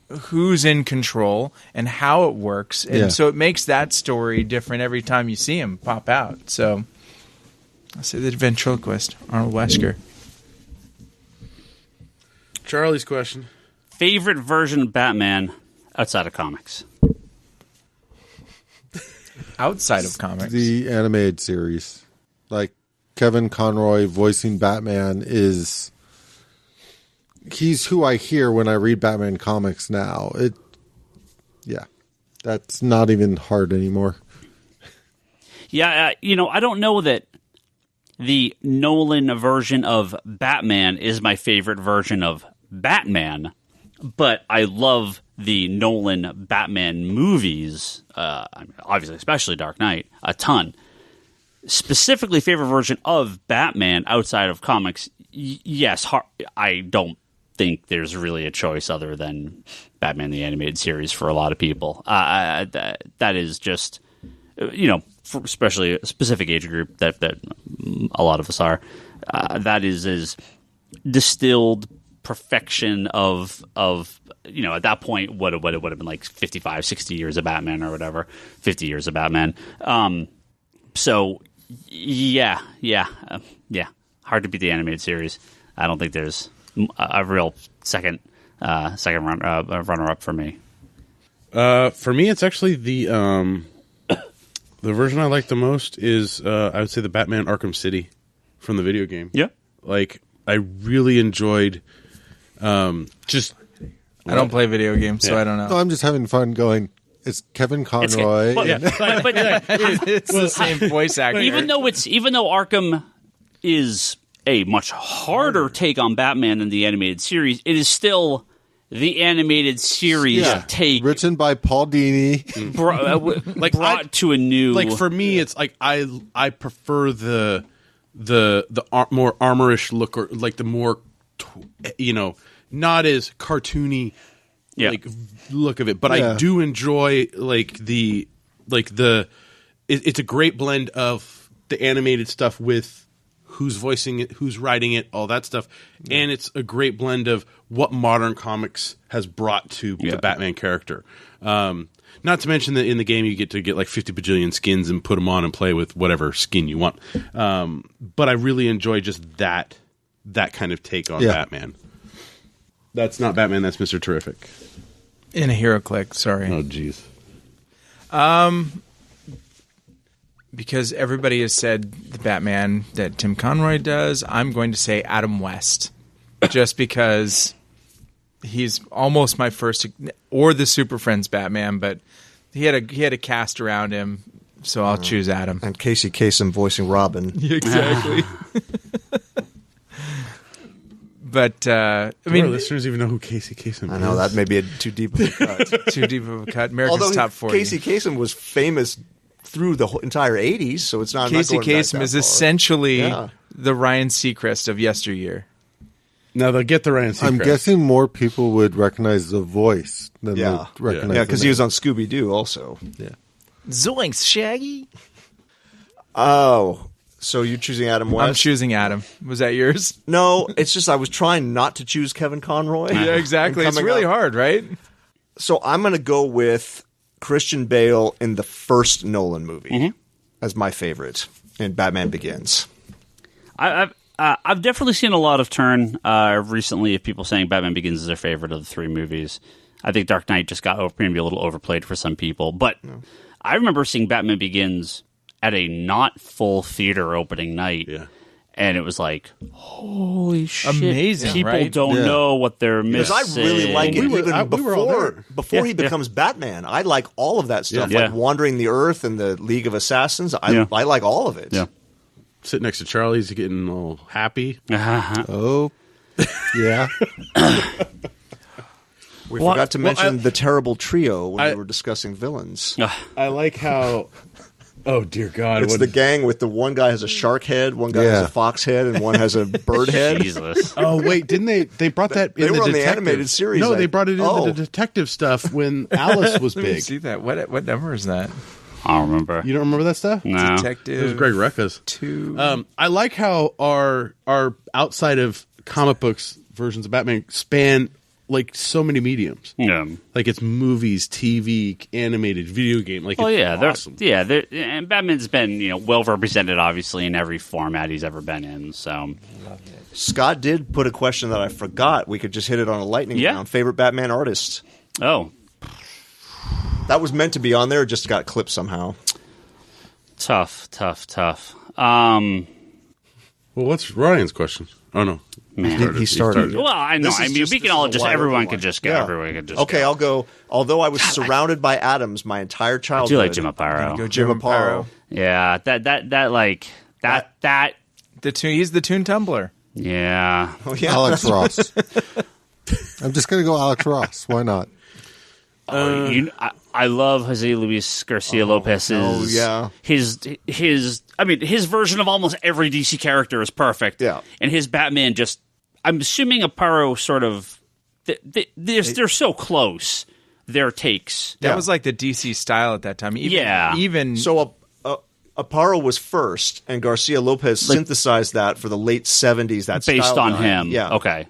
who's in control and how it works, and so it makes that story different every time you see him pop out. So I'll say the ventriloquist, Arnold Wesker. Charlie's question. Favorite version of Batman outside of comics? Outside of comics. The animated series. Like, Kevin Conroy voicing Batman is... He's who I hear when I read Batman comics now. That's not even hard anymore. Yeah, I don't know that the Nolan version of Batman is my favorite version of Batman, but I love the Nolan Batman movies, obviously, especially Dark Knight, a ton. Specifically, favorite version of Batman outside of comics, yes, I don't think there's really a choice other than Batman the Animated Series for a lot of people. That is just, for especially a specific age group that a lot of us are, that is distilled perfection of at that point what it would have been like 55, 60 years of Batman or whatever, 50 years of Batman. So yeah, hard to beat the animated series. I don't think there's a real second runner up for me. For me, it's actually the version I like the most is I would say the Batman Arkham City from the video game. Yeah, like I really enjoyed. I don't play video games, so I don't know. No, I'm just having fun going. It's Kevin Conroy. but It's the same voice actor. Even though Arkham is a much harder take on Batman than the animated series, it is still the animated series take, written by Paul Dini, brought to a new. Like for me, it's like I prefer the more armorish look, or like the more not as cartoony look of it, but I do enjoy it's a great blend of the animated stuff with who's voicing it, who's writing it, all that stuff, and it's a great blend of what modern comics has brought to the Batman character. Not to mention that in the game you get to get like 50 bajillion skins and put them on and play with whatever skin you want. But I really enjoy just that kind of take on Batman. That's not Batman. That's Mr. Terrific. In a HeroClick, sorry. Oh, jeez. Because everybody has said the Batman that Tim Conroy does, I'm going to say Adam West. Just because he's almost my first, or the Super Friends Batman, but he had a cast around him, so I'll choose Adam. And Casey Kasem voicing Robin. Exactly. But I mean, our listeners even know who Casey Kasem is. I know that may be too deep of a cut. Too deep of a cut. America's Although Top 40. Casey Kasem was famous through the entire 80s, so it's not. Casey Kasem is essentially Yeah. the Ryan Seacrest of yesteryear. Now they'll get the Ryan Seacrest. I'm guessing more people would recognize the voice than they recognize. Yeah, because he was on Scooby Doo also. Yeah. Zoinks, Shaggy. Oh, So you're choosing Adam West? I'm choosing Adam. Was that yours? No, it's just I was trying not to choose Kevin Conroy. Yeah, exactly. It's really hard, right? So I'm going to go with Christian Bale in the first Nolan movie as my favorite in Batman Begins. I've definitely seen a lot of turn recently of people saying Batman Begins is their favorite of the three movies. I think Dark Knight just got maybe a little overplayed for some people. But I remember seeing Batman Begins at a not full theater opening night. Yeah. And it was like, holy shit. Amazing, People right? don't know what they're missing. Because I really like it even before he becomes Batman. I like all of that stuff, like Wandering the Earth and the League of Assassins. I like all of it. Yeah. Sitting next to Charlie's getting all happy. Oh, yeah. We forgot to mention the terrible trio when we were discussing villains. I like how... Oh, dear God. It's the gang with the one guy has a shark head, one guy has a fox head, and one has a bird head. Jesus. Oh, wait, didn't they? They brought that in they were on the animated series. No, they brought it in the detective stuff when Alice was Let me big. see that. What number is that? I don't remember. You don't remember that stuff? No. Detective. It was Greg Rucka's. 2. I like how our outside of comic books versions of Batman span like so many mediums. Yeah. Like it's movies, TV, animated, video game. Like it's awesome. And Batman's been well represented obviously in every format he's ever been in. So Scott did put a question that I forgot. We could just hit it on a lightning round. Favorite Batman artist? Oh. That was meant to be on there. It just got clipped somehow. Tough. Well, what's Ryan's question? Oh no. Man. He started. Well, I know. I mean, we can all just everyone could just go. Yeah. Everyone could just Okay, go. I'll go. Although I was surrounded by Adams my entire I childhood. do like Jim Aparo. Go Jim Aparo. Yeah, that. He's the Toon Tumbler. Yeah. Oh, yeah. Alex Ross. I'm just going to go Alex Ross. Why not? I love Jose Luis Garcia Lopez's. Oh yeah, his version of almost every DC character is perfect. Yeah, and his Batman just. I'm assuming Aparo sort of. They're so close. Their takes. That was like the DC style at that time. Even so. Aparo was first, and Garcia Lopez synthesized that for the late 70s. That's based on him. Yeah. Okay.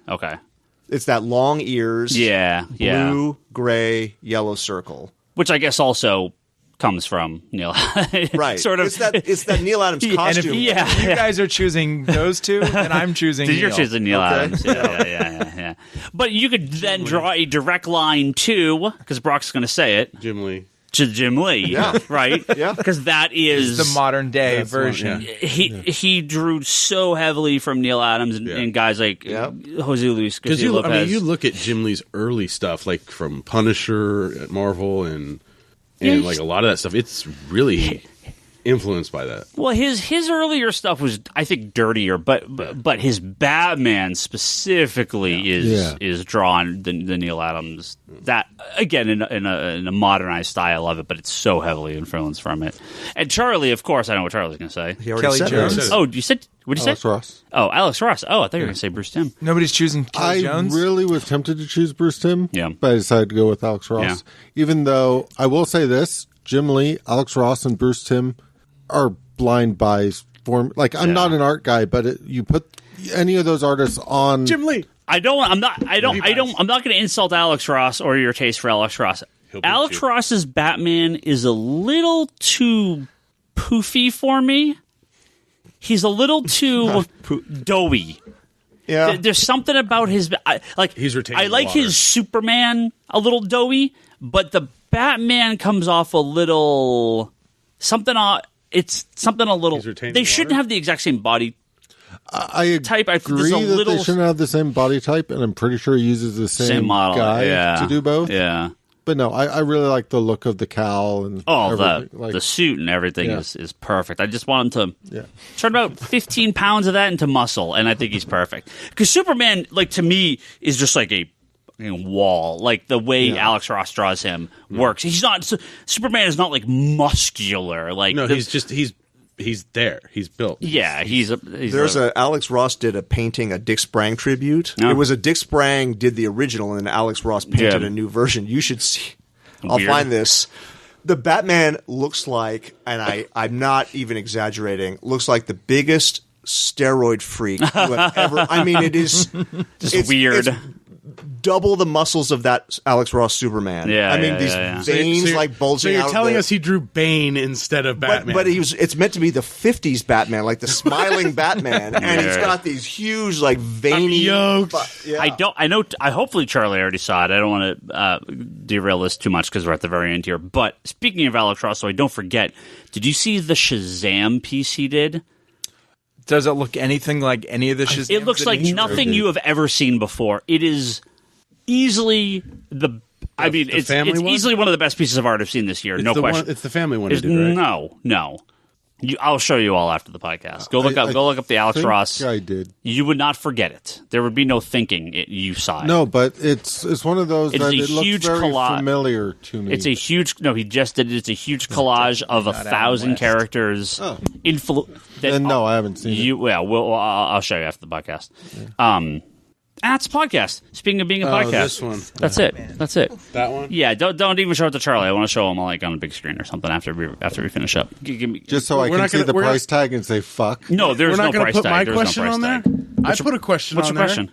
It's that long ears. Yeah. Blue, gray, yellow circle. Which I guess also comes from Neil. Right. Sort of. It's that Neil Adams costume. And if you guys are choosing those two, then I'm choosing Neil. You're choosing Neil Adams. Yeah. But you could then draw a direct line to, because Brock's going to say it. Jim Lee. To Jim Lee, right? Yeah, because that is the modern day version. He drew so heavily from Neil Adams and guys like Jose Luis Garcia Lopez. I mean, you look at Jim Lee's early stuff, like from Punisher at Marvel and like a lot of that stuff. It's really influenced by that. Well, his earlier stuff was, I think, dirtier, but his Batman specifically is drawn the Neil Adams. That again in a modernized style of it, but it's so heavily influenced from it. And Charlie, of course, I know what Charlie's going to say. Kelly Jones. Oh, you said what'd you Alex say? Ross. Oh, Alex Ross. Oh, I thought you were going to say Bruce Timm. Nobody's choosing Kelly Jones. I really was tempted to choose Bruce Timm, but I decided to go with Alex Ross. Yeah. Even though I will say this: Jim Lee, Alex Ross, and Bruce Timm are blind buys for me. Like I'm not an art guy, but you put any of those artists on Jim Lee. I'm not going to insult Alex Ross or your taste for Alex Ross. Alex Ross's Batman is a little too poofy for me. He's a little too doughy. Yeah, there's something about his he's retaining I like water. his Superman a little doughy, but the Batman comes off a little something. It's something a little. They shouldn't have the exact same body. I type. agree that they shouldn't have the same body type, and I'm pretty sure he uses the same model guy to do both. Yeah. But no, I really like the look of the cowl and the suit and everything is perfect. I just want him to turn about 15 pounds of that into muscle, and I think he's perfect. Because Superman, like to me, is just like a wall. Like the way Alex Ross draws him works. He's not Superman is not like muscular. Like he's there. He's built. Yeah, Alex Ross did a painting, a Dick Sprang tribute. Oh. It was a Dick Sprang did the original, and Alex Ross painted a new version. You should see. I'll find this. The Batman looks like, and I'm not even exaggerating, looks like the biggest steroid freak you have ever. I mean, it's weird. It's double the muscles of that Alex Ross Superman. Yeah, I mean, these veins like bulging out. So you're telling us he drew Bane instead of Batman. But it's meant to be the 50s Batman, like the smiling Batman. And he's got these huge, like, veiny... yokes. I hopefully Charlie already saw it. I don't want to derail this too much because we're at the very end here. But speaking of Alex Ross, so I don't forget, did you see the Shazam piece he did? Does it look anything like any of the Shazam? It looks like nothing you have ever seen before. It is easily it's easily one of the best pieces of art I've seen this year. No question. It's the family one. It did, right? No. I'll show you all after the podcast. Go look up the Alex Ross. I did. You would not forget it. There would be no thinking you saw it. No, but it's one of those it looks very collage. familiar to me. It's a huge. No, he just did it. It's a huge collage of 1,000 characters. Oh. No, I haven't seen it. I'll show you after the podcast. Yeah. That's a podcast. Speaking of being a podcast, this one. That's it. That's it. That one. Yeah. Don't even show it to Charlie. I want to show him like on a big screen or something after we finish up. Just so I can see the price tag and say fuck. No, there's no price tag. We're not going to put my question on there. I put a question on there. What's your question?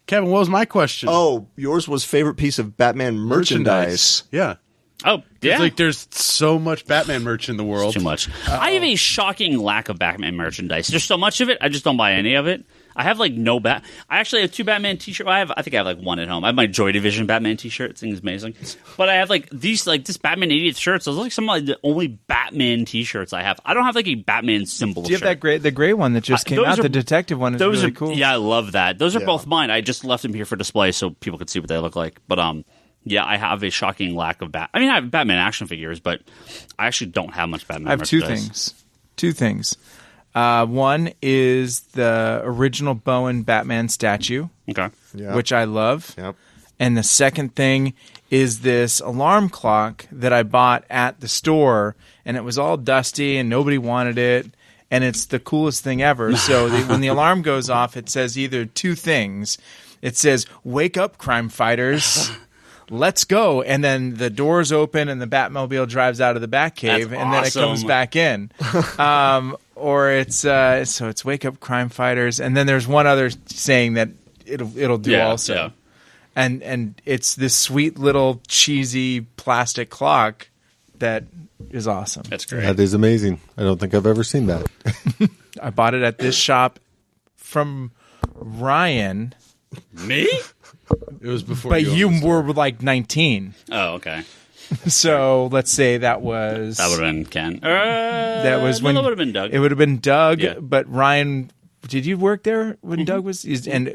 Kevin, what was my question? Oh, yours was favorite piece of Batman merchandise. Yeah. Oh, yeah. Like there's so much Batman merch in the world. It's too much. I have a shocking lack of Batman merchandise. There's so much of it. I just don't buy any of it. I have like no I actually have 2 Batman t-shirts. I think I have like 1 at home. I have my Joy Division Batman t-shirt. It thing's amazing. But I have like this Batman 80th shirts. Those are like some of the only Batman t-shirts I have. I don't have like a Batman symbol. Do you have the gray one that just came out? The detective one is really cool. Yeah, I love that. Those are both mine. I just left them here for display so people could see what they look like. But yeah, I have a shocking lack of I have Batman action figures, but I actually don't have much Batman. I have merchandise. Two things. One is the original Bowen Batman statue, which I love. Yep. And the second thing is this alarm clock that I bought at the store, and it was all dusty and nobody wanted it, and it's the coolest thing ever. So when the alarm goes off, it says either 2 things. It says, "Wake up, crime fighters." Let's go. And then the doors open and the Batmobile drives out of the Batcave, and then it comes back in. Or it's it's "Wake up, crime fighters," and then there's one other saying that it'll do also. Yeah. And it's this sweet little cheesy plastic clock that is awesome. That's great. That is amazing. I don't think I've ever seen that. I bought it at this shop from Ryan. Me? It was before. But you were like 19. Oh, okay. So let's say that would have been Ken. That was when that would have been Doug. It would have been Doug. Yeah. But Ryan, did you work there when Doug was? And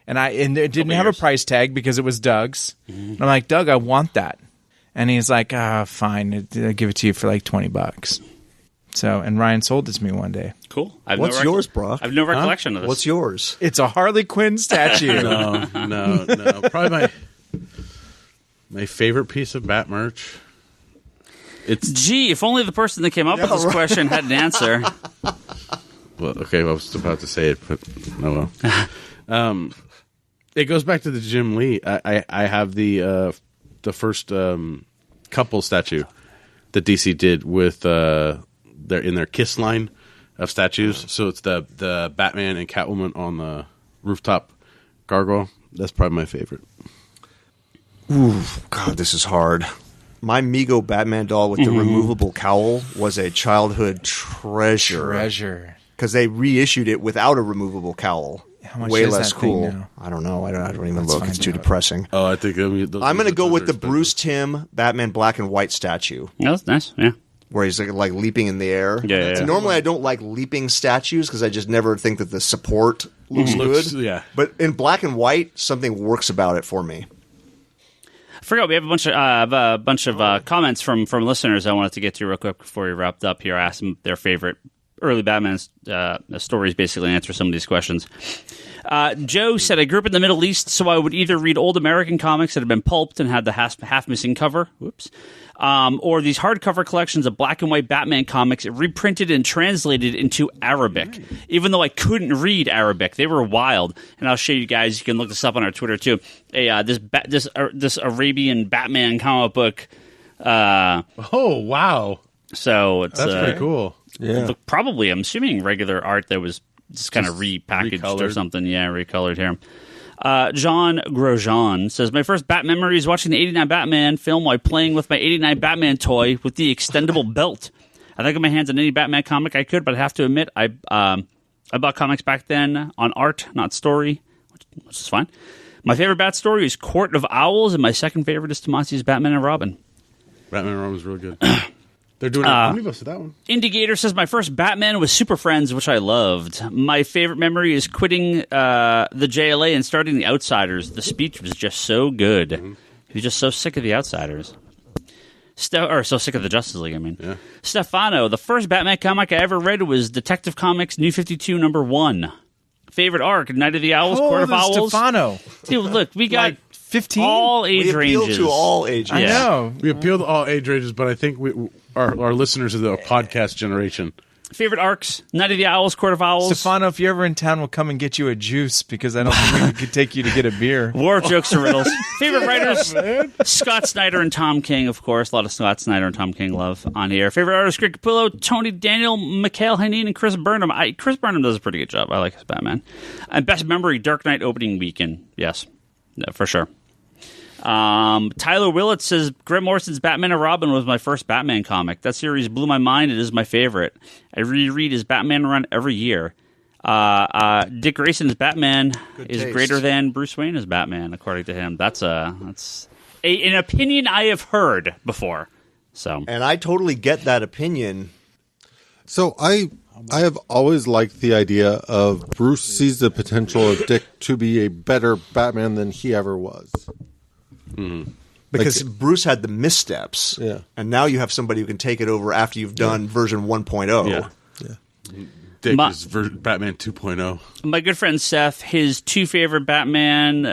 it didn't have a price tag because it was Doug's. And I'm like, Doug, I want that. And he's like, fine, I'll give it to you for like $20. So, and Ryan sold it to me one day. Cool. What's yours, bro? I have no recollection of this. What's yours? It's a Harley Quinn statue. No. Probably my favorite piece of Bat merch. Gee, if only the person that came up with this question had an answer. Well, okay, I was about to say it, but oh well. It goes back to the Jim Lee. I have the first couple statue that DC did with their Kiss line of statues. So it's the Batman and Catwoman on the rooftop gargoyle. That's probably my favorite. Ooh, God, this is hard. My Mego Batman doll with the removable cowl was a childhood treasure. Because they reissued it without a removable cowl. How much way is less that cool. thing now? I don't know. I don't even look. It's too depressing. Oh, I think I'm going to go with the Bruce Timm Batman black and white statue. Yeah, that's nice. Yeah. Where he's like leaping in the air. Yeah. Normally, I don't like leaping statues because I just never think that the support looks good. Yeah. But in black and white, something works about it for me. I forgot we have a bunch of comments from listeners I wanted to get to real quick before we wrapped up here. I asked them their favorite early Batman stories, basically, and answer some of these questions. Joe said, I grew up in the Middle East, so I would either read old American comics that had been pulped and had the half-missing cover, or these hardcover collections of black and white Batman comics reprinted and translated into Arabic. Even though I couldn't read Arabic, they were wild. And I'll show you guys, you can look this up on our Twitter too, this Arabian Batman comic book Oh, wow. So it's That's pretty cool. Yeah. Probably, I'm assuming regular art that was just kind of repackaged recolored. or something. Yeah, recolored here. John Grosjean says, my first Bat memory is watching the 89 Batman film while playing with my 89 Batman toy with the extendable belt. I think I got my hands on any Batman comic I could, but I have to admit, I bought comics back then on art, not story, which is fine. My favorite Bat story is Court of Owls, and my second favorite is Tomasi's Batman and Robin. Batman and Robin was real good. They're doing an omnibus of that one. Indicator says, my first Batman was Super Friends, which I loved. My favorite memory is quitting the JLA and starting the Outsiders. The speech was just so good. Mm-hmm. He was just so sick of the Outsiders. Or so sick of the Justice League, I mean. Yeah. Stefano, the first Batman comic I ever read was Detective Comics New 52 #1. Favorite arc, Night of the Owls, Court of Owls. Stefano. Dude, look, we got Like 15? all age We appeal ranges. to all ages. I know. We appeal to all age ranges, but I think our listeners are the podcast generation. Favorite arcs, Night of the Owls, Court of Owls. Stefano, if you're ever in town, we'll come and get you a juice because I don't think we could take you to get a beer. War of Jokes and Riddles. Favorite writers, Scott Snyder and Tom King, of course. A lot of Scott Snyder and Tom King love on here. Favorite artist, Greg Capullo, Tony Daniel, Mikhail Hanine, and Chris Burnham. Chris Burnham does a pretty good job. I like his Batman. And best memory, Dark Knight opening weekend. Yes, no, for sure. Tyler Willett says, Grant Morrison's Batman and Robin was my first Batman comic. That series blew my mind. It is my favorite. I reread his Batman run every year. Dick Grayson's Batman is taste. greater than Bruce Wayne as Batman, according to him. That's an opinion I have heard before. So, And I totally get that opinion. So I have always liked the idea of Bruce sees the potential of Dick to be a better Batman than he ever was. Because Bruce had the missteps. Yeah. And now you have somebody who can take it over after you've done version 1.0. Yeah. Yeah. Dick is Batman 2.0. my good friend Seth, his two favorite Batman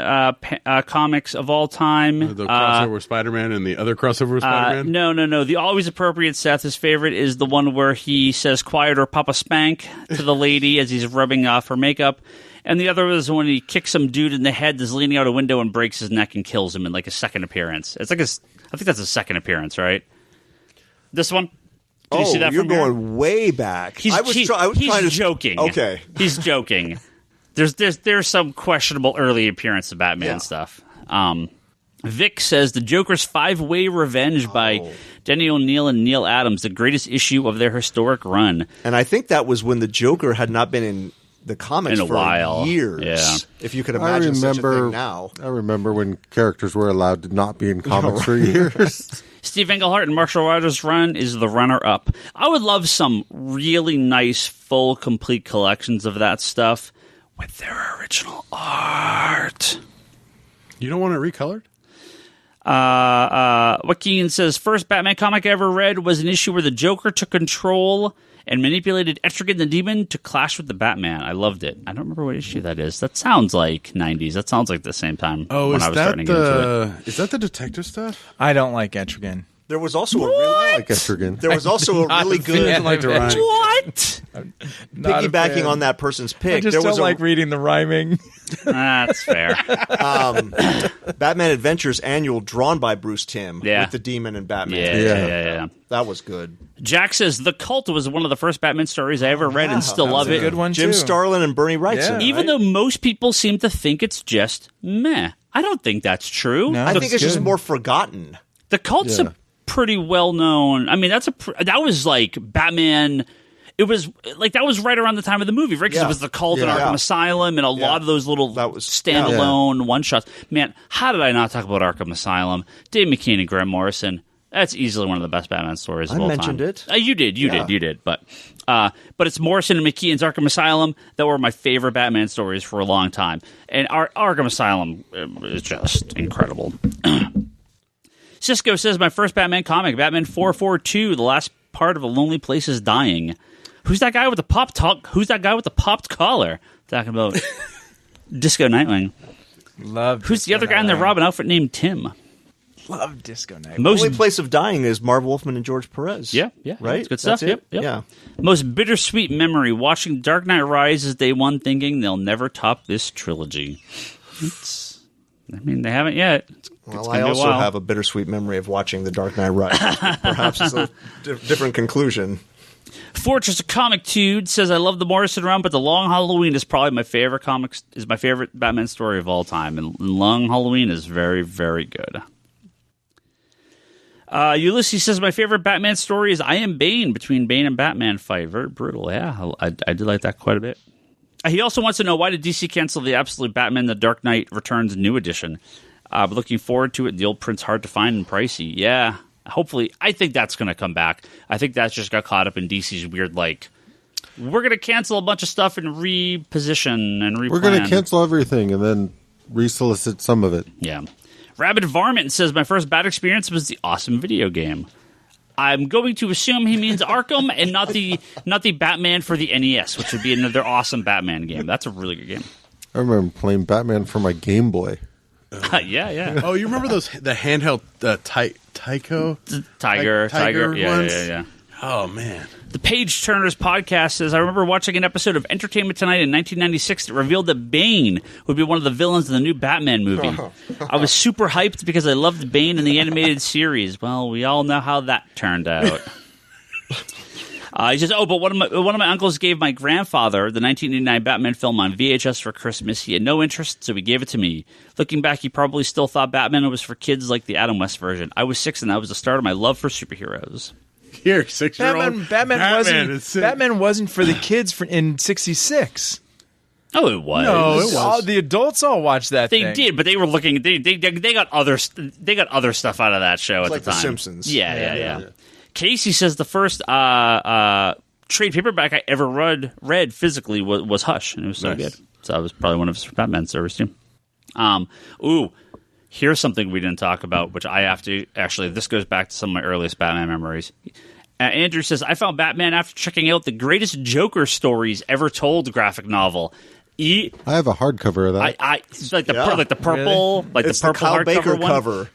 comics of all time. The crossover with Spider-Man and the other crossover with Spider-Man? No. The always appropriate Seth, his favorite, is the one where he says quiet or Papa Spank to the lady as he's rubbing off her makeup. And the other is when he kicks some dude in the head that's leaning out a window and breaks his neck and kills him in like a second appearance. It's like I think that's a second appearance, right? This one? Did you see that you're from here? going way back. He's joking. Okay. He's joking. There's some questionable early appearance of Batman stuff. Vic says the Joker's 5-Way Revenge by Denny O'Neil and Neil Adams, the greatest issue of their historic run. And I think that was when the Joker had not been in the comics In a for while. years. Yeah. If you could imagine such a thing now. I remember when characters were allowed to not be in comics for years. Steve Englehart and Marshall Rogers' run is the runner-up. I would love some really nice, full, complete collections of that stuff with their original art. You don't want it recolored? Joaquin says, first Batman comic I ever read was an issue where the Joker took control and manipulated Etrigan the Demon to clash with the Batman. I loved it. I don't remember what issue that is. That sounds like 90s. That sounds like the same time when I was starting to get into it. Is that the detective stuff? I don't like Etrigan. There was also a really Like Etrigan. there was also a really good like the rhyme. What? Not a piggybacking fan. on that person's pick. I just there don't was like reading the rhyming. That's fair. Batman Adventures annual drawn by Bruce Timm with the Demon and Batman. Yeah. That was good. Jack says, The Cult was one of the first Batman stories I ever read and still love a it. good one, Jim too. Starlin and Bernie Wrightson. Yeah. Even though most people seem to think it's just meh. I don't think that's true. No. I The, think it's just good. more forgotten. the Cult's a pretty well known. I mean, that was like Batman. It was like that was right around the time of the movie, right? Because it was the Cult and Arkham Asylum and a lot of those little standalone one shots. Man, how did I not talk about Arkham Asylum? Dave McKean and Grant Morrison. That's easily one of the best Batman stories of all time. I mentioned it. You did. But it's Morrison and McKean's Arkham Asylum that were my favorite Batman stories for a long time. And Arkham Asylum is just incredible. Cisco says, my first Batman comic, Batman 442, the last part of A Lonely Place is Dying. Who's that guy with the popped talk? Who's that guy with the popped collar? Talking about Disco Nightwing. Love. Who's the other guy in the Robin outfit named Tim? Love Disco Night. Only Place of Dying is Marv Wolfman and George Perez. Yeah. Right? That's good stuff. That's it? Yep. Yeah. Most bittersweet memory, watching Dark Knight Rises day one thinking they'll never top this trilogy. I mean, they haven't yet. Well, I also have a bittersweet memory of watching The Dark Knight Rises. Perhaps it's a different conclusion. Fortress of Comic Dude says, I love the Morrison run, but The Long Halloween is probably my favorite my favorite Batman story of all time. And Long Halloween is very, very good. Ulysses says, my favorite Batman story is I Am Bane, between Bane and Batman fight. Very brutal. Yeah, I did like that quite a bit. He also wants to know, why did DC cancel the Absolute Batman The Dark Knight Returns new edition? Looking forward to it. The old print's hard to find and pricey. Yeah, hopefully. I think that's going to come back. I think that's just got caught up in DC's weird, like, we're going to cancel a bunch of stuff and reposition and replan. We're going to cancel everything and then resolicit some of it. Yeah. Rabid Varmint says, my first bad experience was the awesome video game. I'm going to assume he means Arkham and not the Batman for the NES, which would be another awesome Batman game. That's a really good game. I remember playing Batman for my Game Boy. Yeah. Oh, you remember the handheld Tyco? Tiger. Yeah. Yeah. Oh, man. The Page Turners podcast says, I remember watching an episode of Entertainment Tonight in 1996 that revealed that Bane would be one of the villains in the new Batman movie. I was super hyped because I loved Bane in the animated series. Well, we all know how that turned out. He says, but one of my uncles gave my grandfather the 1989 Batman film on VHS for Christmas. He had no interest, so he gave it to me. Looking back, he probably still thought Batman was for kids like the Adam West version. I was 6, and that was the start of my love for superheroes. Here, 6-year-old. Batman wasn't for the kids in '66. Oh, it was. No, it was. The adults all watched that. They did, but they were looking. They got other stuff out of that show at like the time. The Simpsons. Yeah. Casey says the first trade paperback I ever read physically was Hush, and it was so good. So that was probably one of his Batman stories too. Here's something we didn't talk about, which I have to actually. This goes back to some of my earliest Batman memories. Andrew says, I found Batman after checking out the greatest Joker stories ever told graphic novel. I have a hardcover of that. It's like the purple, like it's the purple Kyle hardcover Baker one. Cover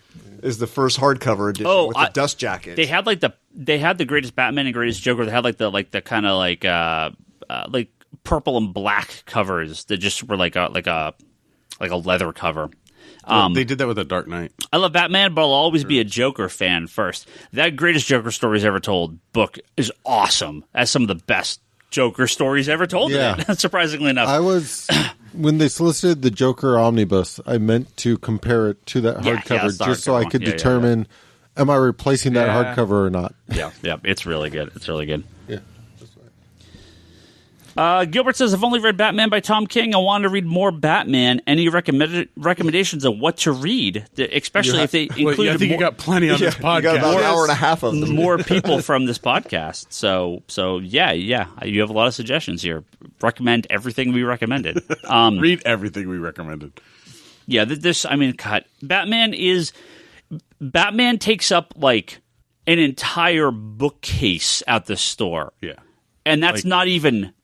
is the first hardcover edition with the dust jacket. They had the greatest Batman and greatest Joker. They had the kind of like purple and black covers that just were like a leather cover. They did that with The Dark Knight. I love Batman, but I'll always be a Joker fan first. That Greatest Joker Stories Ever Told book is awesome. That's some of the best Joker stories ever told. Yeah. Surprisingly enough. When they solicited the Joker Omnibus, I meant to compare it to that hardcover just so I could determine, am I replacing that hardcover or not? Yeah, it's really good. It's really good. Yeah. Gilbert says, I've only read Batman by Tom King. I want to read more Batman. Any recommendations of what to read, especially if they include I think you got plenty on this podcast. You got about an hour and a half of them. More people from this podcast. So yeah, you have a lot of suggestions here. Recommend everything we recommended. Read everything we recommended. Yeah, Batman takes up like an entire bookcase at the store. Yeah. And that's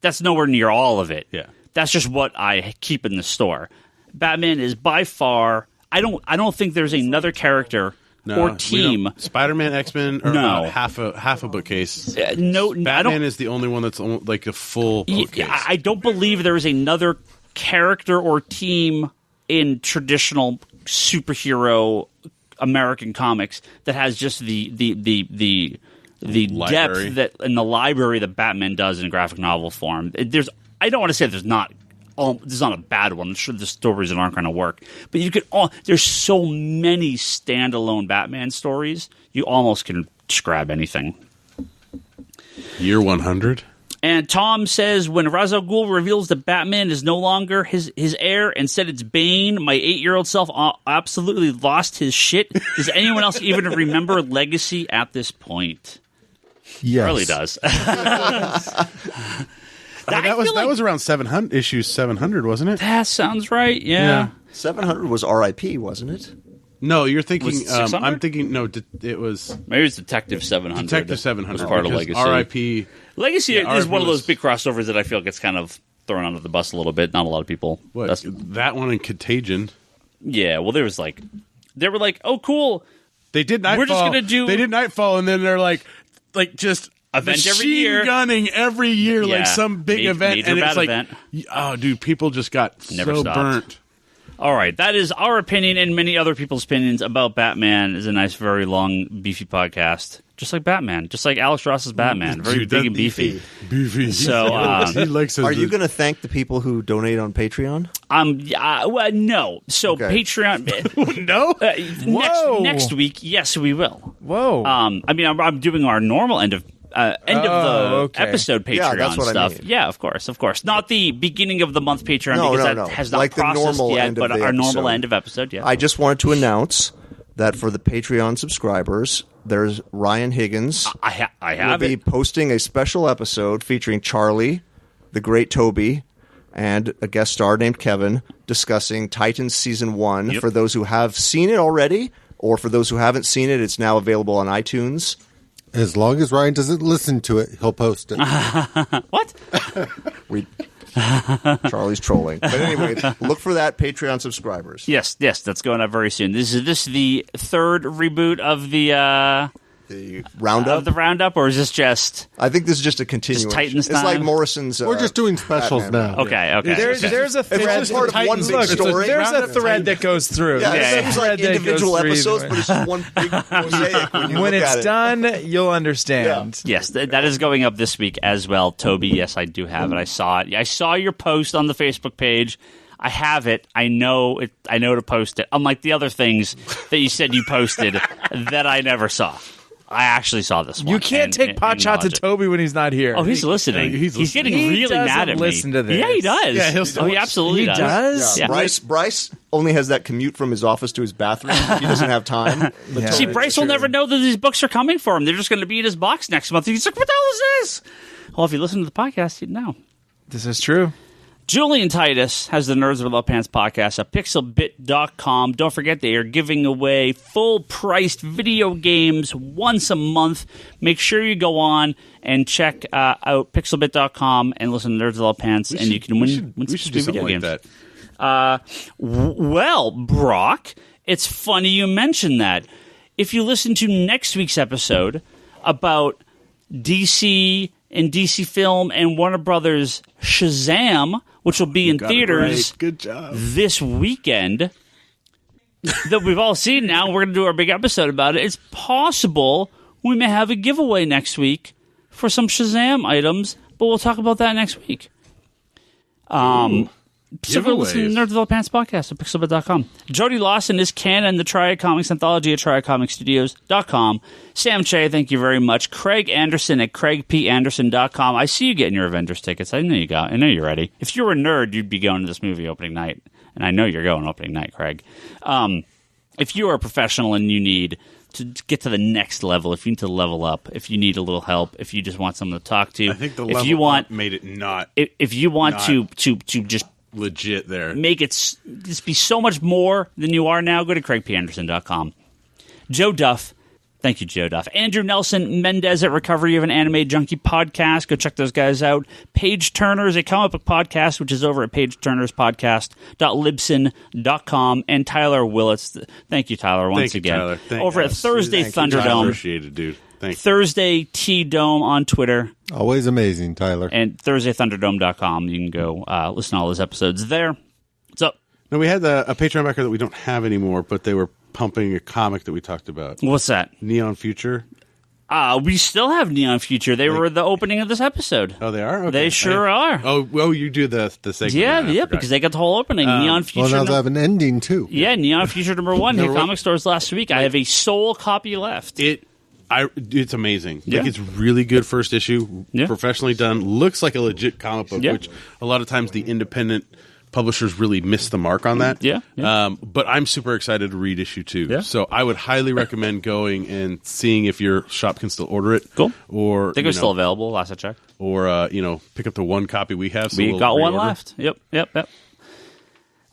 that's nowhere near all of it. Yeah. That's just what I keep in the store. Batman is by far, I don't think there's another character or team. Spider-Man, X-Men are about half a bookcase. Batman is the only one that's like a full bookcase. I don't believe there is another character or team in traditional superhero American comics that has just the depth that in the library that Batman does in graphic novel form. I don't want to say there's not a bad one. I'm sure the stories that aren't going to work, but there's so many standalone Batman stories. You almost can grab anything. Year 100. And Tom says, when Ra's al Ghul reveals that Batman is no longer his heir and said it's Bane, my 8-year-old self absolutely lost his shit. Does anyone else even remember Legacy at this point? Yes. It really does. That was around 700 issues 700, wasn't it? That sounds right. Yeah. 700 was R.I.P., wasn't it? No, you're thinking. Was I'm thinking. No, it was maybe it's Detective 700. Detective 700 was part of Legacy. R.I.P. Legacy is one of those big crossovers that I feel gets kind of thrown under the bus a little bit. Not a lot of people. That one and Contagion. Yeah. Well, they were like, oh, cool. They did Nightfall. We're just gonna do. They did Nightfall, and then they're like just event every machine year, gunning every year, like some big event, and it's like, event. oh, dude, people just got so burnt. All right, that is our opinion and many other people's opinions about Batman. Is a nice, very long, beefy podcast. Just like Batman. Just like Alex Ross's Batman. Very big and beefy. Beefy. So, he likes Are you going to thank the people who donate on Patreon? Well, no. So Okay. Patreon... No? Next week, yes, we will. Whoa. I mean, I'm doing our normal end of the episode Patreon Yeah, that's what I stuff. mean. Yeah, of course. Not the beginning of the month Patreon No, because no, that no. has not Like the processed normal yet, end of but the our normal episode. end of episode, yeah. I just wanted to announce that for the Patreon subscribers, there's Ryan Higgins. I We'll have be it. posting a special episode featuring Charlie, the Great Toby, and a guest star named Kevin discussing Titans Season 1. Yep. For those who have seen it already, or for those who haven't seen it, it's now available on iTunes. As long as Ryan doesn't listen to it, he'll post it. What? Charlie's trolling. But anyway, look for that, Patreon subscribers. Yes, that's going up very soon. This is the third reboot of the roundup, or is this just? I think this is just a continuation. Titans it's like time? Morrison's. We're just doing specials Batman. now. Okay. There's a It's thread. just part of one big Look, story. there's a Roundup thread that goes through. Yeah, There's it a seems like thread that individual goes through episodes, either but it's just one big mosaic when you when look it's at it. done, you'll understand. Yes, that is going up this week as well. Toby, yes, I do have it. I saw it. I saw your post on the Facebook page. I have it. I know it. I know to post it. Unlike the other things that you said you posted that I never saw. I actually saw this one. You can't take pot shots at acknowledge it. Toby when he's not here. Oh, he's listening. He's getting He really doesn't mad at me. listen to this. Yeah, he does. Yeah, he'll still he absolutely He does. does? Yeah. Bryce only has that commute from his office to his bathroom. He doesn't have time. But Yeah. See, Totally Bryce will true. never know that these books are coming for him. They're just going to be in his box next month. He's like, what the hell is this? Well, if you listen to the podcast, you'd know. This is true. Julian Titus has the Nerds Without Pants podcast at pixelbit.com. Don't forget they are giving away full-priced video games once a month. Make sure you go on and check out pixelbit.com and listen to Nerds Without Pants, and you can win We some should do video something games. like that. Well, Brock, it's funny you mention that. If you listen to next week's episode about DC and DC Film and Warner Brothers Shazam, which will be in Got it theaters right. Good job. this weekend, that we've all seen now, we're going to do our big episode about it. It's possible we may have a giveaway next week for some Shazam items, but we'll talk about that next week. So go listen to Nerds Without Pants podcast at pixelbit.com. Jody Lawson is canon, the Triad Comics Anthology at triadcomicstudios.com. Sam Shea, thank you very much. Craig Anderson at craigpanderson.com. I see you getting your Avengers tickets. I know you got. I know you're ready. If you were a nerd, you'd be going to this movie opening night. And I know you're going opening night, Craig. If you are a professional and you need to get to the next level, if you need to level up, if you need a little help, if you just want someone to talk to, I think the if level you want, up made it not if you want not to just legit there. make it just be so much more than you are now, go to craigpanderson.com. Joe Duff. Thank you, Joe Duff. Andrew Nelson Mendez at Recovery of an Anime Junkie podcast. Go check those guys out. Page Turners, a comic book podcast, which is over at pageturnerspodcast.libsyn.com. And Tyler Willits. Thank you, Tyler, once Thank you, again. Tyler. Over at Thursday Thunderdome. Appreciate it, dude. Thank you. Thursday T-Dome on Twitter. Always amazing, Tyler. And ThursdayThunderdome.com. You can go listen to all those episodes there. What's up? No, we had a Patreon backer that we don't have anymore, but they were pumping a comic that we talked about. What's that? Neon Future. We still have Neon Future. They were the opening of this episode. Oh, they are? Okay. They sure are. Oh, well, you do the segment. Yeah, now, I forgot. because they got the whole opening. Neon Future. Well, now they have an ending, too. Yeah, Neon Future #1 hit comic stores last week. I have a sole copy left. It's amazing. Yeah. Like, it's really good first issue, Yeah. professionally done. Looks like a legit comic book, Yeah. which a lot of times the independent publishers really miss the mark on that. Yeah. But I'm super excited to read issue 2. Yeah. So I would highly recommend going and seeing if your shop can still order it. Cool. Or I think it's still available, last I checked. Or pick up the one copy we have. So We we'll got one reorder. left. Yep.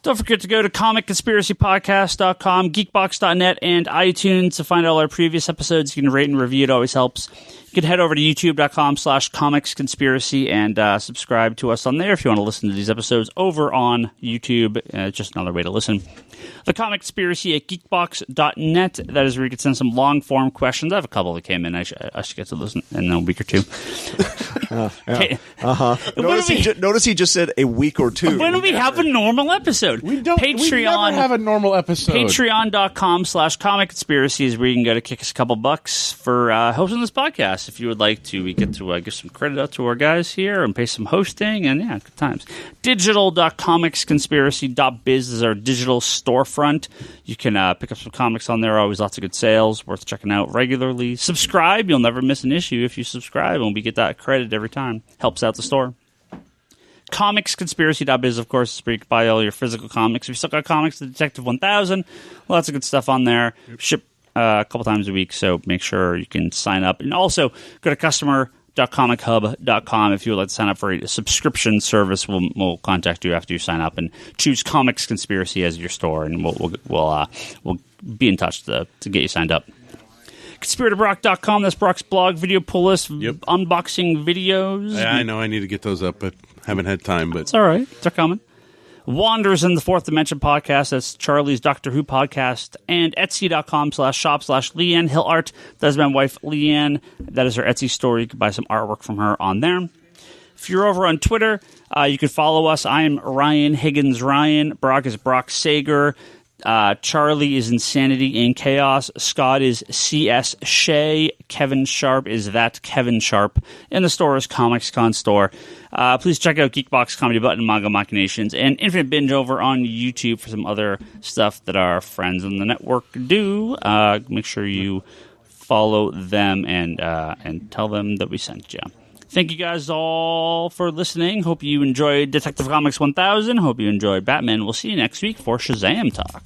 Don't forget to go to comicconspiracypodcast.com, geekbox.net, and iTunes to find all our previous episodes. You can rate and review. It always helps. You can head over to youtube.com/comicsconspiracy and subscribe to us on there if you want to listen to these episodes over on YouTube. It's just another way to listen. The Comic Conspiracy at geekbox.net. That is where you can send some long-form questions. I have a couple that came in. I should get to those in a week or two. Notice he just said a week or two. When do we have a normal episode? We never have a normal episode. Patreon.com/Comic Conspiracy is where you can go to kick us a couple bucks for hosting this podcast. If you would like to, we get to give some credit out to our guys here and pay some hosting, and yeah, good times. Digital.comicsconspiracy.biz is our digital storefront. You can pick up some comics on there. Always lots of good sales, worth checking out regularly. Subscribe. You'll never miss an issue if you subscribe, and we get that credit every time. Helps out the store. Comicsconspiracy.biz, of course, is where you can buy all your physical comics. If you still got comics, the Detective 1000, lots of good stuff on there. Ship a couple times a week, so make sure you can sign up. And also, go to customer.comichub.com if you would like to sign up for a subscription service. We'll contact you after you sign up and choose Comics Conspiracy as your store, and we'll be in touch to get you signed up. ConspiratorBrock.com, that's Brock's blog, video pull list, unboxing videos. Yeah, I know I need to get those up, but haven't had time. But it's all right. They're coming. Wanders in the Fourth Dimension podcast. That's Charlie's Doctor Who podcast. And Etsy.com/shop/Leanne Hillart. That is my wife, Leanne. That is her Etsy store. You can buy some artwork from her on there. If you're over on Twitter, you can follow us. I am Ryan Higgins Ryan. Brock is Brock Sager. Charlie is Insanity and Chaos. Scott is CS Shea. Kevin Sharp is That Kevin Sharp. And the store is Comics Con Store. Please check out Geekbox, Comedy Button, Manga Machinations, and Infinite Binge over on YouTube for some other stuff that our friends on the network do. Make sure you follow them and tell them that we sent you. Thank you guys all for listening. Hope you enjoyed Detective Comics 1000. Hope you enjoyed Batman. We'll see you next week for Shazam Talk.